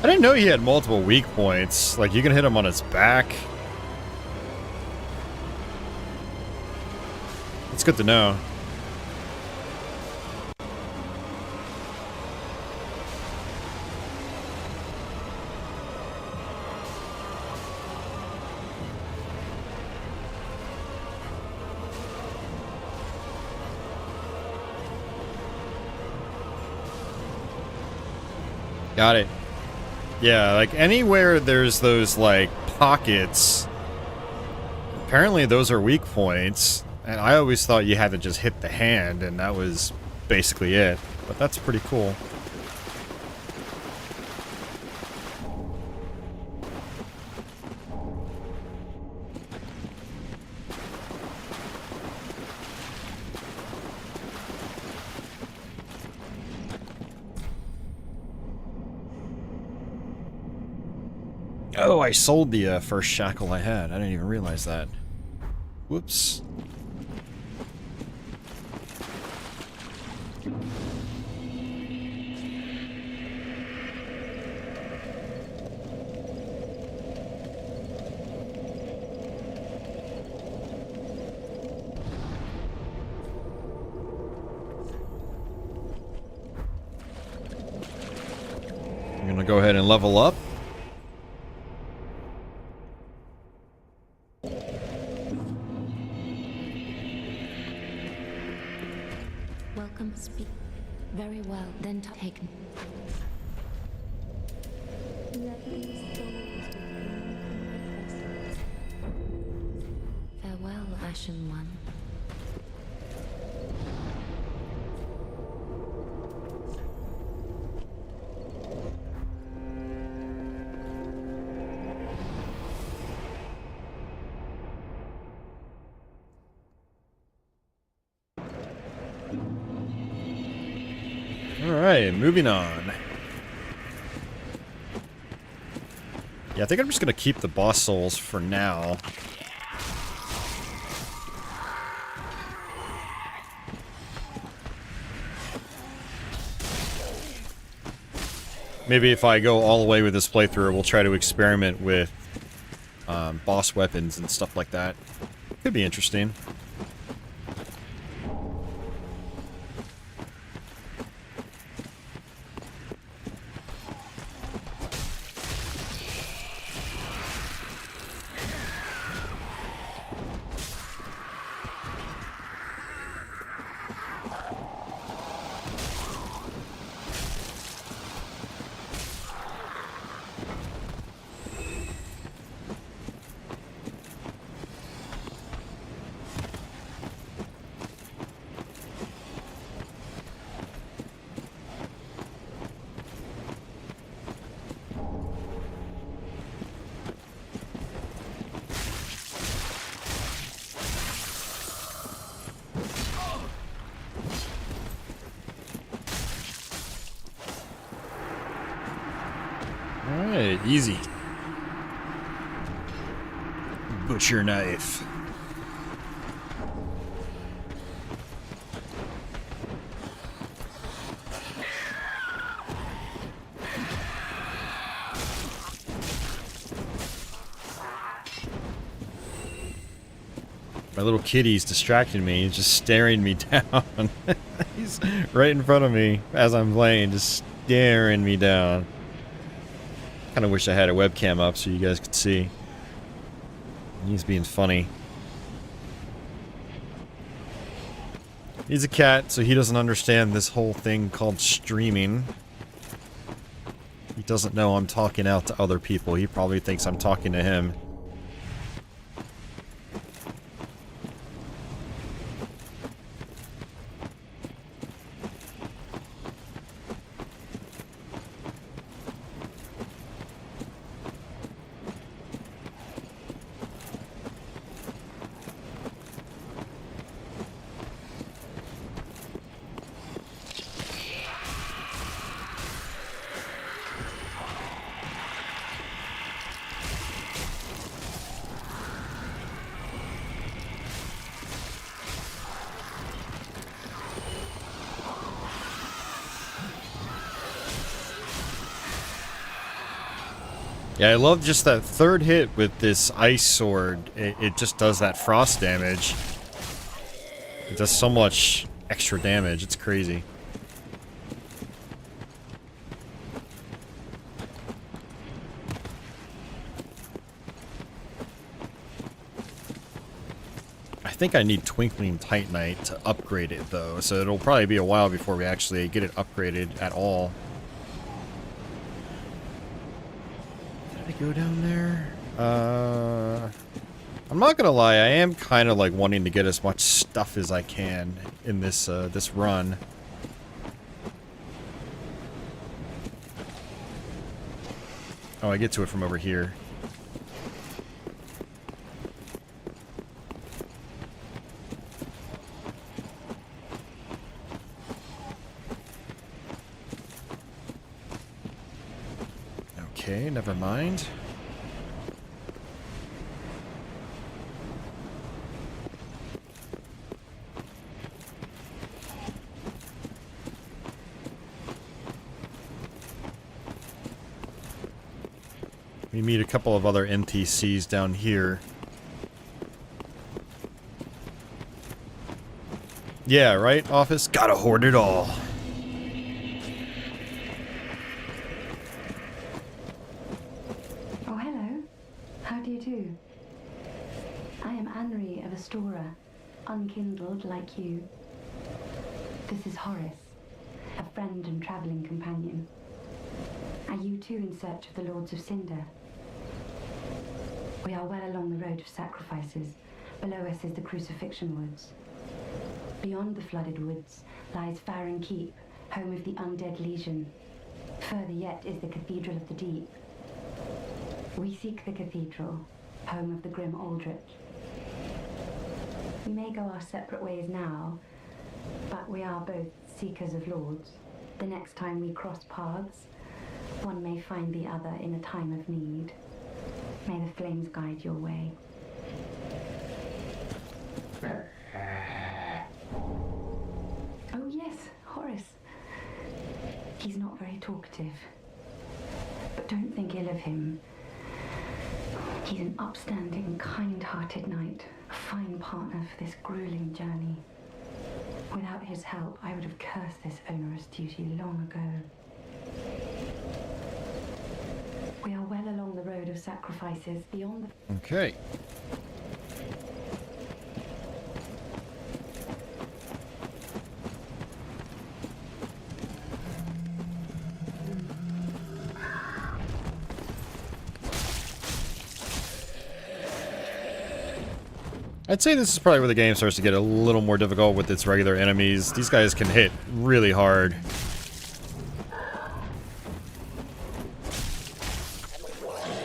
I didn't know he had multiple weak points. Like, you can hit him on his back. It's good to know. Got it. Yeah, like anywhere there's those like pockets, apparently those are weak points, and I always thought you had to just hit the hand and that was basically it, but that's pretty cool. Oh, I sold the first shackle I had. I didn't even realize that. Whoops. I'm gonna go ahead and level up. Welcome, speak. Very well, then take. Farewell, Ashen One. Alright, moving on. Yeah, I think I'm just gonna keep the boss souls for now. Maybe if I go all the way with this playthrough, we'll try to experiment with boss weapons and stuff like that. Could be interesting. Alright, easy. Butcher knife. My little kitty's distracting me. He's just staring me down. He's right in front of me as I'm playing, just staring me down. Kind of wish I had a webcam up so you guys could see. He's being funny. He's a cat, so he doesn't understand this whole thing called streaming. He doesn't know I'm talking out to other people. He probably thinks I'm talking to him. Yeah, I love just that third hit with this ice sword. It just does that frost damage. It does so much extra damage. It's crazy. I think I need Twinkling Titanite to upgrade it though, so it'll probably be a while before we actually get it upgraded at all. Did I go down there? I'm not gonna lie, I am kind of like wanting to get as much stuff as I can in this this run. Oh, I get to it from over here. Okay, never mind. We meet a couple of other NPCs down here. Yeah, right, Office? Gotta hoard it all. Oh, hello. How do you do? I am Anri of Astora, unkindled like you. This is Horace, a friend and traveling companion. Are you too in search of the Lords of Cinder? We are well along the road of sacrifices. Below us is the Crucifixion Woods. Beyond the flooded woods lies Farron Keep, home of the Undead Legion. Further yet is the Cathedral of the Deep. We seek the cathedral, home of the Grim Aldrich. We may go our separate ways now, but we are both seekers of lords. The next time we cross paths, one may find the other in a time of need. May the flames guide your way. Oh yes, Horace. He's not very talkative. But don't think ill of him. He's an upstanding, kind-hearted knight, a fine partner for this grueling journey. Without his help, I would have cursed this onerous duty long ago. We are well along the road of sacrifices beyond the... Okay. I'd say this is probably where the game starts to get a little more difficult with its regular enemies. These guys can hit really hard.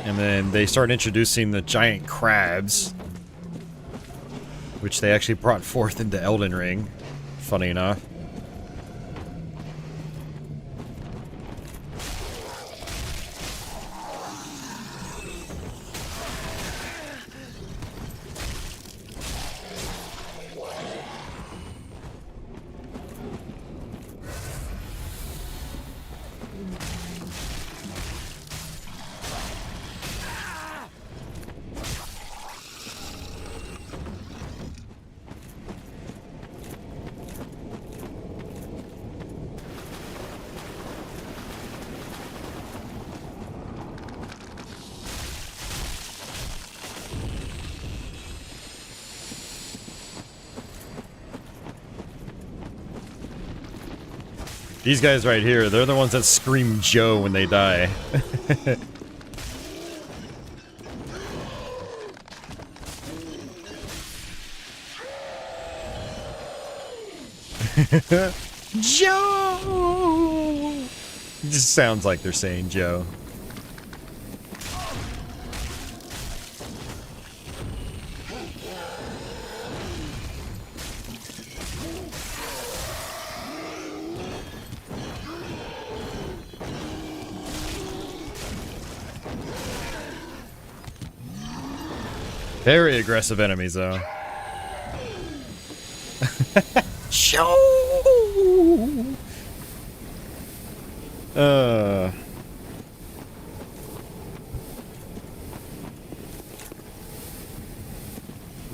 And then they start introducing the giant crabs, which they actually brought forth into Elden Ring, funny enough. These guys right here, they're the ones that scream Joe when they die. Joe! It just sounds like they're saying Joe. Very aggressive enemies, though. Show!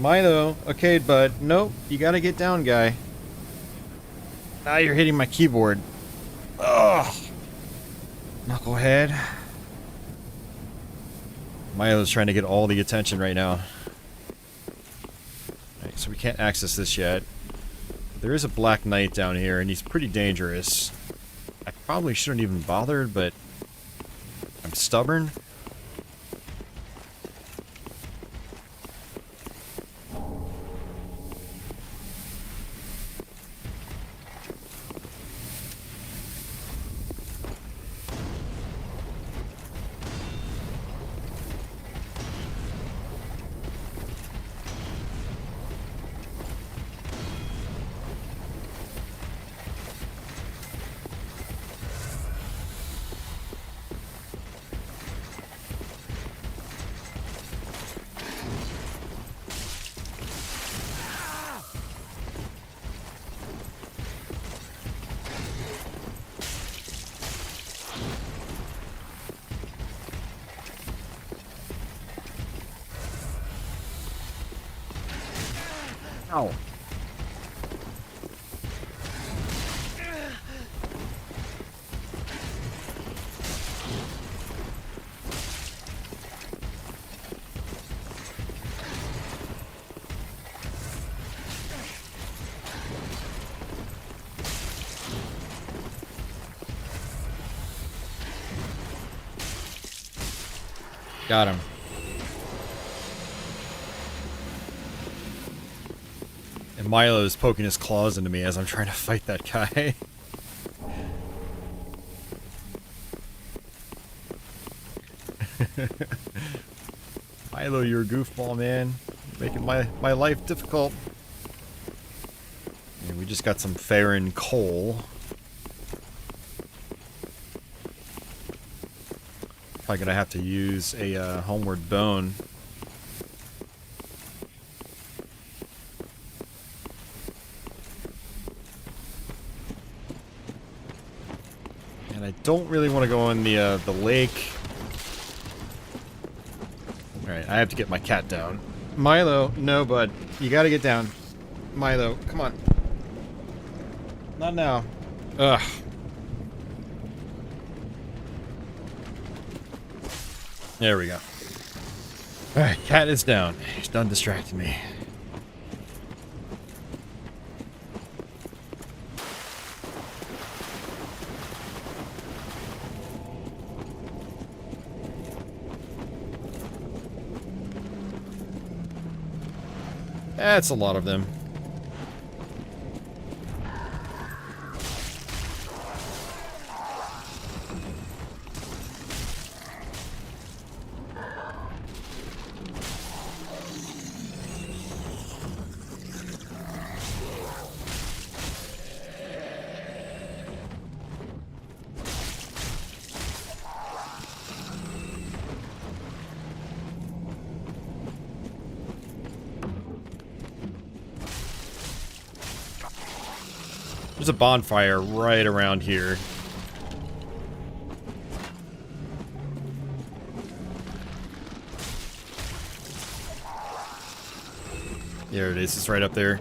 Milo, okay, bud. Nope, you gotta get down, guy. Now you're hitting my keyboard. Ugh. Knucklehead. Milo's trying to get all the attention right now. Alright, so we can't access this yet. There is a Black Knight down here, and he's pretty dangerous. I probably shouldn't even bother, but I'm stubborn. Ow. Got him. And Milo is poking his claws into me as I'm trying to fight that guy. Milo, you're a goofball, man. You're making my life difficult. And we just got some Farron coal. Probably gonna have to use a homeward bone. And I don't really want to go in the lake. Alright, I have to get my cat down. Milo, no, bud. You gotta get down. Milo, come on. Not now. Ugh. There we go. Alright, cat is down. He's done distracting me. That's a lot of them. There's a bonfire right around here. There it is. It's right up there.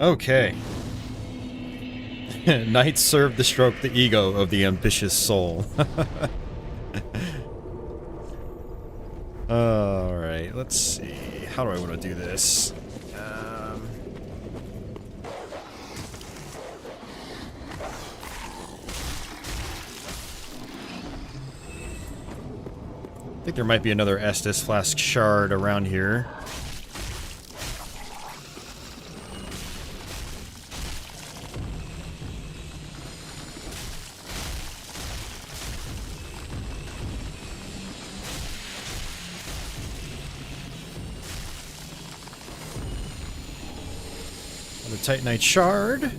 Okay. Knights serve to stroke the ego of the ambitious soul. Alright, let's see. How do I want to do this? I think there might be another Estus Flask shard around here. Titanite shard.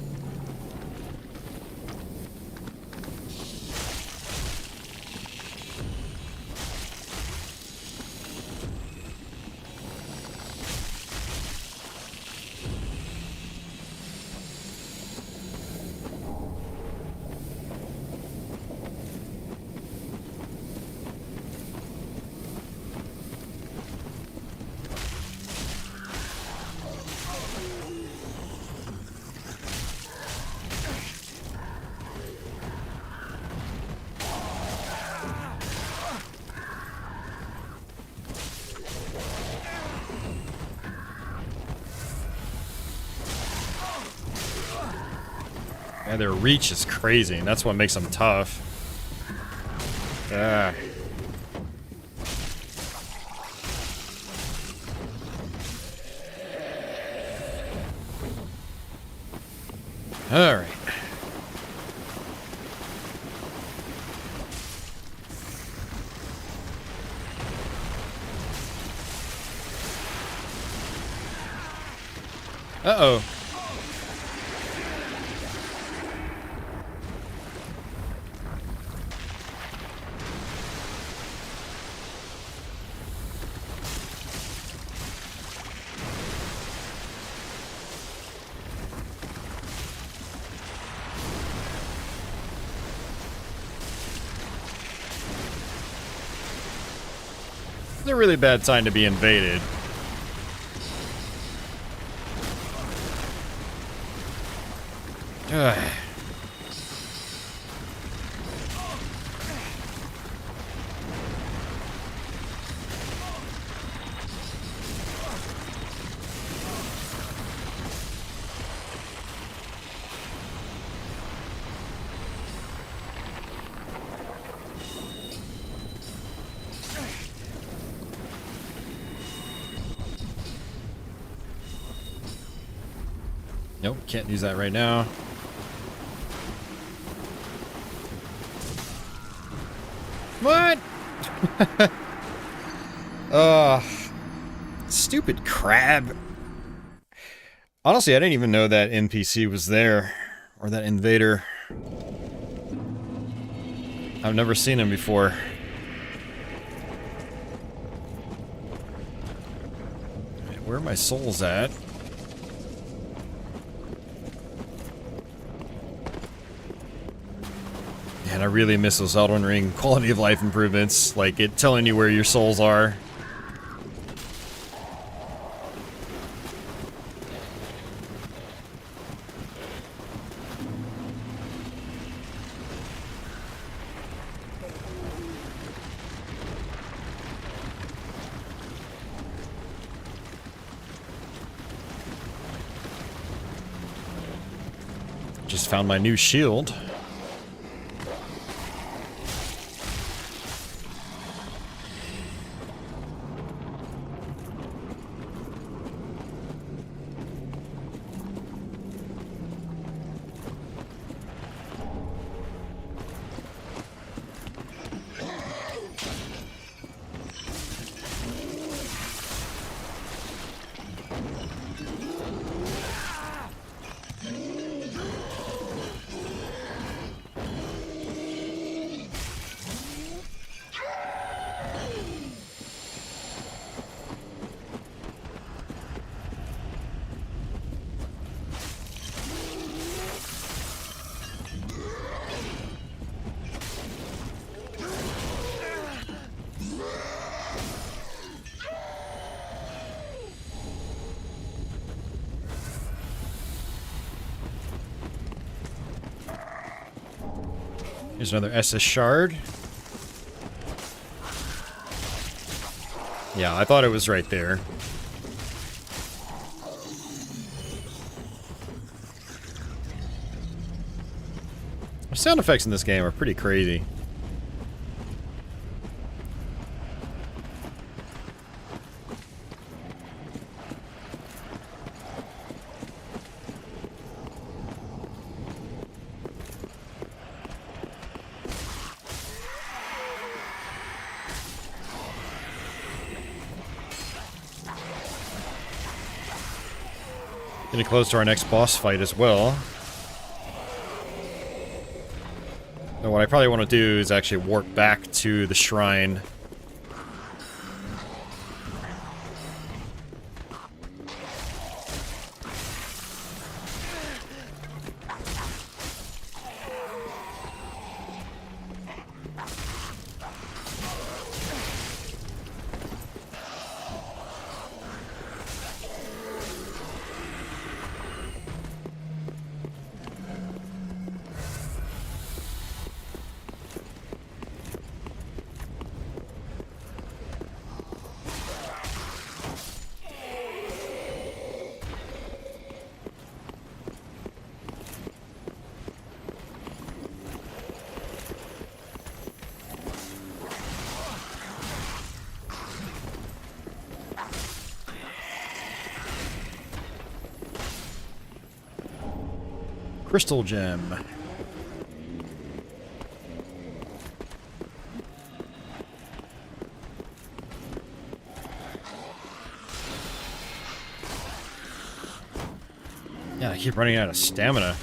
And their reach is crazy, and that's what makes them tough. Ah. All right. Uh-oh. It's a really bad time to be invaded. Ugh. Nope, can't use that right now. What? Stupid crab. Honestly, I didn't even know that NPC was there, or that invader. I've never seen him before. Where are my souls at? Man, I really miss those Elden Ring quality of life improvements, like it telling you where your souls are. Just found my new shield. Here's another Estus shard. Yeah, I thought it was right there. The sound effects in this game are pretty crazy. Getting close to our next boss fight as well. And what I probably want to do is actually warp back to the shrine. Crystal gem. Yeah, I keep running out of stamina.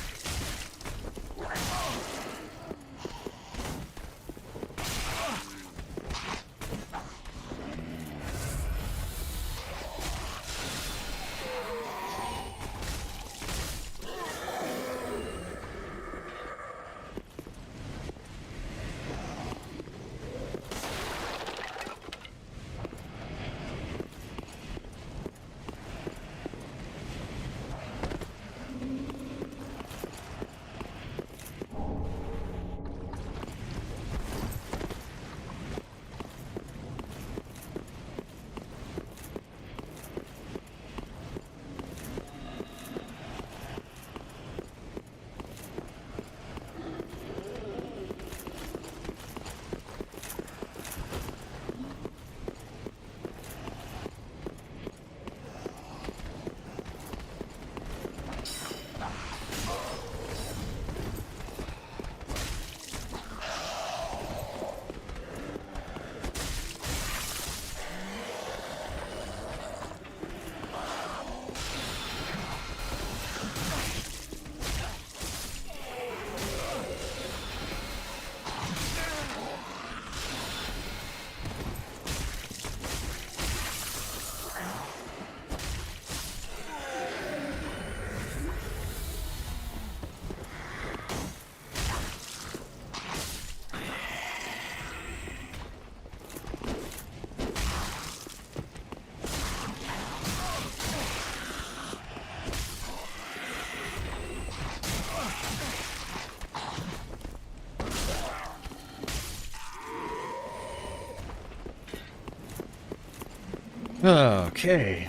Okay.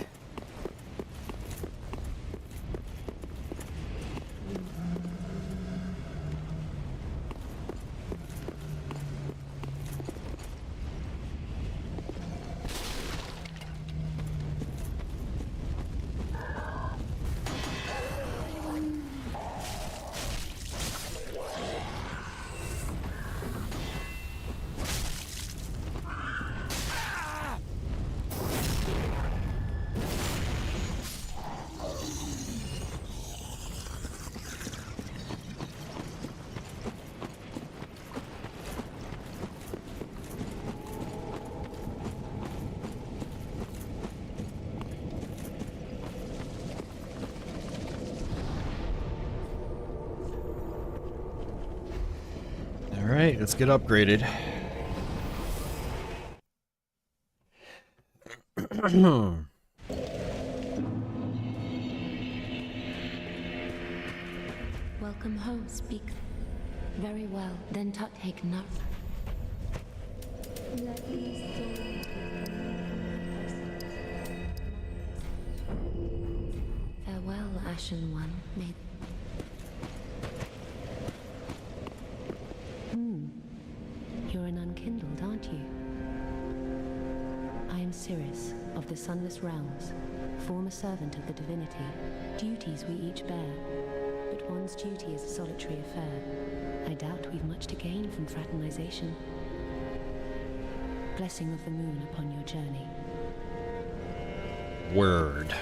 Alright, let's get upgraded. Welcome home, speak. Very well, then take no. Farewell, Ashen One. May You're an unkindled, aren't you? I am Cirrus, of the Sunless Realms, former servant of the divinity. Duties we each bear, but one's duty is a solitary affair. I doubt we've much to gain from fraternization. Blessing of the moon upon your journey. Word.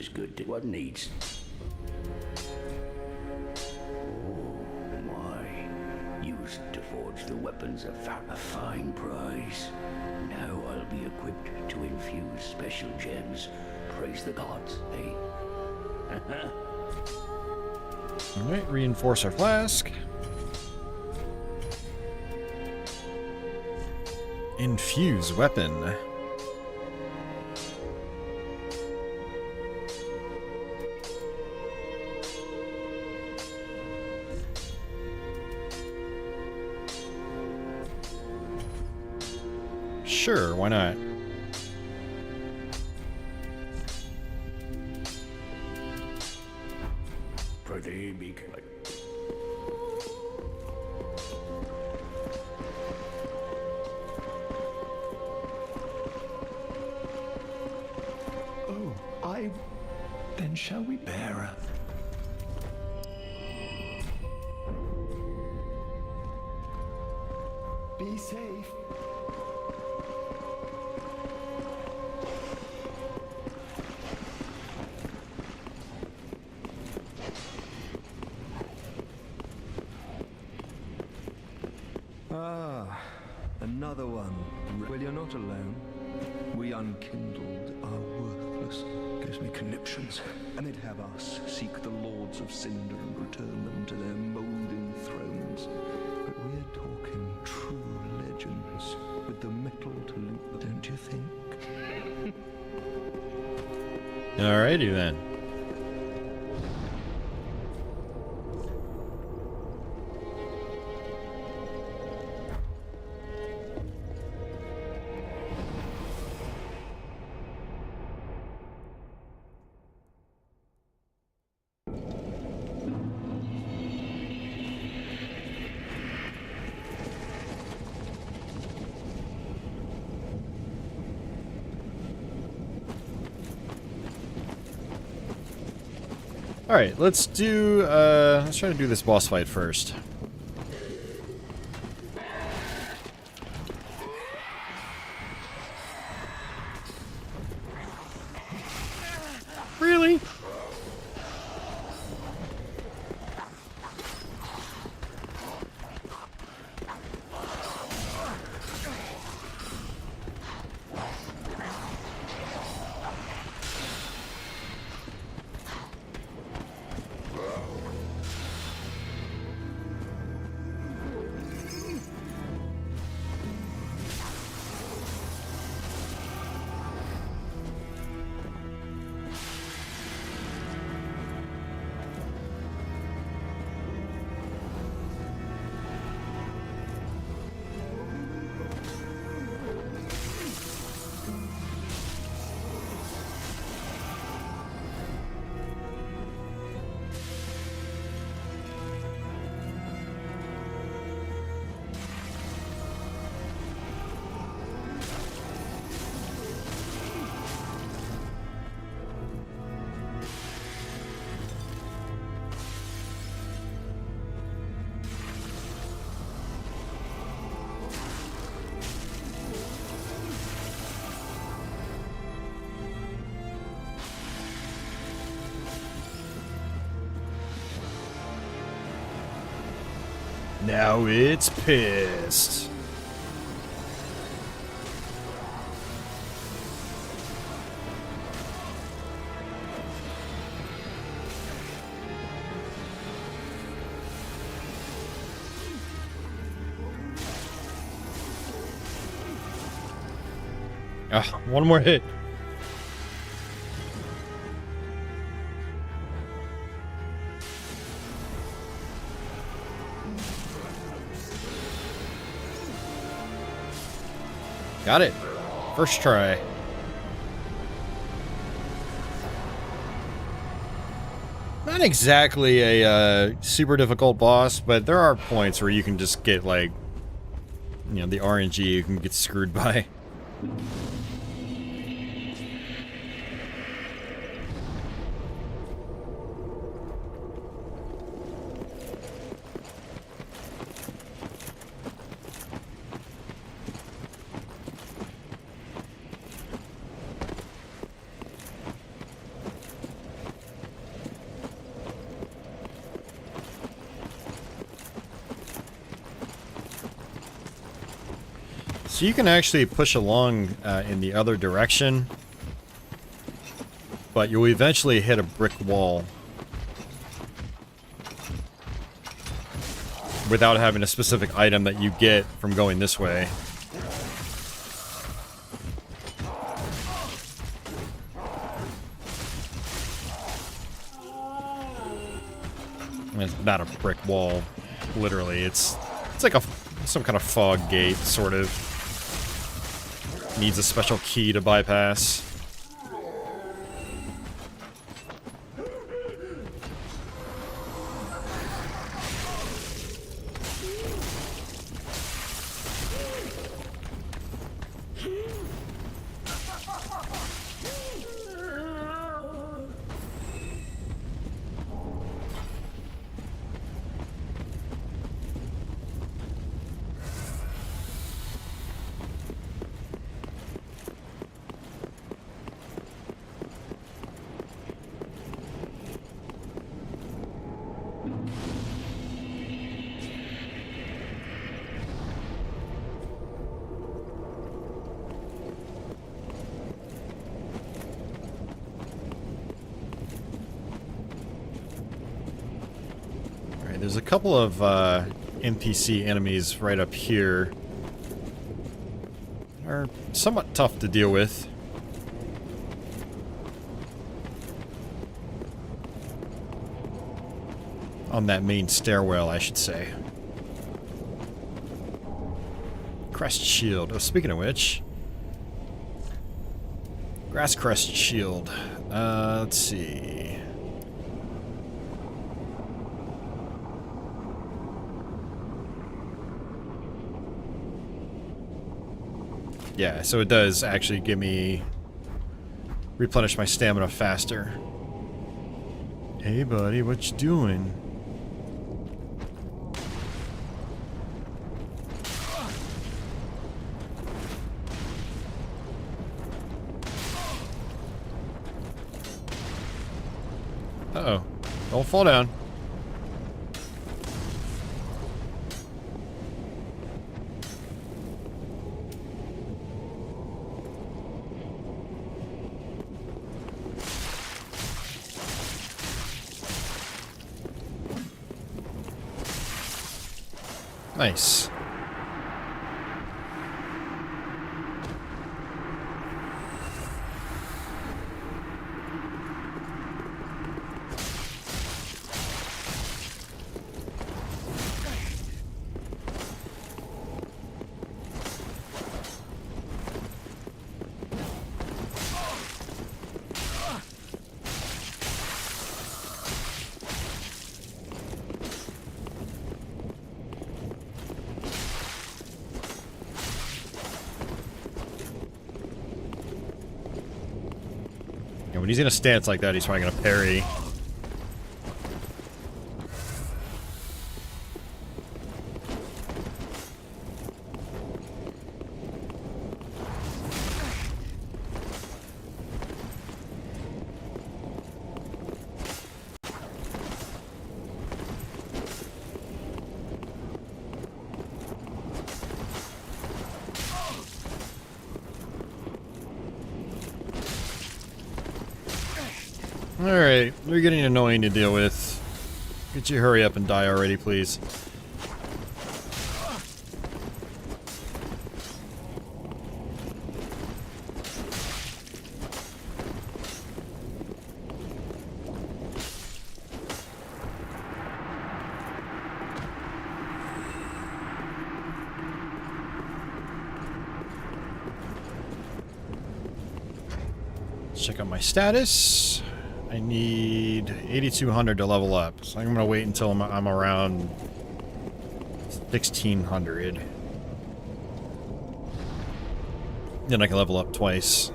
as good as what needs. Oh my. Used to forge the weapons of a fine price. Now I'll be equipped to infuse special gems. Praise the gods, eh? Alright, reinforce our flask. Infuse weapon. Sure, why not? Pretty big. Then shall we bear Be safe. Ah, another one. Well, you're not alone. We unkindled are worthless. Gives me conniptions. And they'd have us seek the lords of Cinder and return them to their molding thrones. But we're talking true legends with the metal to loot them, don't you think? Alrighty then. Alright, let's try to do this boss fight first. Really? Now it's pissed. Ah, one more hit. Got it. First try. Not exactly a super difficult boss, but there are points where you can just get, like, you know, the RNG you can get screwed by. So you can actually push along in the other direction, but you'll eventually hit a brick wall without having a specific item that you get from going this way. It's not a brick wall, literally. It's like some kind of fog gate, sort of. Needs a special key to bypass. There's a couple of NPC enemies right up here. Are somewhat tough to deal with. On that main stairwell, I should say. Crest shield. Oh, speaking of which. Grass crest shield. Let's see. Yeah, so it does actually give me... replenish my stamina faster. Hey buddy, what you doing? Uh-oh. Don't fall down. Nice. When he's in a stance like that, he's probably gonna parry. Alright, we're getting annoying to deal with. Could you hurry up and die already, please? Let's check out my status. I need 8,200 to level up, so I'm gonna wait until I'm around 1,600. Then I can level up twice.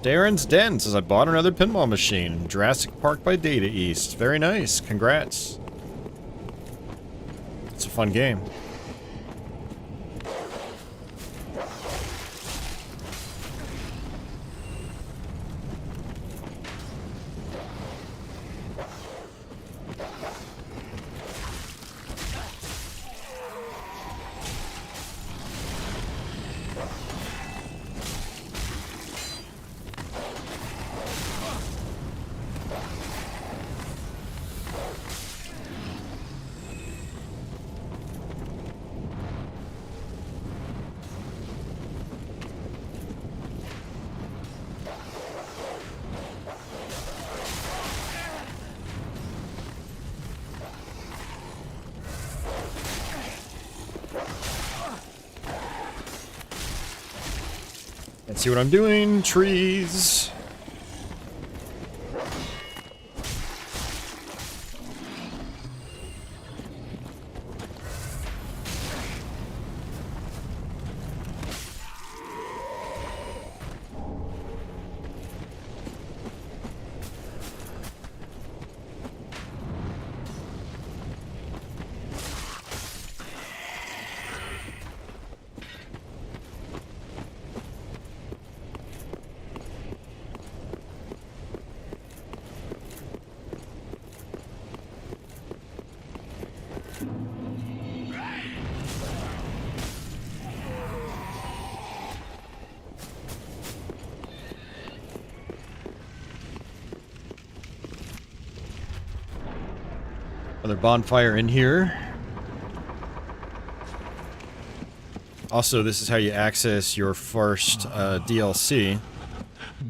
Darren's Den says I bought another pinball machine. Jurassic Park by Data East. Very nice. Congrats. It's a fun game. Let's see what I'm doing. Trees. Another bonfire in here. Also, this is how you access your first DLC.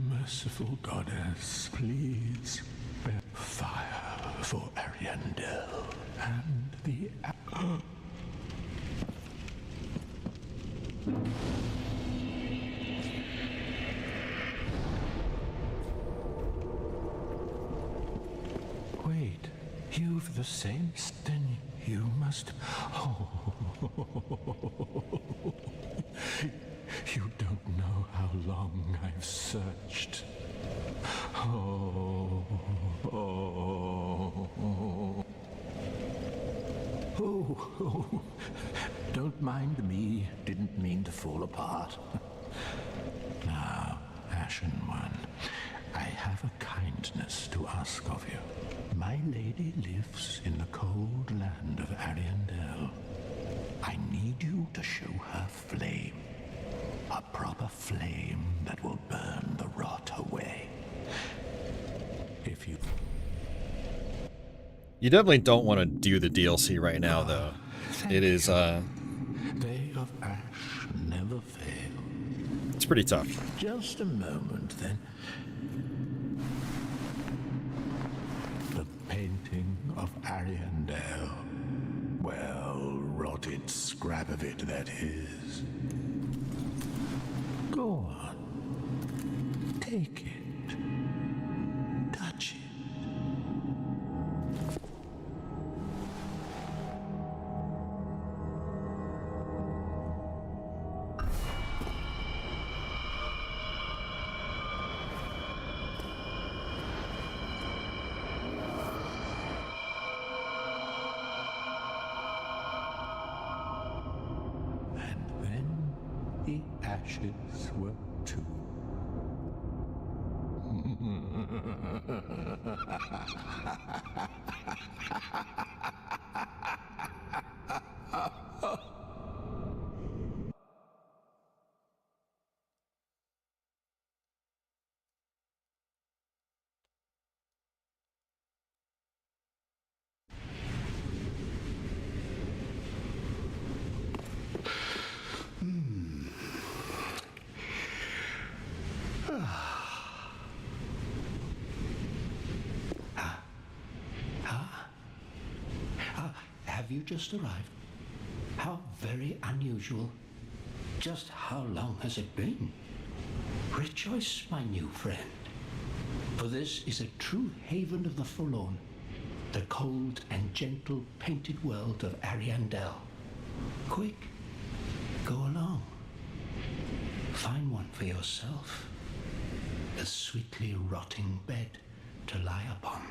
Merciful goddess, please bear fire for Ariandel and the... Wait, you've the same... Then you must... Oh... You don't know how long I've searched. Oh... Don't mind me. Didn't mean to fall apart. Now, Ashen One, I have a kindness to ask of you. My lady lives in the cold land of Ariandel. I need you to show her flame. A proper flame that will burn the rot away. If you... You definitely don't want to do the DLC right now, though. It is, They of Ash never fail. it's pretty tough. Just a moment, then. The painting of Ariandel. Well, rotted scrap of it, that is. Go on. Take it. Touch it. The ashes were too. Have you just arrived? How very unusual. Just how long has it been? Rejoice, my new friend, for this is a true haven of the forlorn, the cold and gentle painted world of Ariandel. Quick, go along. Find one for yourself, a sweetly rotting bed to lie upon.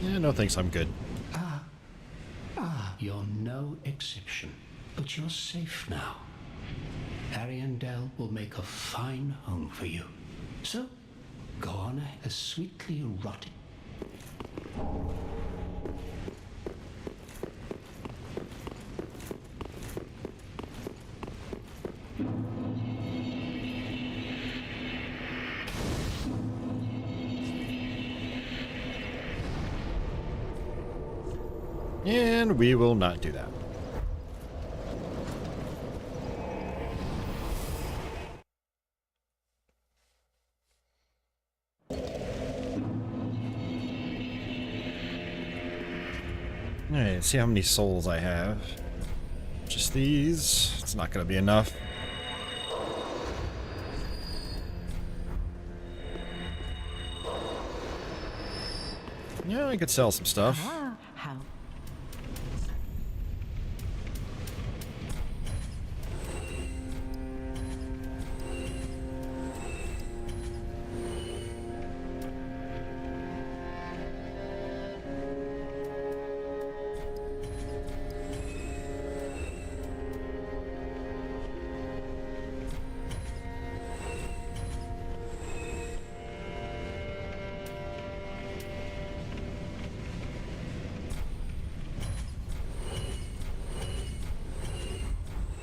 Yeah, no thanks, I'm good. You're no exception, but you're safe now. Ariandel will make a fine home for you. So, go on a sweetly rotting. And we will not do that. Alright, let's see how many souls I have. Just these. It's not going to be enough. Yeah, I could sell some stuff. Ah, how?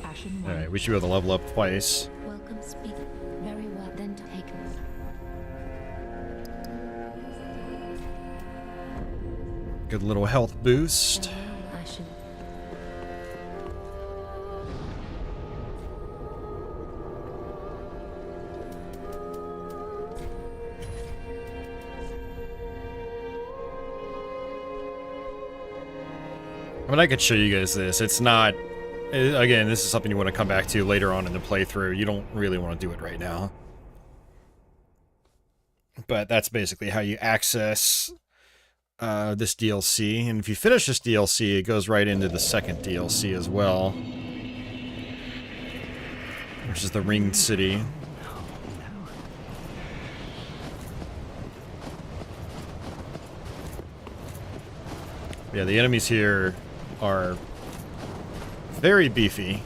Ashen one. Alright, we should be able to level up twice. Welcome, speak. Very well, then taken. Good little health boost. I should. I mean, I could show you guys this. It's not... Again, this is something you want to come back to later on in the playthrough. You don't really want to do it right now. But that's basically how you access this DLC. And if you finish this DLC, it goes right into the second DLC as well. Which is the Ringed City. Yeah, the enemies here are very beefy.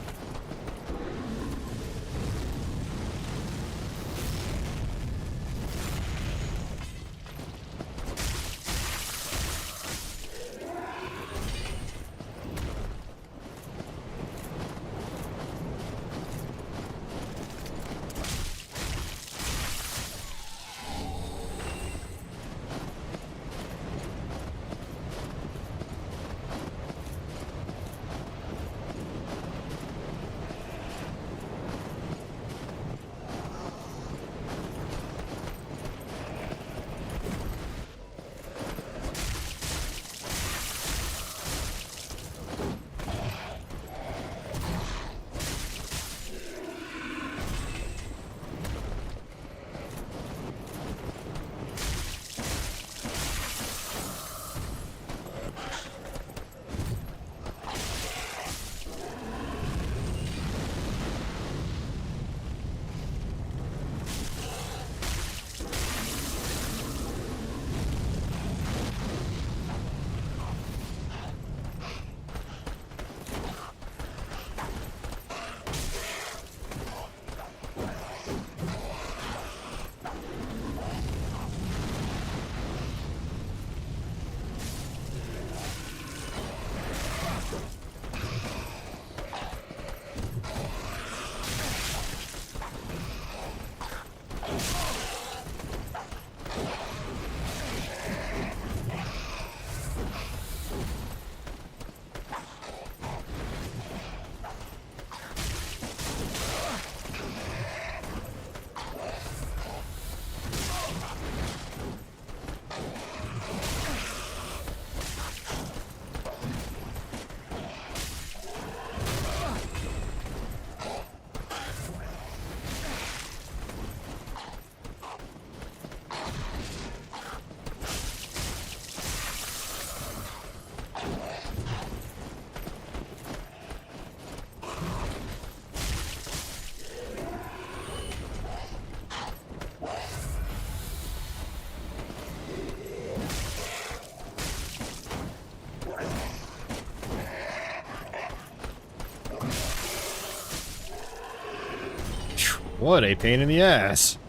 What a pain in the ass.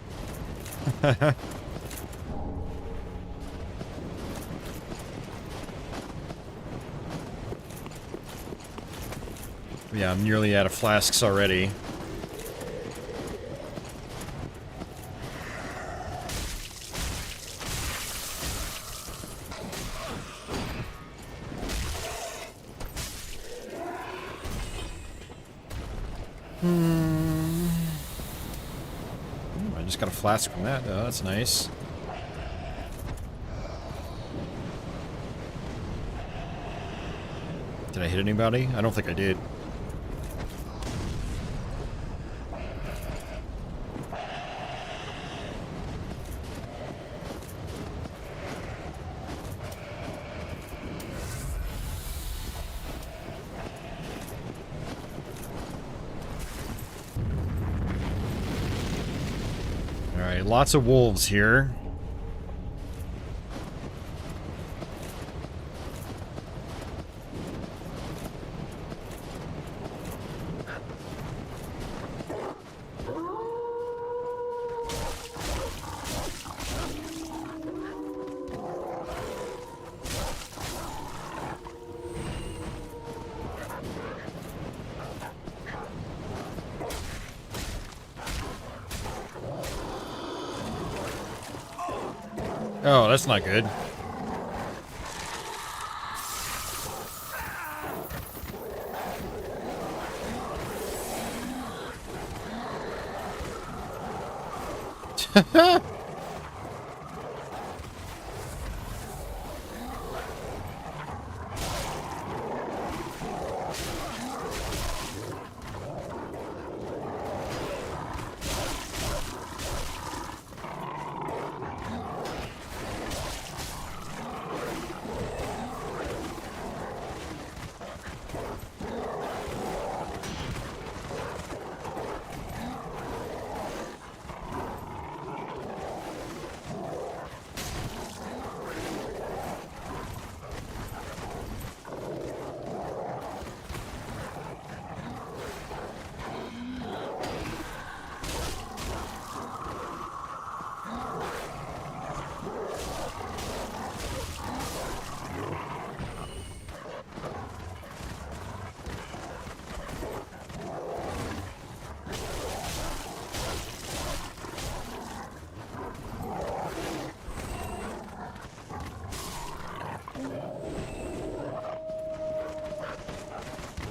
Yeah, I'm nearly out of flasks already. I just got a flask from that, though. That's nice. Did I hit anybody? I don't think I did. Alright, lots of wolves here. Oh, that's not good.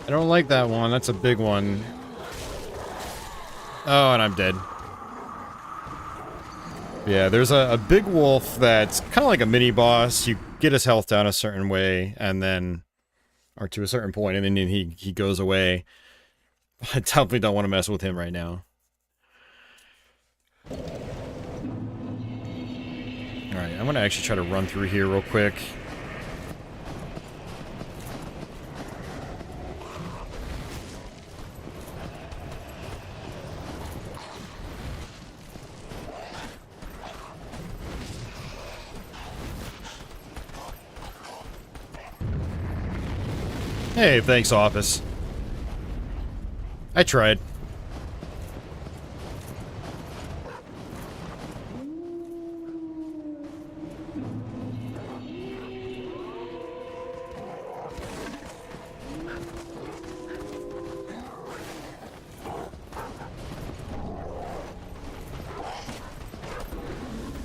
I don't like that one. That's a big one. Oh, and I'm dead. Yeah, there's a big wolf that's kind of like a mini boss. You get his health down a certain way, and then, or to a certain point, and then he goes away. I definitely don't want to mess with him right now. Alright, I'm going to actually try to run through here real quick. Hey, thanks, office. I tried.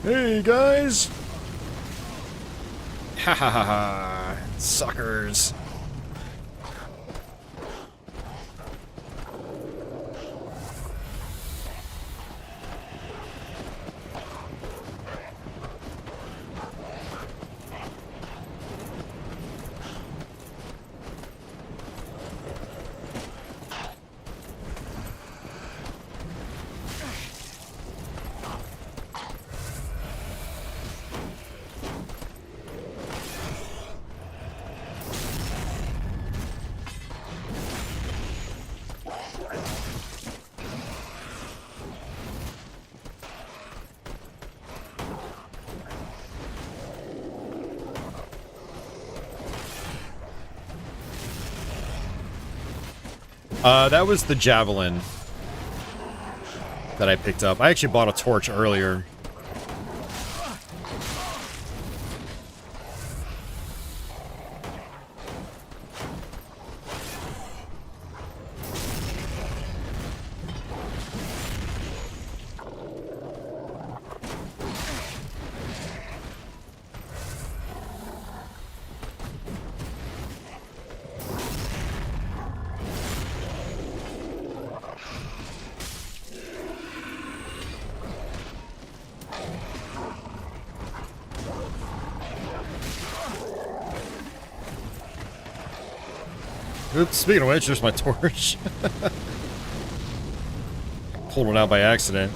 Hey, guys! Ha ha ha ha! Suckers! That was the javelin that I picked up. I actually bought a torch earlier. Oops, speaking of which, there's my torch. Pulled one out by accident.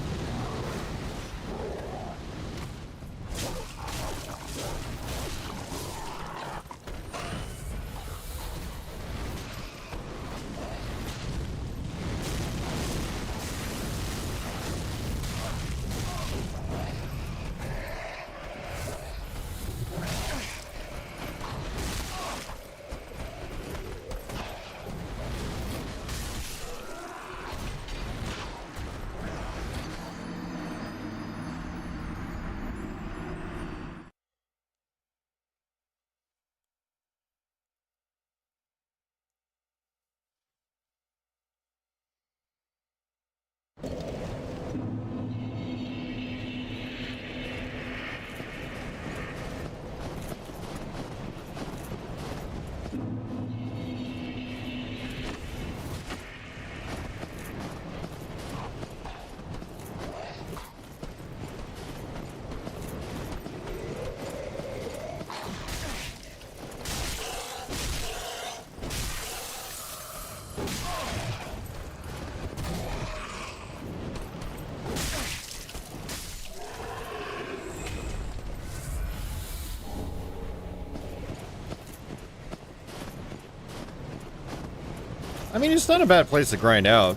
I mean, it's not a bad place to grind out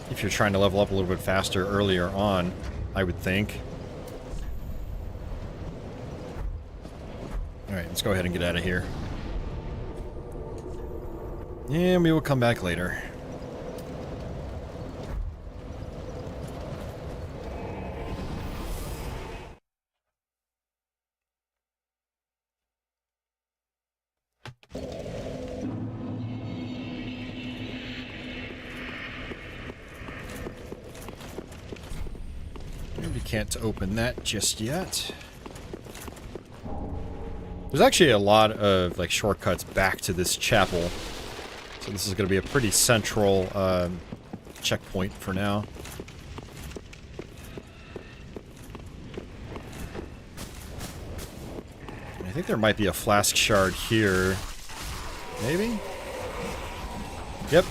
if you're trying to level up a little bit faster earlier on, I would think. Alright, let's go ahead and get out of here. And we will come back later. We can't open that just yet. There's actually a lot of like shortcuts back to this chapel. So this is going to be a pretty central checkpoint for now. And I think there might be a flask shard here. Maybe? Yep.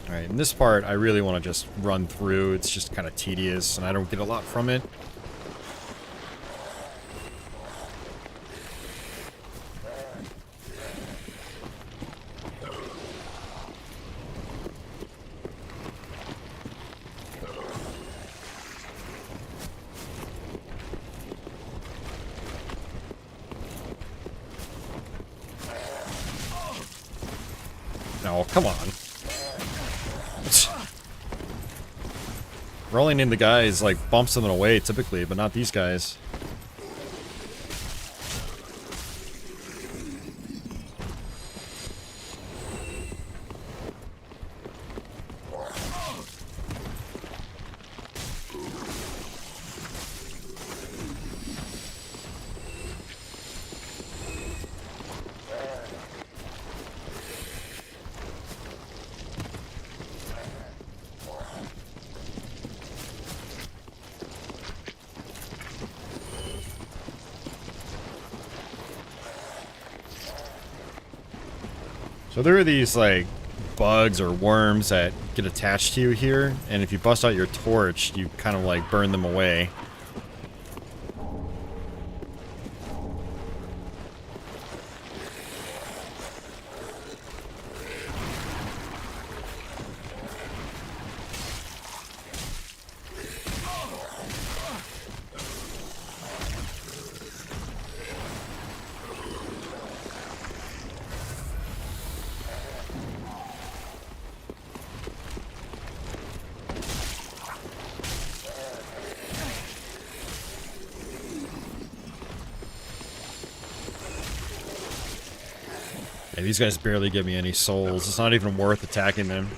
Alright, in this part I really want to just run through. It's just kind of tedious and I don't get a lot from it. No, come on. Rolling into guys like bumps them away typically, but not these guys. So there are these, like, bugs or worms that get attached to you here, and if you bust out your torch, you kind of, like, burn them away. Yeah, these guys barely give me any souls. It's not even worth attacking them.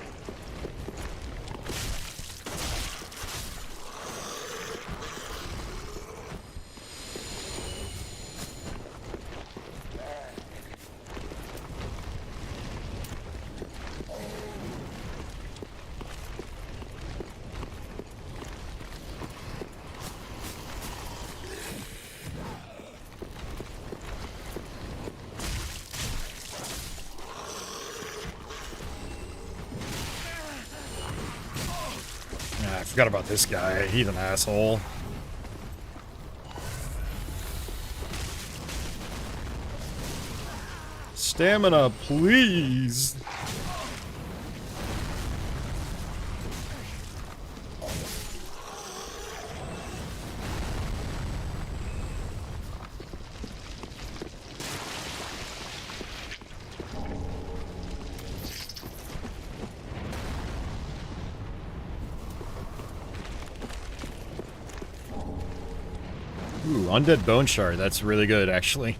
I forgot about this guy. He's an asshole. Stamina, please. Ooh, Undead Bone Shard. That's really good, actually.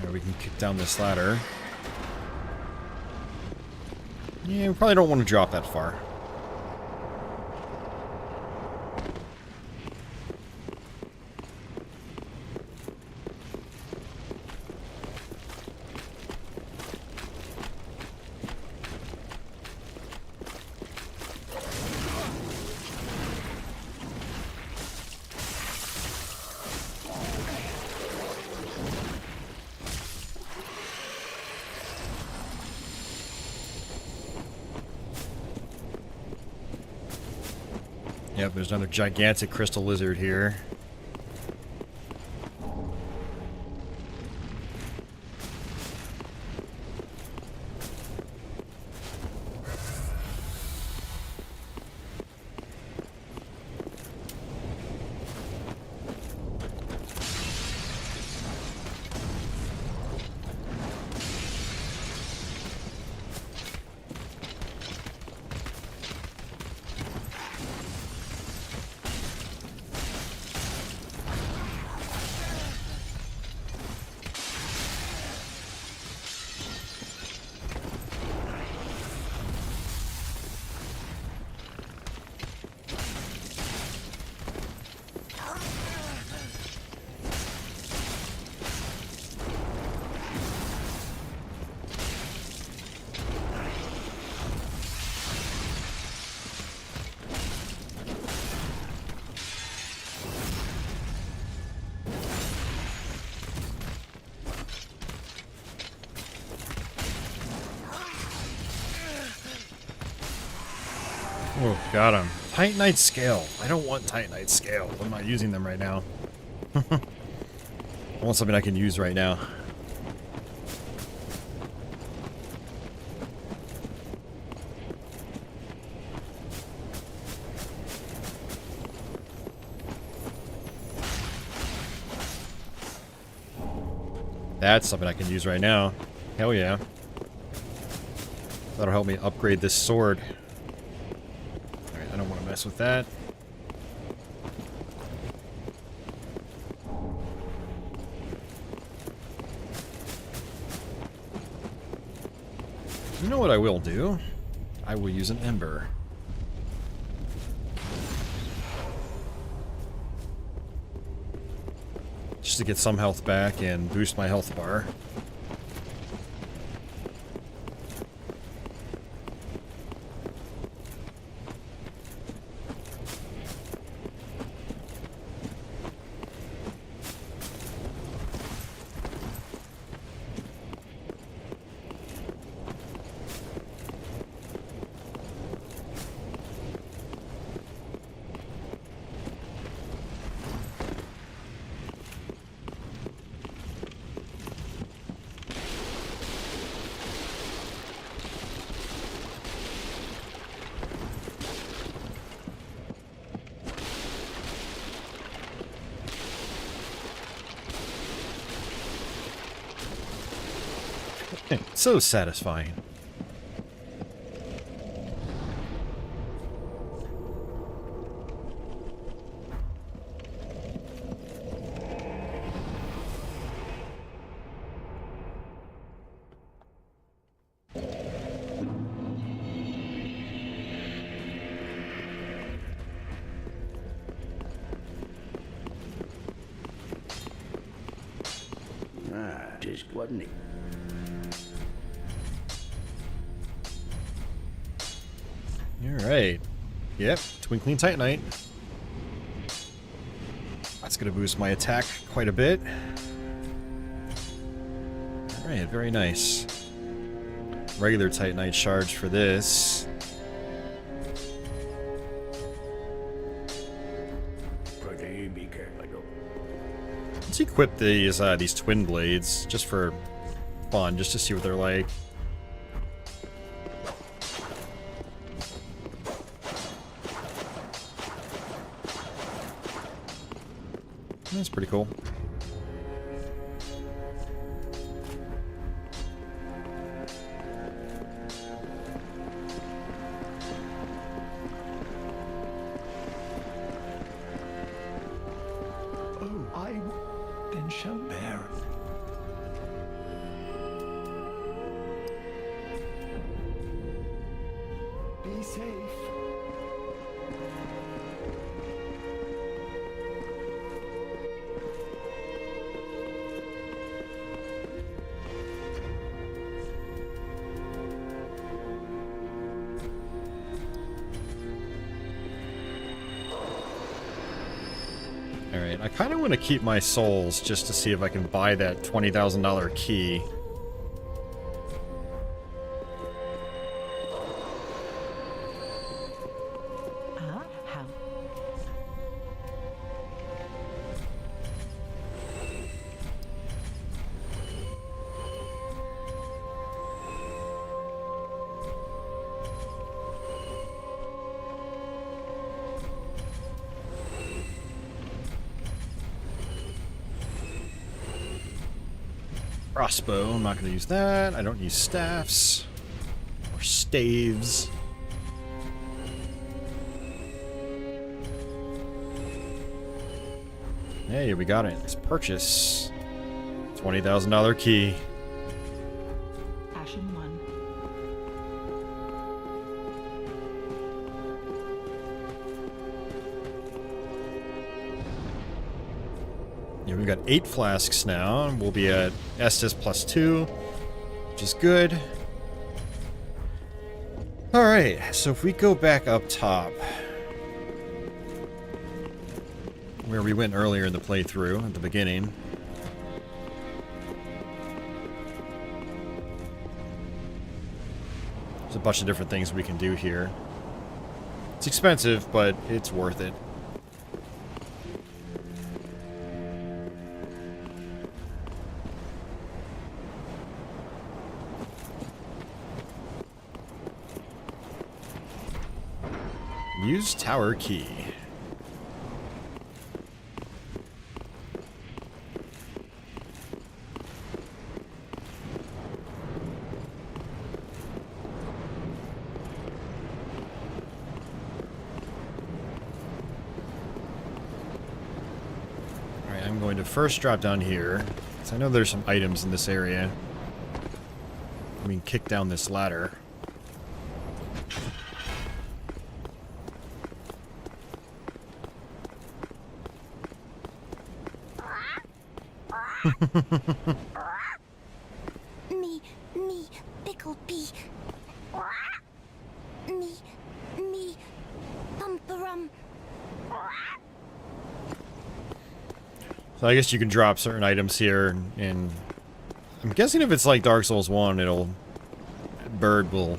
There, we can kick down this ladder. Yeah, we probably don't want to drop that far. Yep, there's another gigantic crystal lizard here. Oh, got him. Titanite scale. I don't want Titanite scale. I'm not using them right now. I want something I can use right now. That's something I can use right now. Hell yeah. That'll help me upgrade this sword. Alright, I don't want to mess with that. You know what I will do? I will use an ember. Just to get some health back and boost my health bar. So satisfying. Just wasn't it? Alright. Yep, Twinkling Titanite. That's going to boost my attack quite a bit. Alright, very nice. Regular Titanite charge for this. Let's equip these twin blades just for fun, just to see what they're like. That's pretty cool. Oh, I then shall bear. Be safe. Alright, I kind of want to keep my souls just to see if I can buy that $20,000 key. Crossbow, I'm not going to use that. I don't use staffs or staves. Hey, we got it. Let's purchase. $20,000 key. Ashen one. Yeah, we've got 8 flasks now. We'll be at Estus +2, which is good. Alright, so if we go back up top, where we went earlier in the playthrough, at the beginning. There's a bunch of different things we can do here. It's expensive, but it's worth it. Use tower key. Alright, I'm going to first drop down here, because I know there's some items in this area. We can kick down this ladder. Me, pickle pea. Me, bumperum. So I guess you can drop certain items here, and I'm guessing if it's like Dark Souls 1, Bird will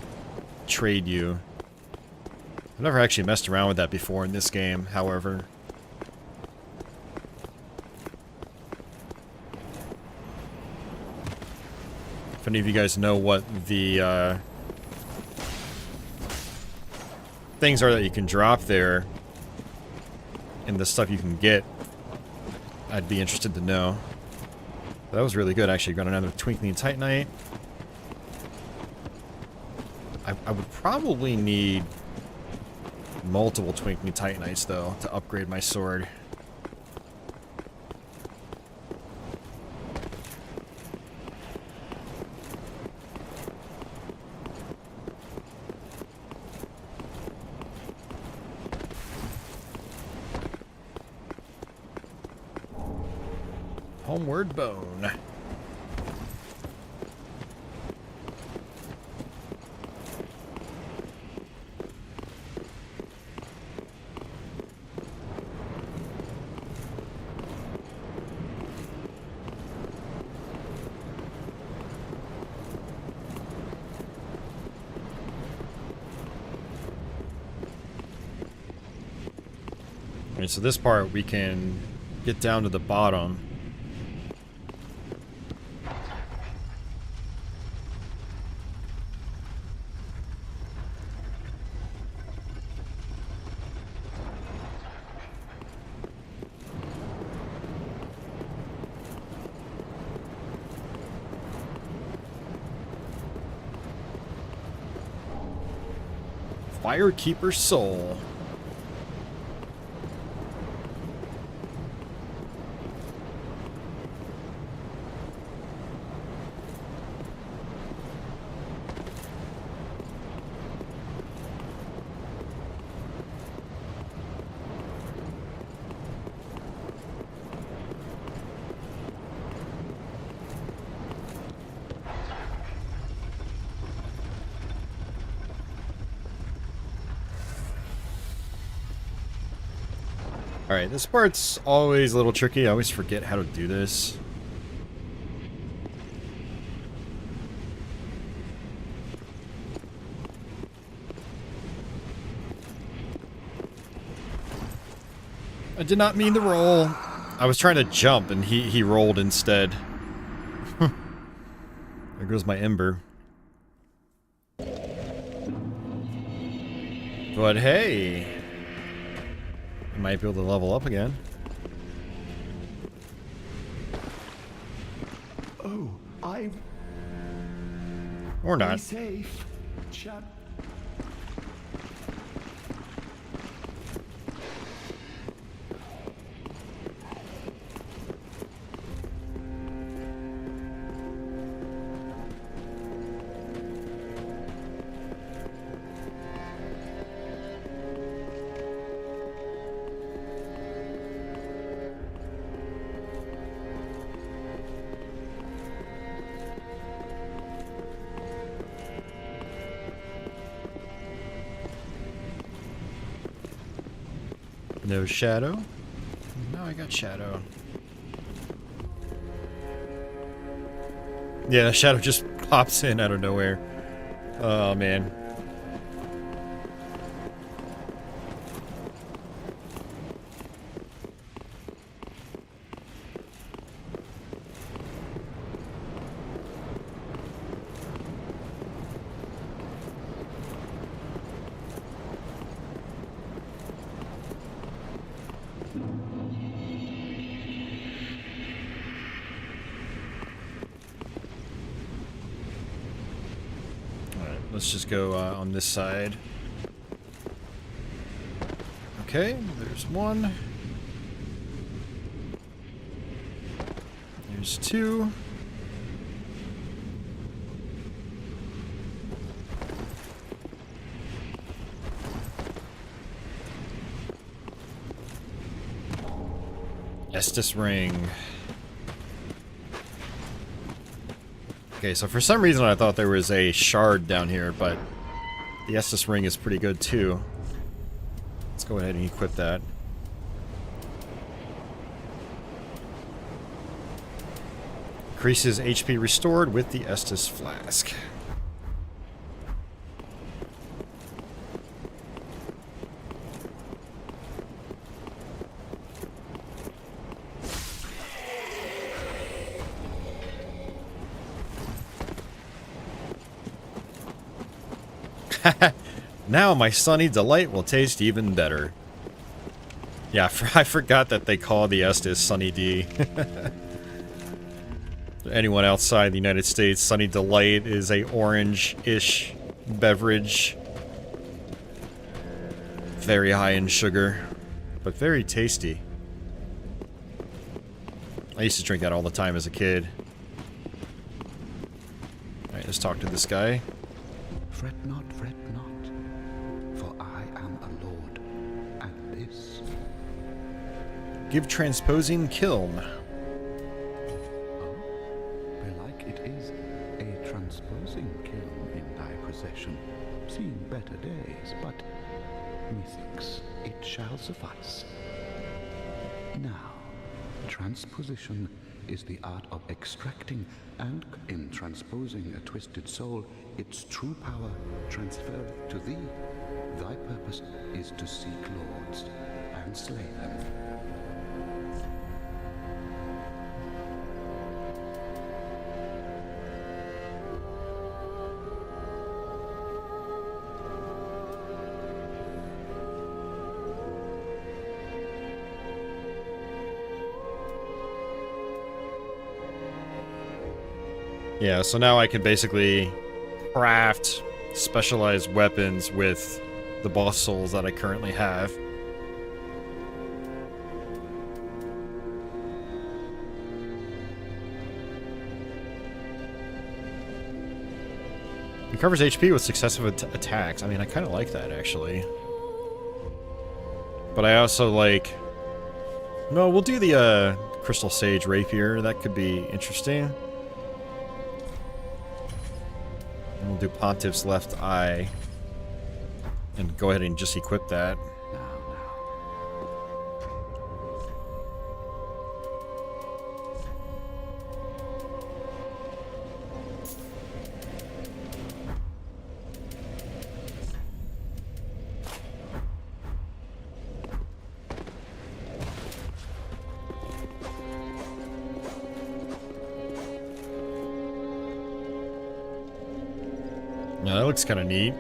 trade you. I've never actually messed around with that before in this game, however. If any of you guys know what the things are that you can drop there, and the stuff you can get, I'd be interested to know. That was really good, actually. Got another Twinkling Titanite. I would probably need multiple Twinkling Titanites, though, to upgrade my sword. Homeward Bone. Alright, so this part we can get down to the bottom. Firekeeper Soul. Alright, this part's always a little tricky. I always forget how to do this. I did not mean to roll. I was trying to jump and he rolled instead. There goes my ember. But hey, I might be able to level up again. Oh, I Or be not. safe, chap. No shadow? No, I got shadow. Yeah, shadow just pops in out of nowhere. Oh, man. Let's just go on this side. Okay, there's one. There's two. Estus ring. Okay, so for some reason I thought there was a shard down here, but the Estus ring is pretty good too. Let's go ahead and equip that. Increases HP restored with the Estus flask. Now my Sunny Delight will taste even better. Yeah, I forgot that they call the Estus Sunny D. Anyone outside the United States, Sunny Delight is a orange-ish beverage. Very high in sugar, but very tasty. I used to drink that all the time as a kid. Alright, let's talk to this guy. Fret not, for I am a lord, and this... Give transposing kiln. Oh, belike it is a transposing kiln in thy possession. Seen better days, but methinks it shall suffice. Now, transposition is the art of extracting and, in transposing a twisted soul, its true power transferred to thee. Thy purpose is to seek lords and slay them. Yeah, so now I can basically craft specialized weapons with the boss souls that I currently have. Recovers HP with successive attacks. I mean, I kind of like that, actually. But I also like... No, we'll do the Crystal Sage Rapier. That could be interesting. And we'll do Pontiff's Left Eye. And go ahead and just equip that. Yeah, that looks kind of neat.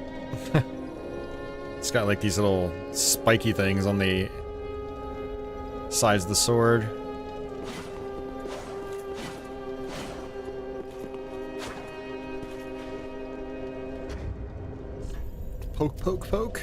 It's got like these little spiky things on the sides of the sword. Poke, poke, poke.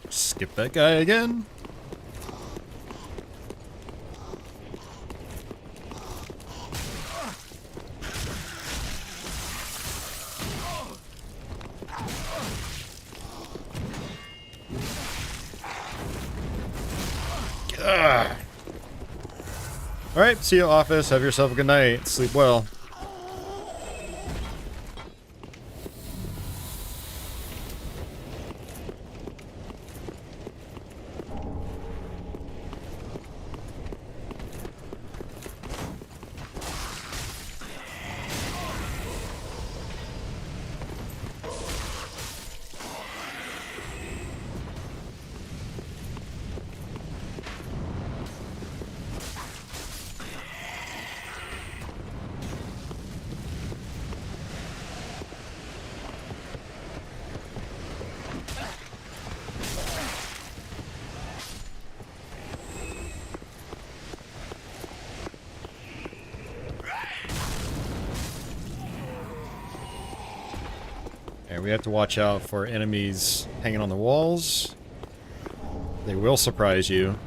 Skip that guy again. Alright, see you, office. Have yourself a good night. Sleep well. And we have to watch out for enemies hanging on the walls. They will surprise you.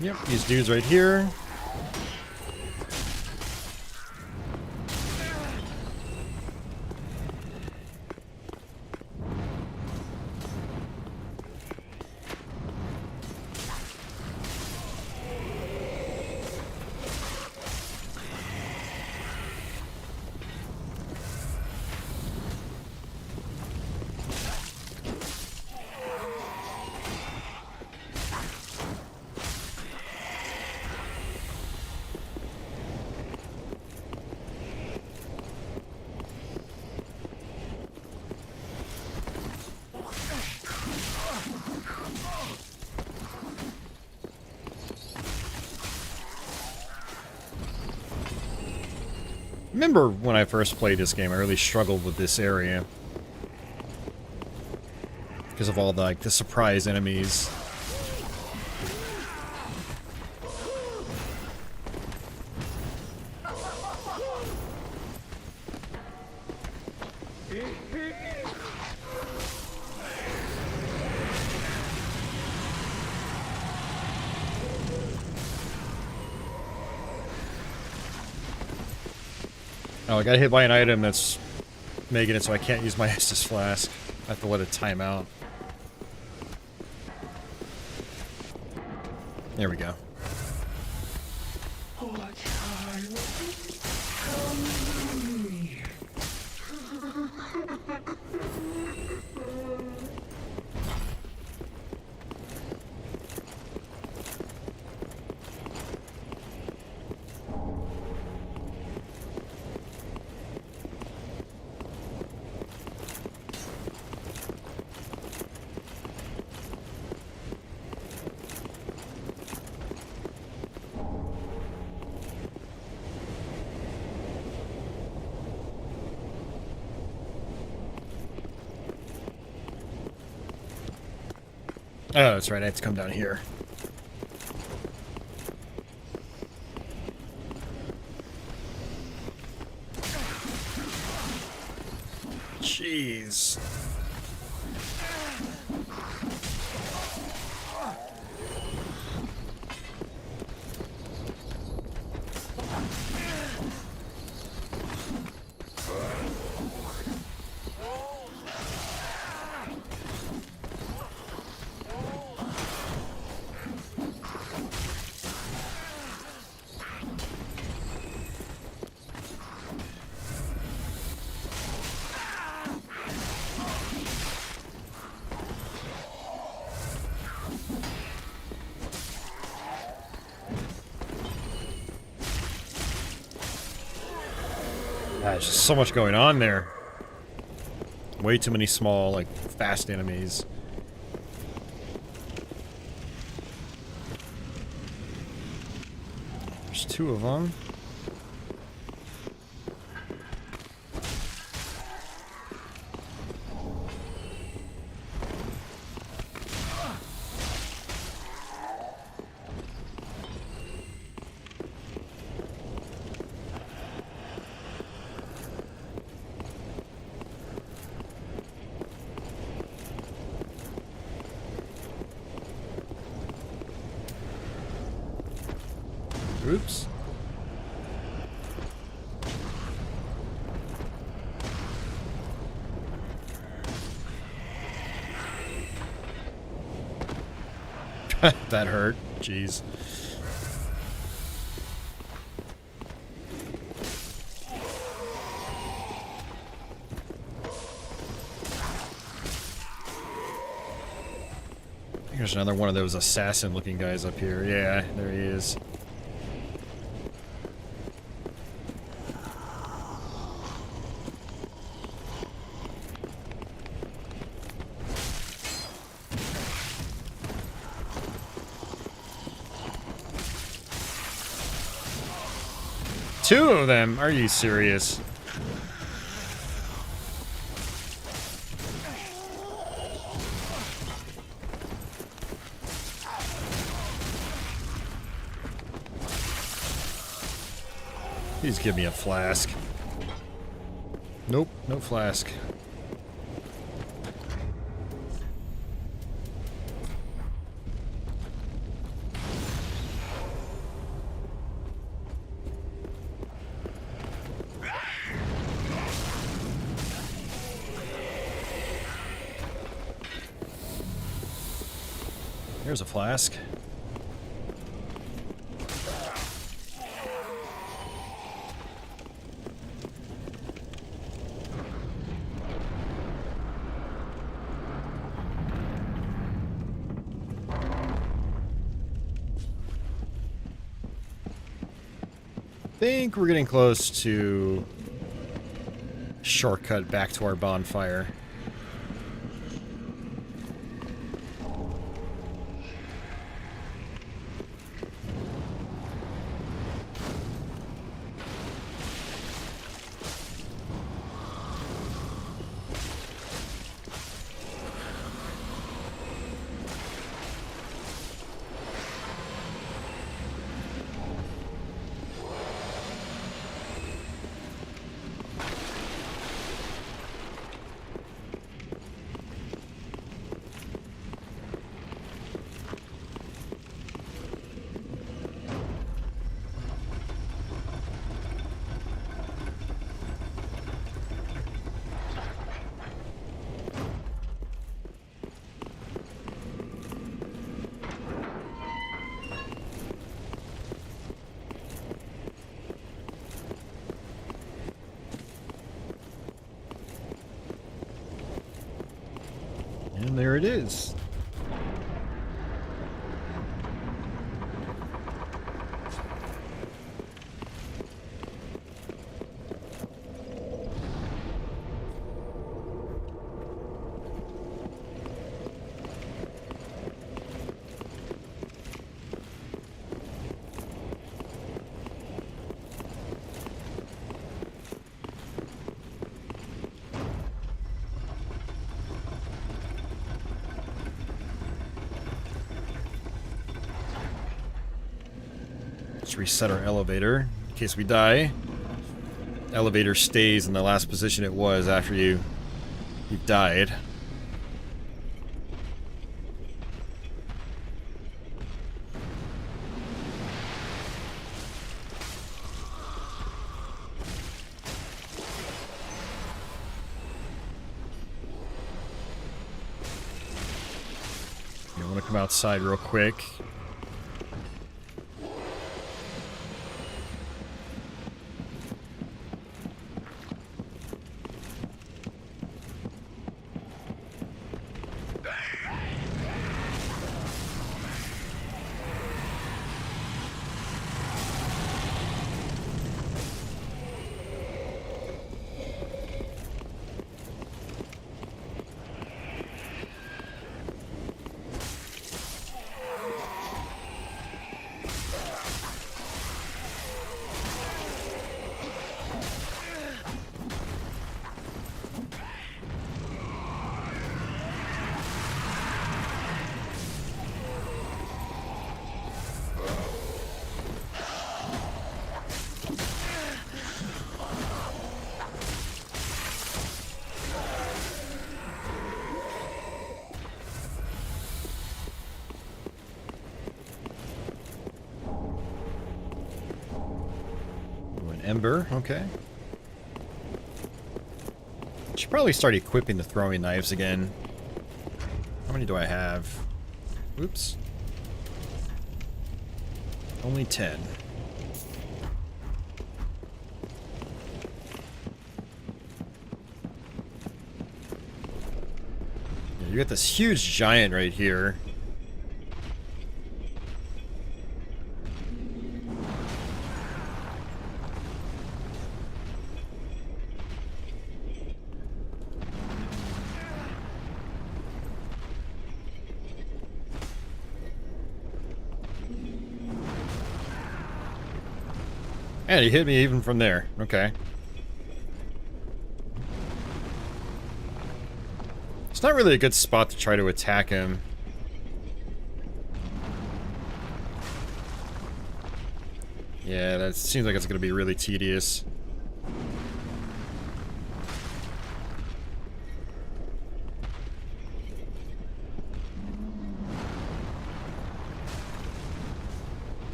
Yep, these dudes right here. Remember when I first played this game, I really struggled with this area because of all the surprise enemies. Oh, I got hit by an item that's making it so I can't use my Estus Flask. I have to let it time out. There we go. Oh, that's right. I have to come down here. Jeez. There's just so much going on there. Way too many small, like, fast enemies. There's 2 of them. Oops. That hurt. Jeez. There's another one of those assassin-looking guys up here. Yeah, there he is. Two of them? Are you serious? Please give me a flask. Nope, no flask. Here's a flask. I think we're getting close to shortcut back to our bonfire. And there it is. Let's reset our elevator in case we die. Elevator stays in the last position it was after you died. I want to come outside real quick. Ember, okay. Should probably start equipping the throwing knives again. How many do I have? Oops. Only 10. Yeah, you got this huge giant right here. And he hit me even from there. Okay. It's not really a good spot to try to attack him. Yeah, that seems like it's going to be really tedious.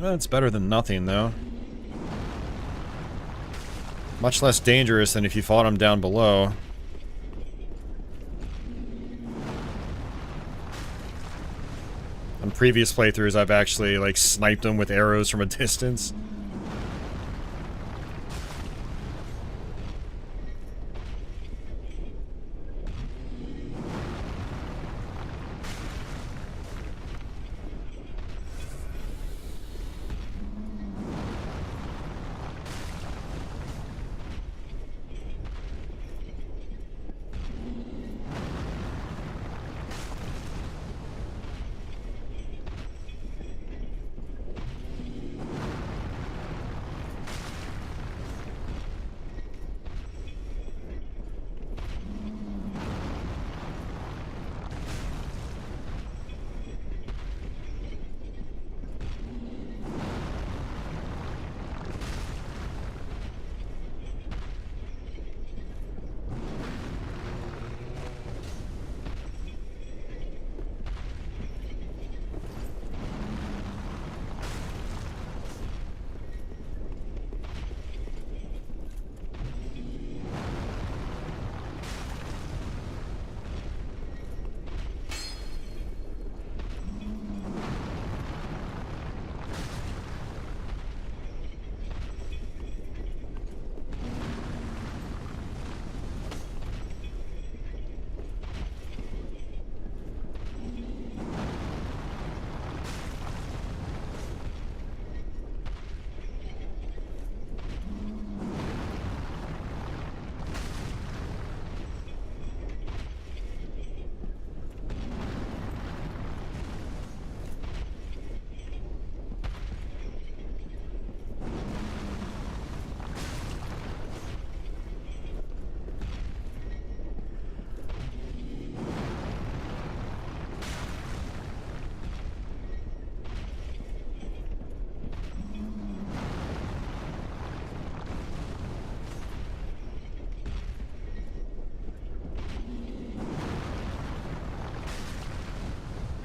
Well, it's better than nothing, though. Much less dangerous than if you fought him down below. On previous playthroughs, I've actually, like, sniped him with arrows from a distance.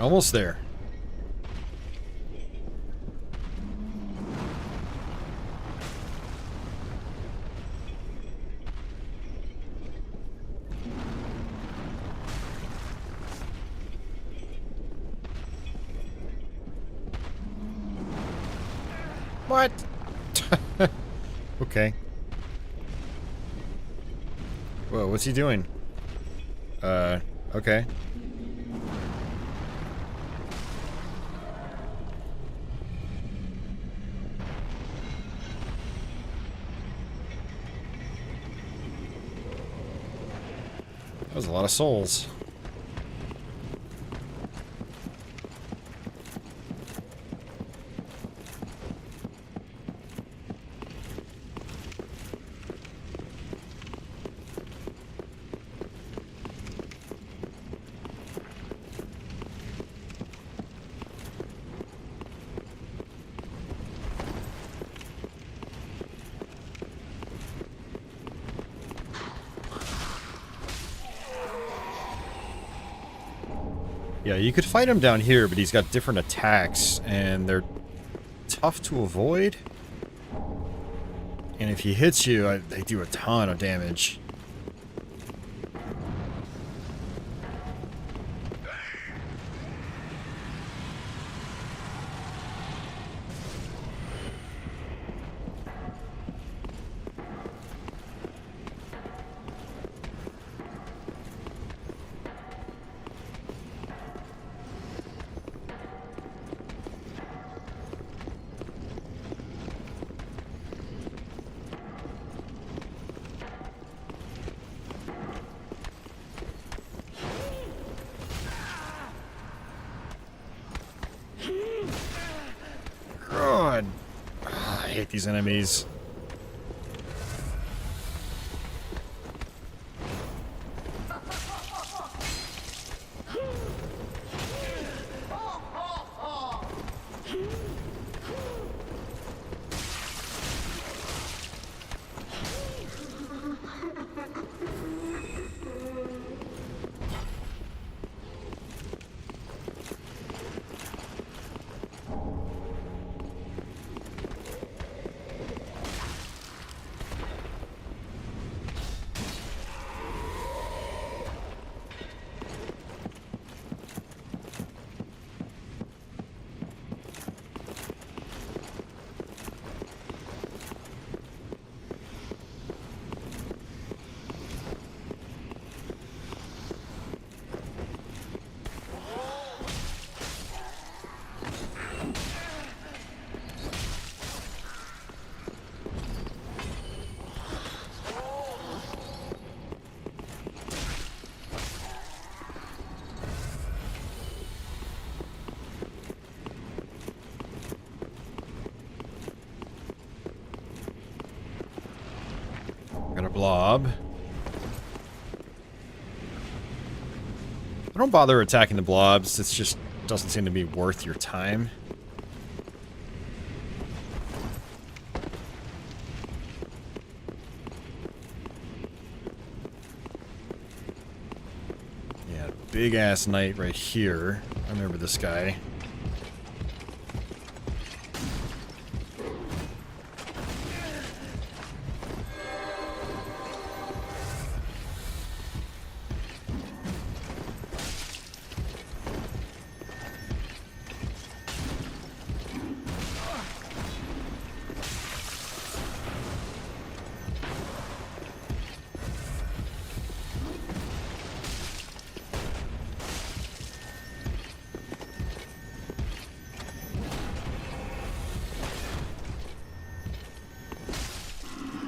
Almost there. What? Okay. Whoa, what's he doing? Okay. That was a lot of souls. Yeah, you could fight him down here, but he's got different attacks, and they're tough to avoid. And if he hits you, they do a ton of damage. God, I hate these enemies. Got a blob. I don't bother attacking the blobs. It just doesn't seem to be worth your time. Yeah, big ass knight right here. I remember this guy.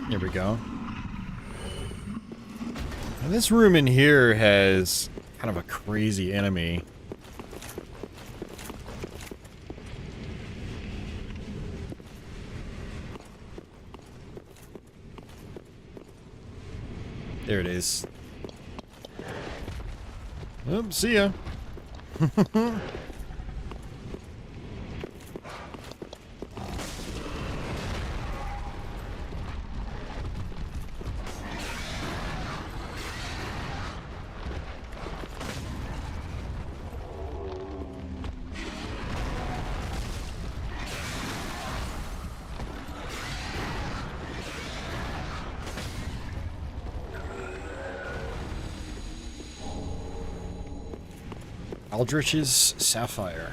Here we go. Now this room in here has kind of a crazy enemy. There it is. Oh, see ya. Aldrich's Sapphire.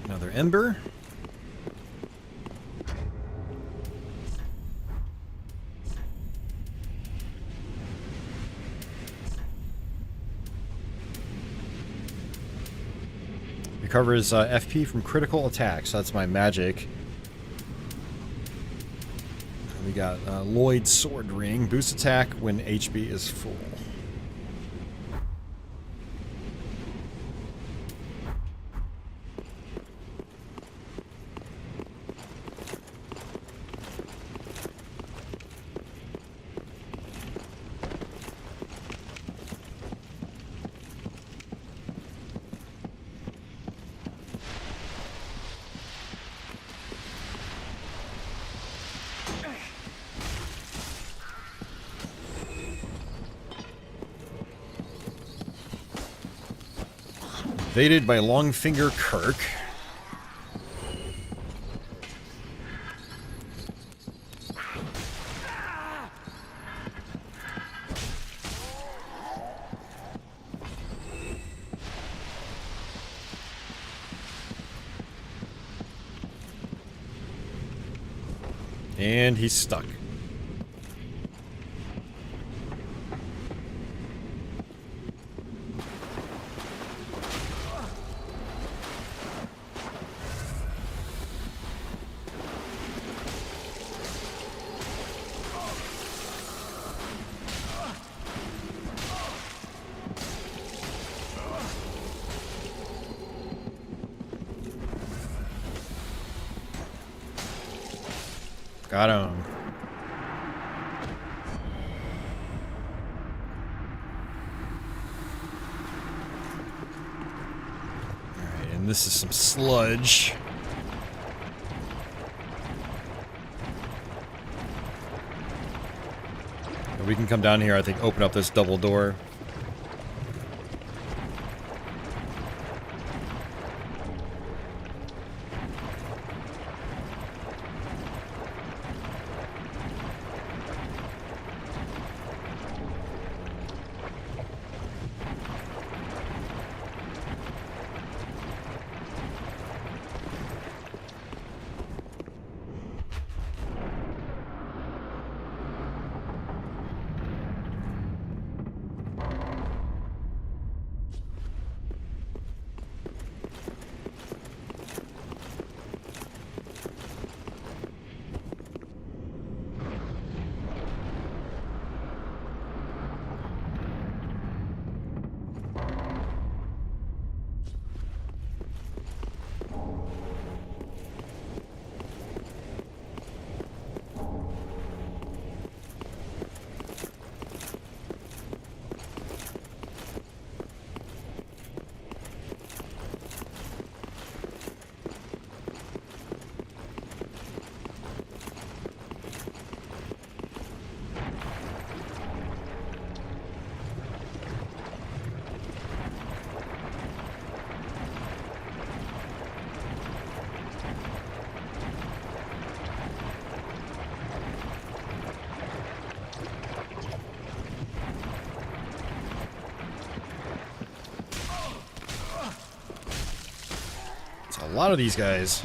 Another Ember. Recovers FP from critical attacks. That's my magic. We got Lloyd's Sword Ring. Boost attack when HP is full. Invaded by Longfinger Kirk. And he's stuck. Got him. Alright, and this is some sludge. And we can come down here, I think, open up this double door. A lot of these guys.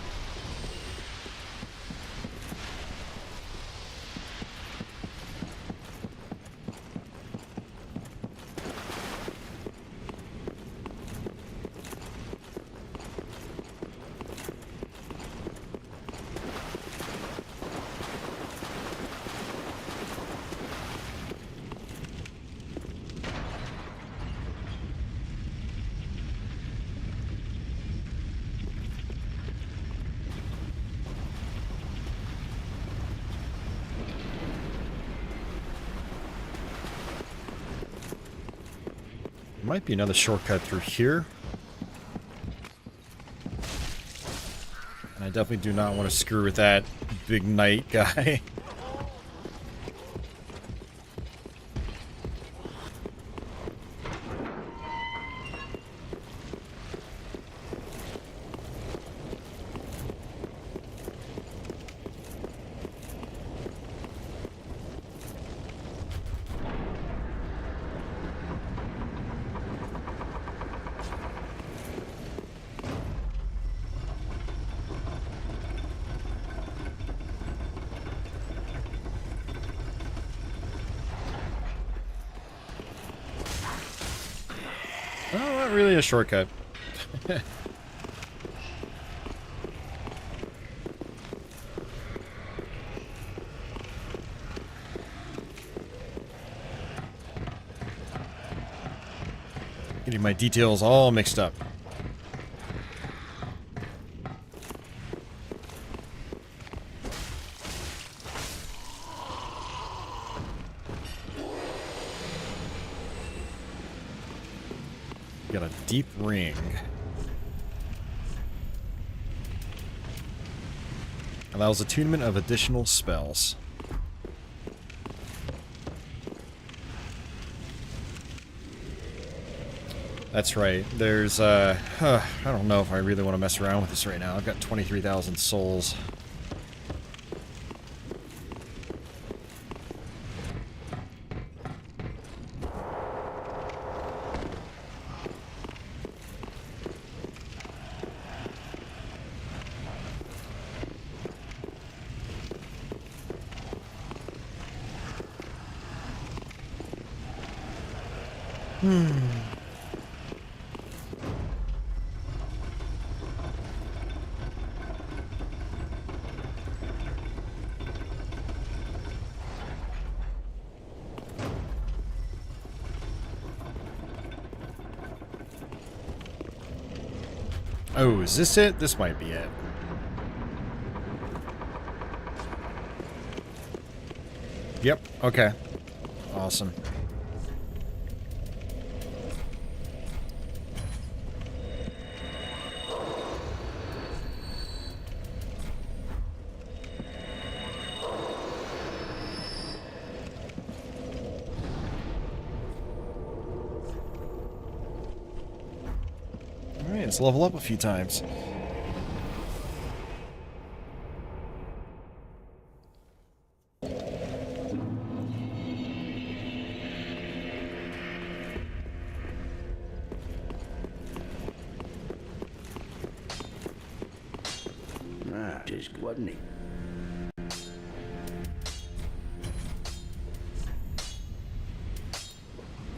Might be another shortcut through here. And I definitely do not want to screw with that big knight guy. Well, not really a shortcut. Getting my details all mixed up. Got a deep ring. Allows attunement of additional spells. That's right. There's, I don't know if I really want to mess around with this right now. I've got 23,000 souls. Oh, is this it? This might be it. Yep, okay. Awesome. Alright, let's level up a few times. Just wasn't he?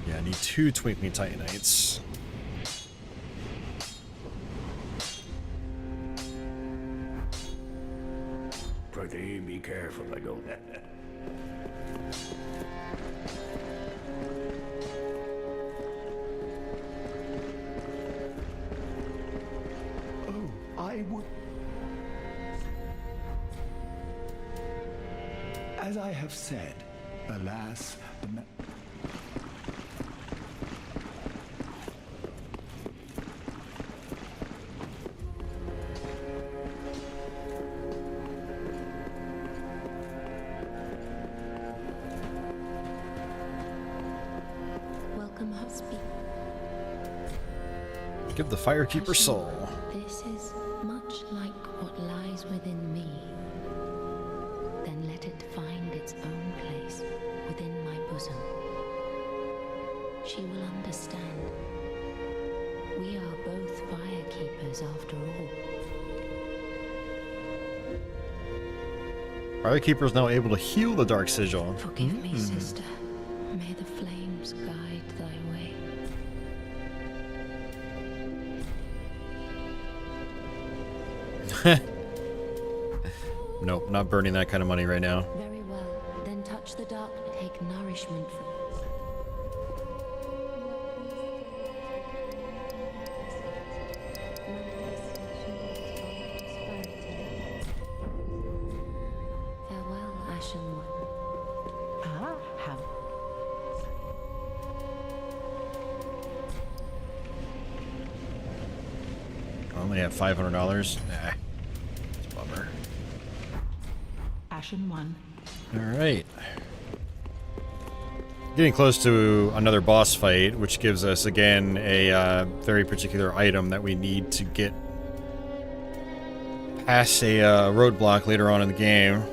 Yeah, I need 2 Twinkling Titanites. Pretty be careful, I don't. Oh, I would... As I have said, alas, the Welcome, husband. Give the Firekeeper soul. This is much like what lies within me. Then let it find its own place within my bosom. She will understand. We are both firekeepers after all. Firekeeper is now able to heal the Dark Sigil. Forgive me, sister. May the flames guide thy way. Nope, not burning that kind of money right now. Very well. Then touch the dark. Take nourishment from... Farewell, Ashen One. Ah, how... I only have $500. Nah, it's a bummer. Ashen One. Alright. Getting close to another boss fight, which gives us, again, a very particular item that we need to get past a roadblock later on in the game.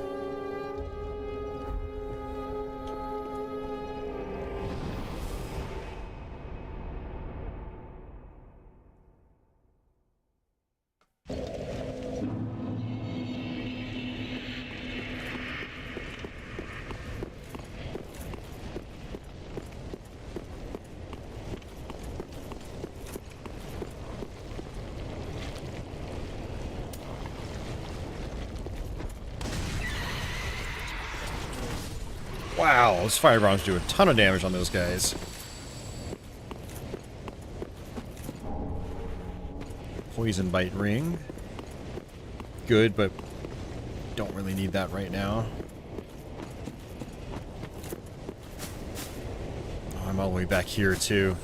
Wow, those fire bombs do a ton of damage on those guys. Poison bite ring. Good, but don't really need that right now. Oh, I'm all the way back here too.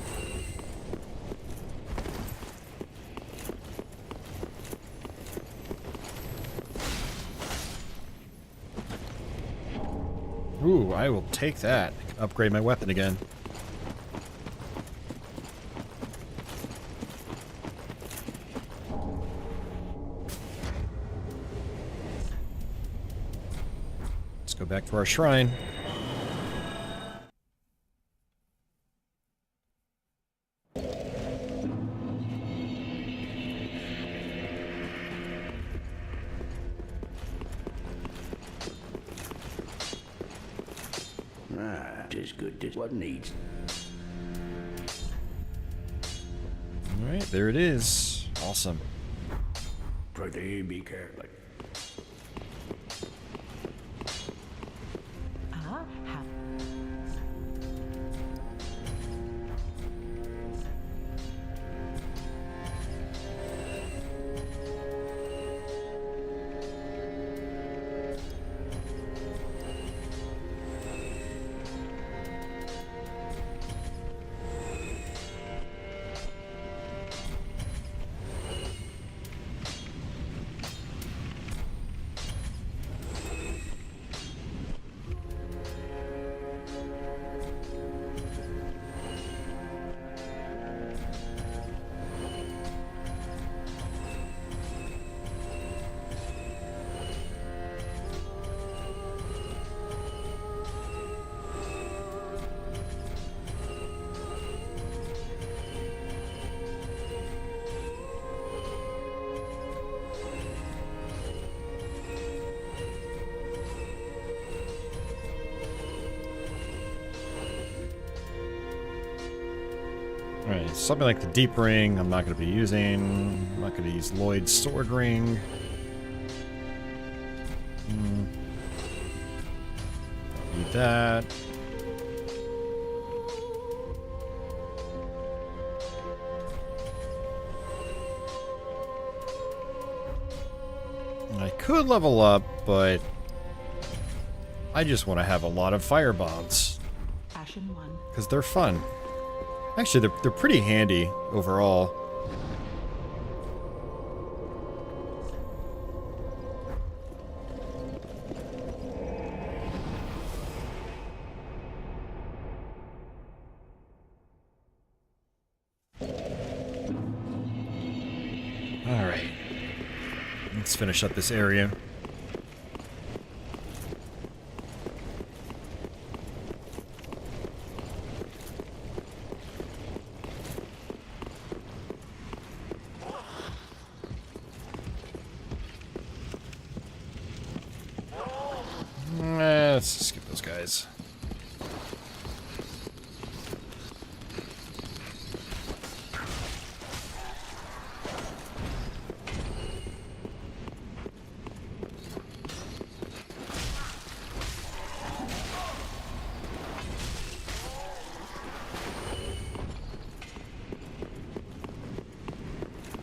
Ooh, I will take that. Upgrade my weapon again. Let's go back to our shrine. As good as what needs. Alright, there it is. Awesome. Pretty be careful. Alright, something like the Deep Ring I'm not going to be using. I'm not going to use Lloyd's Sword Ring. Don't need that. I could level up, but I just want to have a lot of fire bombs. Because they're fun. Actually, they're pretty handy overall. Alright. Let's finish up this area. Let's just skip those guys.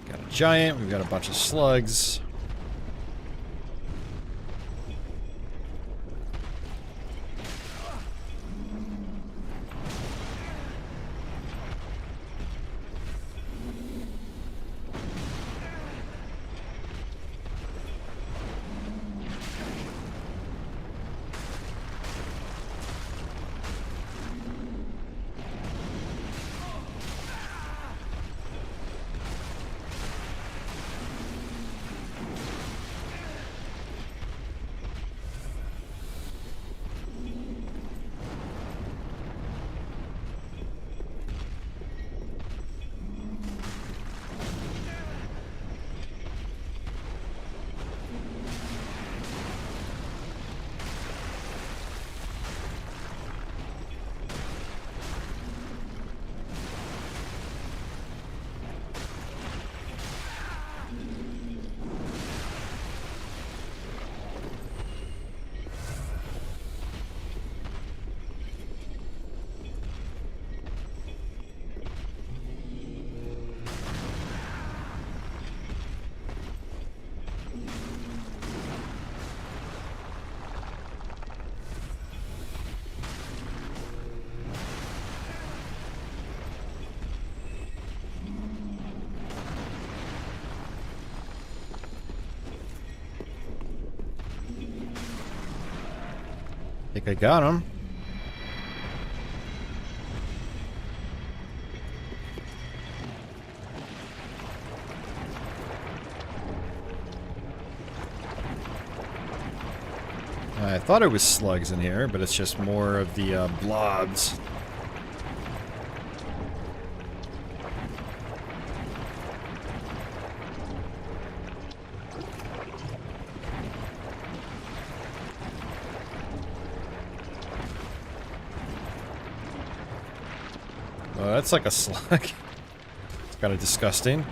Got a giant, we've got a bunch of slugs. think I got him. I thought it was slugs in here, but it's just more of the blobs. Oh, that's like a slug. It's kind of disgusting.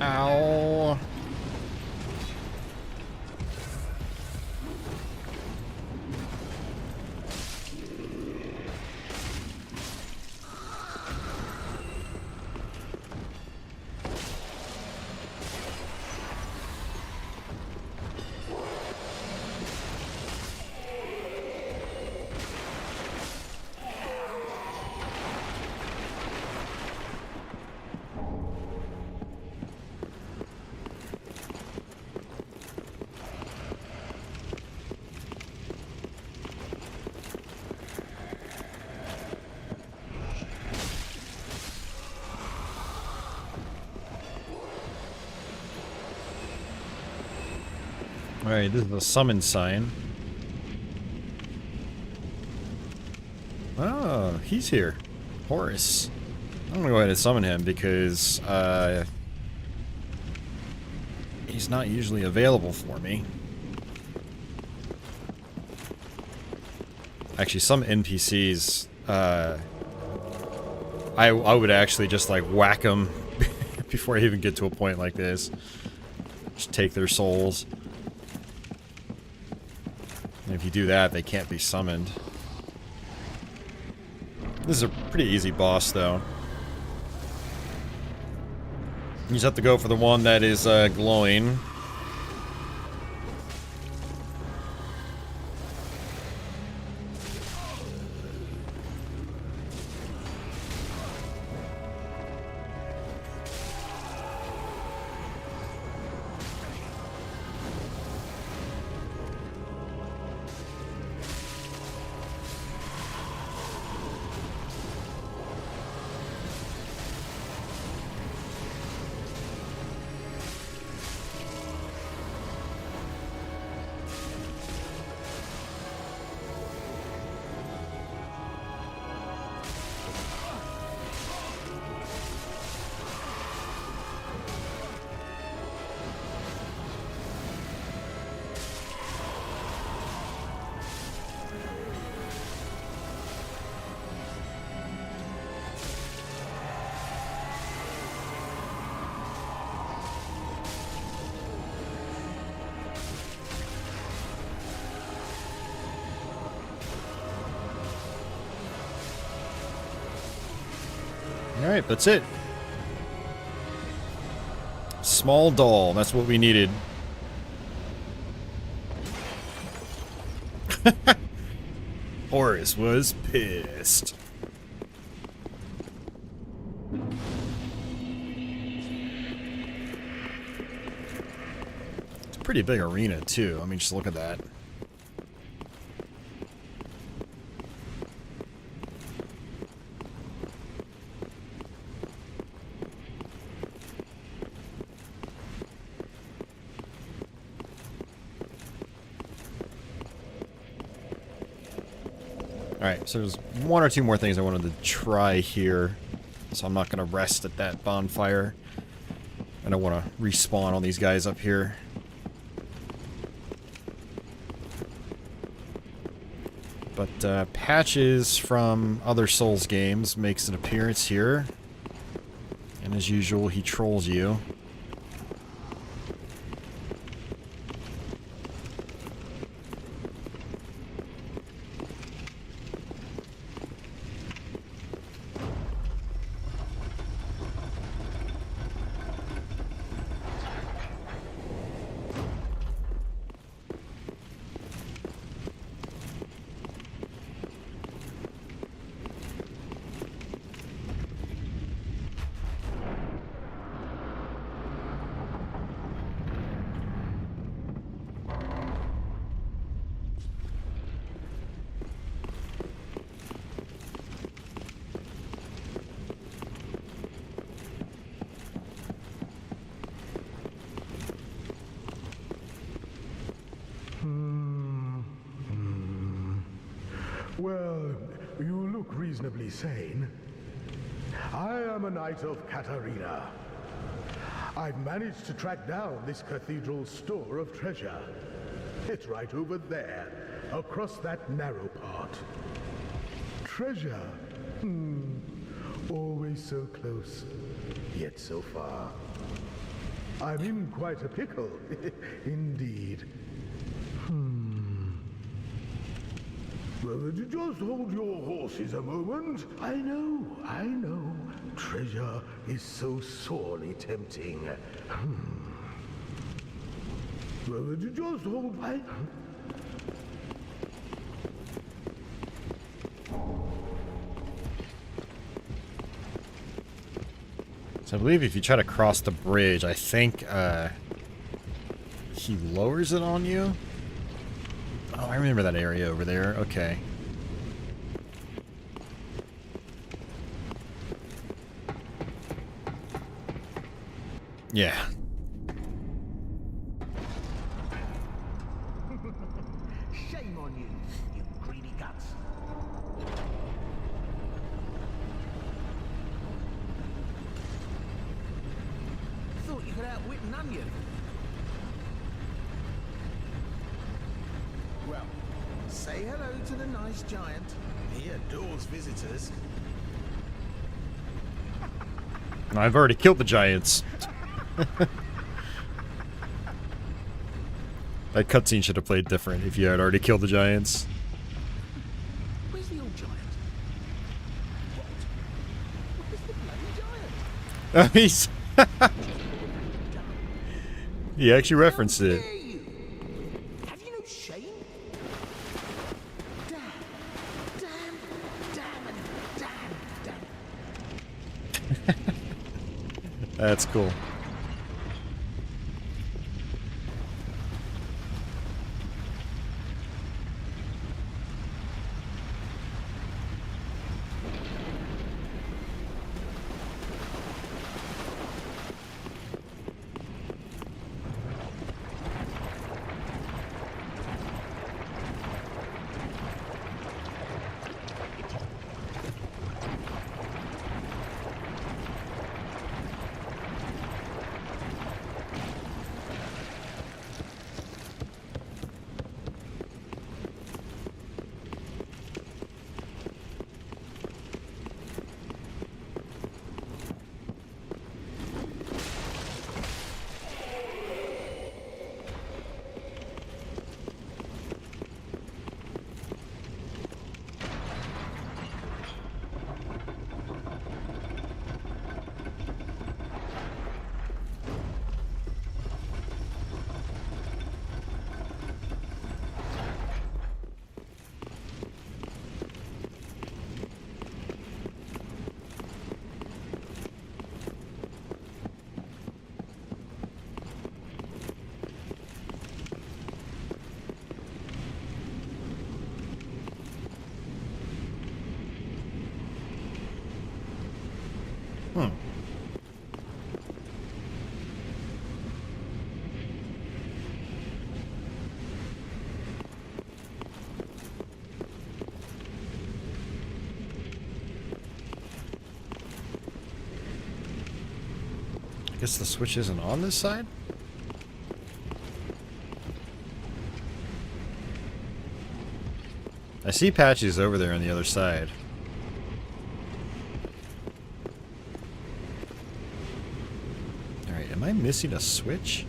Ow. Alright, this is the summon sign. Oh, he's here. Horus. I'm gonna go ahead and summon him because, he's not usually available for me. Actually, some NPCs, I would actually just, like, whack them before I even get to a point like this. Just take their souls. And if you do that, they can't be summoned. This is a pretty easy boss, though. You just have to go for the one that is glowing. Alright, that's it. Small doll, that's what we needed. Horus was pissed. It's a pretty big arena, too. I mean, just look at that. Alright, so there's one or two more things I wanted to try here. So I'm not going to rest at that bonfire. I don't want to respawn all these guys up here. But Patches from other Souls games makes an appearance here. And as usual, he trolls you. Well, you look reasonably sane. I am a knight of Katarina. I've managed to track down this cathedral's store of treasure. It's right over there, across that narrow part. Treasure. Always so close, yet so far. I'm in quite a pickle, indeed. Well, just hold your horses a moment. I know. Treasure is so sorely tempting. Well, just hold... So I believe if you try to cross the bridge, I think he lowers it on you. Oh, I remember that area over there. Okay. Yeah. Shame on you, you greedy guts. Thought you could outwit an onion. Well, say hello to the nice giant. He adores visitors. I've already killed the giants. That cutscene should have played different if you had already killed the giants. Where's the old giant? What? Where's the bloody giant? He's he actually referenced it. Have you no shame? Damn, and damn. That's cool. I guess the switch isn't on this side? I see Patches over there on the other side. Alright, am I missing a switch?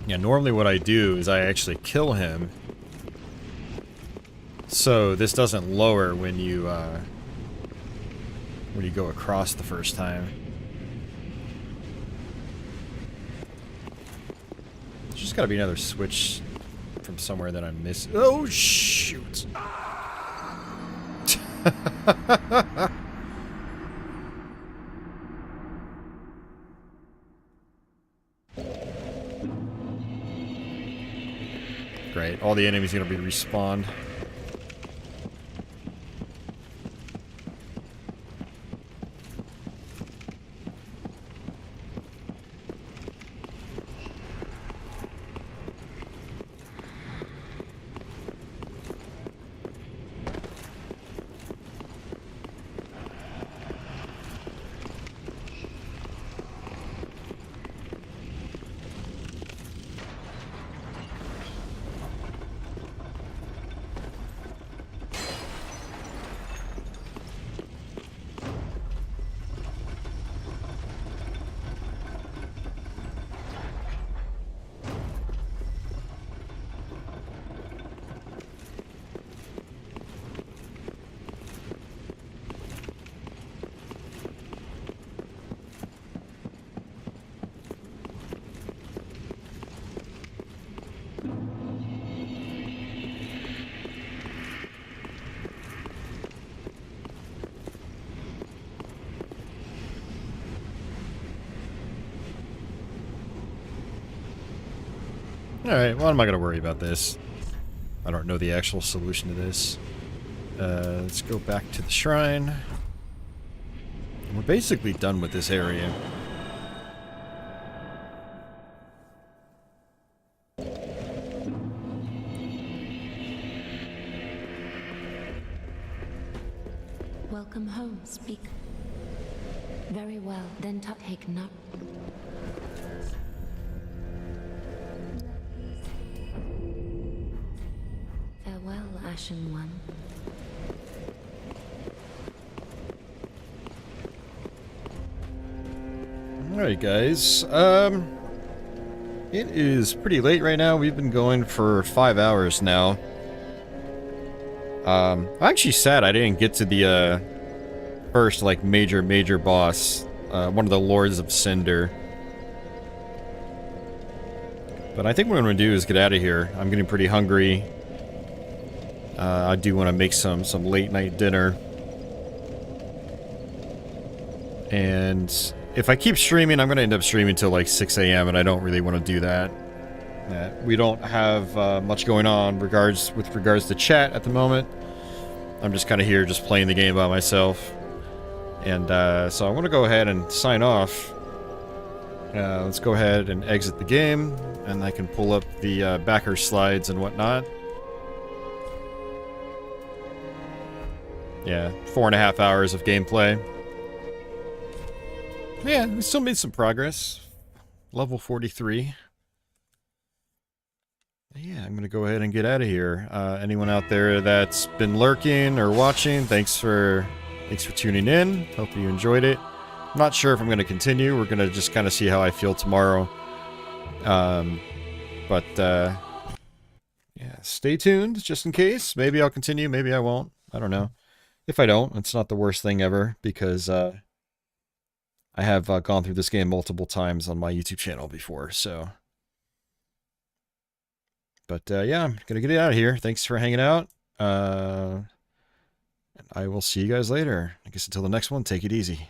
Yeah, normally what I do is I actually kill him. So this doesn't lower when you go across the first time. There's just gotta be another switch from somewhere that I'm missing. Oh shoot! Great, all the enemies are gonna be respawned. Alright, well, I'm not going to worry about this. I don't know the actual solution to this. Let's go back to the shrine. We're basically done with this area. Welcome home, speak. Very well, then take note. Farewell, Ashen One. Alright guys, it is pretty late right now. We've been going for 5 hours now. I'm actually sad I didn't get to the first like major boss, one of the Lords of Cinder. But I think what I'm gonna do is get out of here. I'm getting pretty hungry. I do want to make some late night dinner. And if I keep streaming, I'm going to end up streaming till like 6 a.m. and I don't really want to do that. We don't have much going on with regards to chat at the moment. I'm just kind of here just playing the game by myself. And so I want to go ahead and sign off. Let's go ahead and exit the game, and I can pull up the backer slides and whatnot. Yeah, 4.5 hours of gameplay. Yeah, we still made some progress. Level 43. Yeah, I'm gonna go ahead and get out of here. Anyone out there that's been lurking or watching, thanks for tuning in. Hope you enjoyed it. I'm not sure if I'm gonna continue. We're gonna just kind of see how I feel tomorrow. Yeah, stay tuned just in case. Maybe I'll continue, maybe I won't. I don't know. If I don't, it's not the worst thing ever, because I have gone through this game multiple times on my YouTube channel before, so. But yeah, I'm gonna get it out of here. Thanks for hanging out. And I will see you guys later. I guess until the next one, take it easy.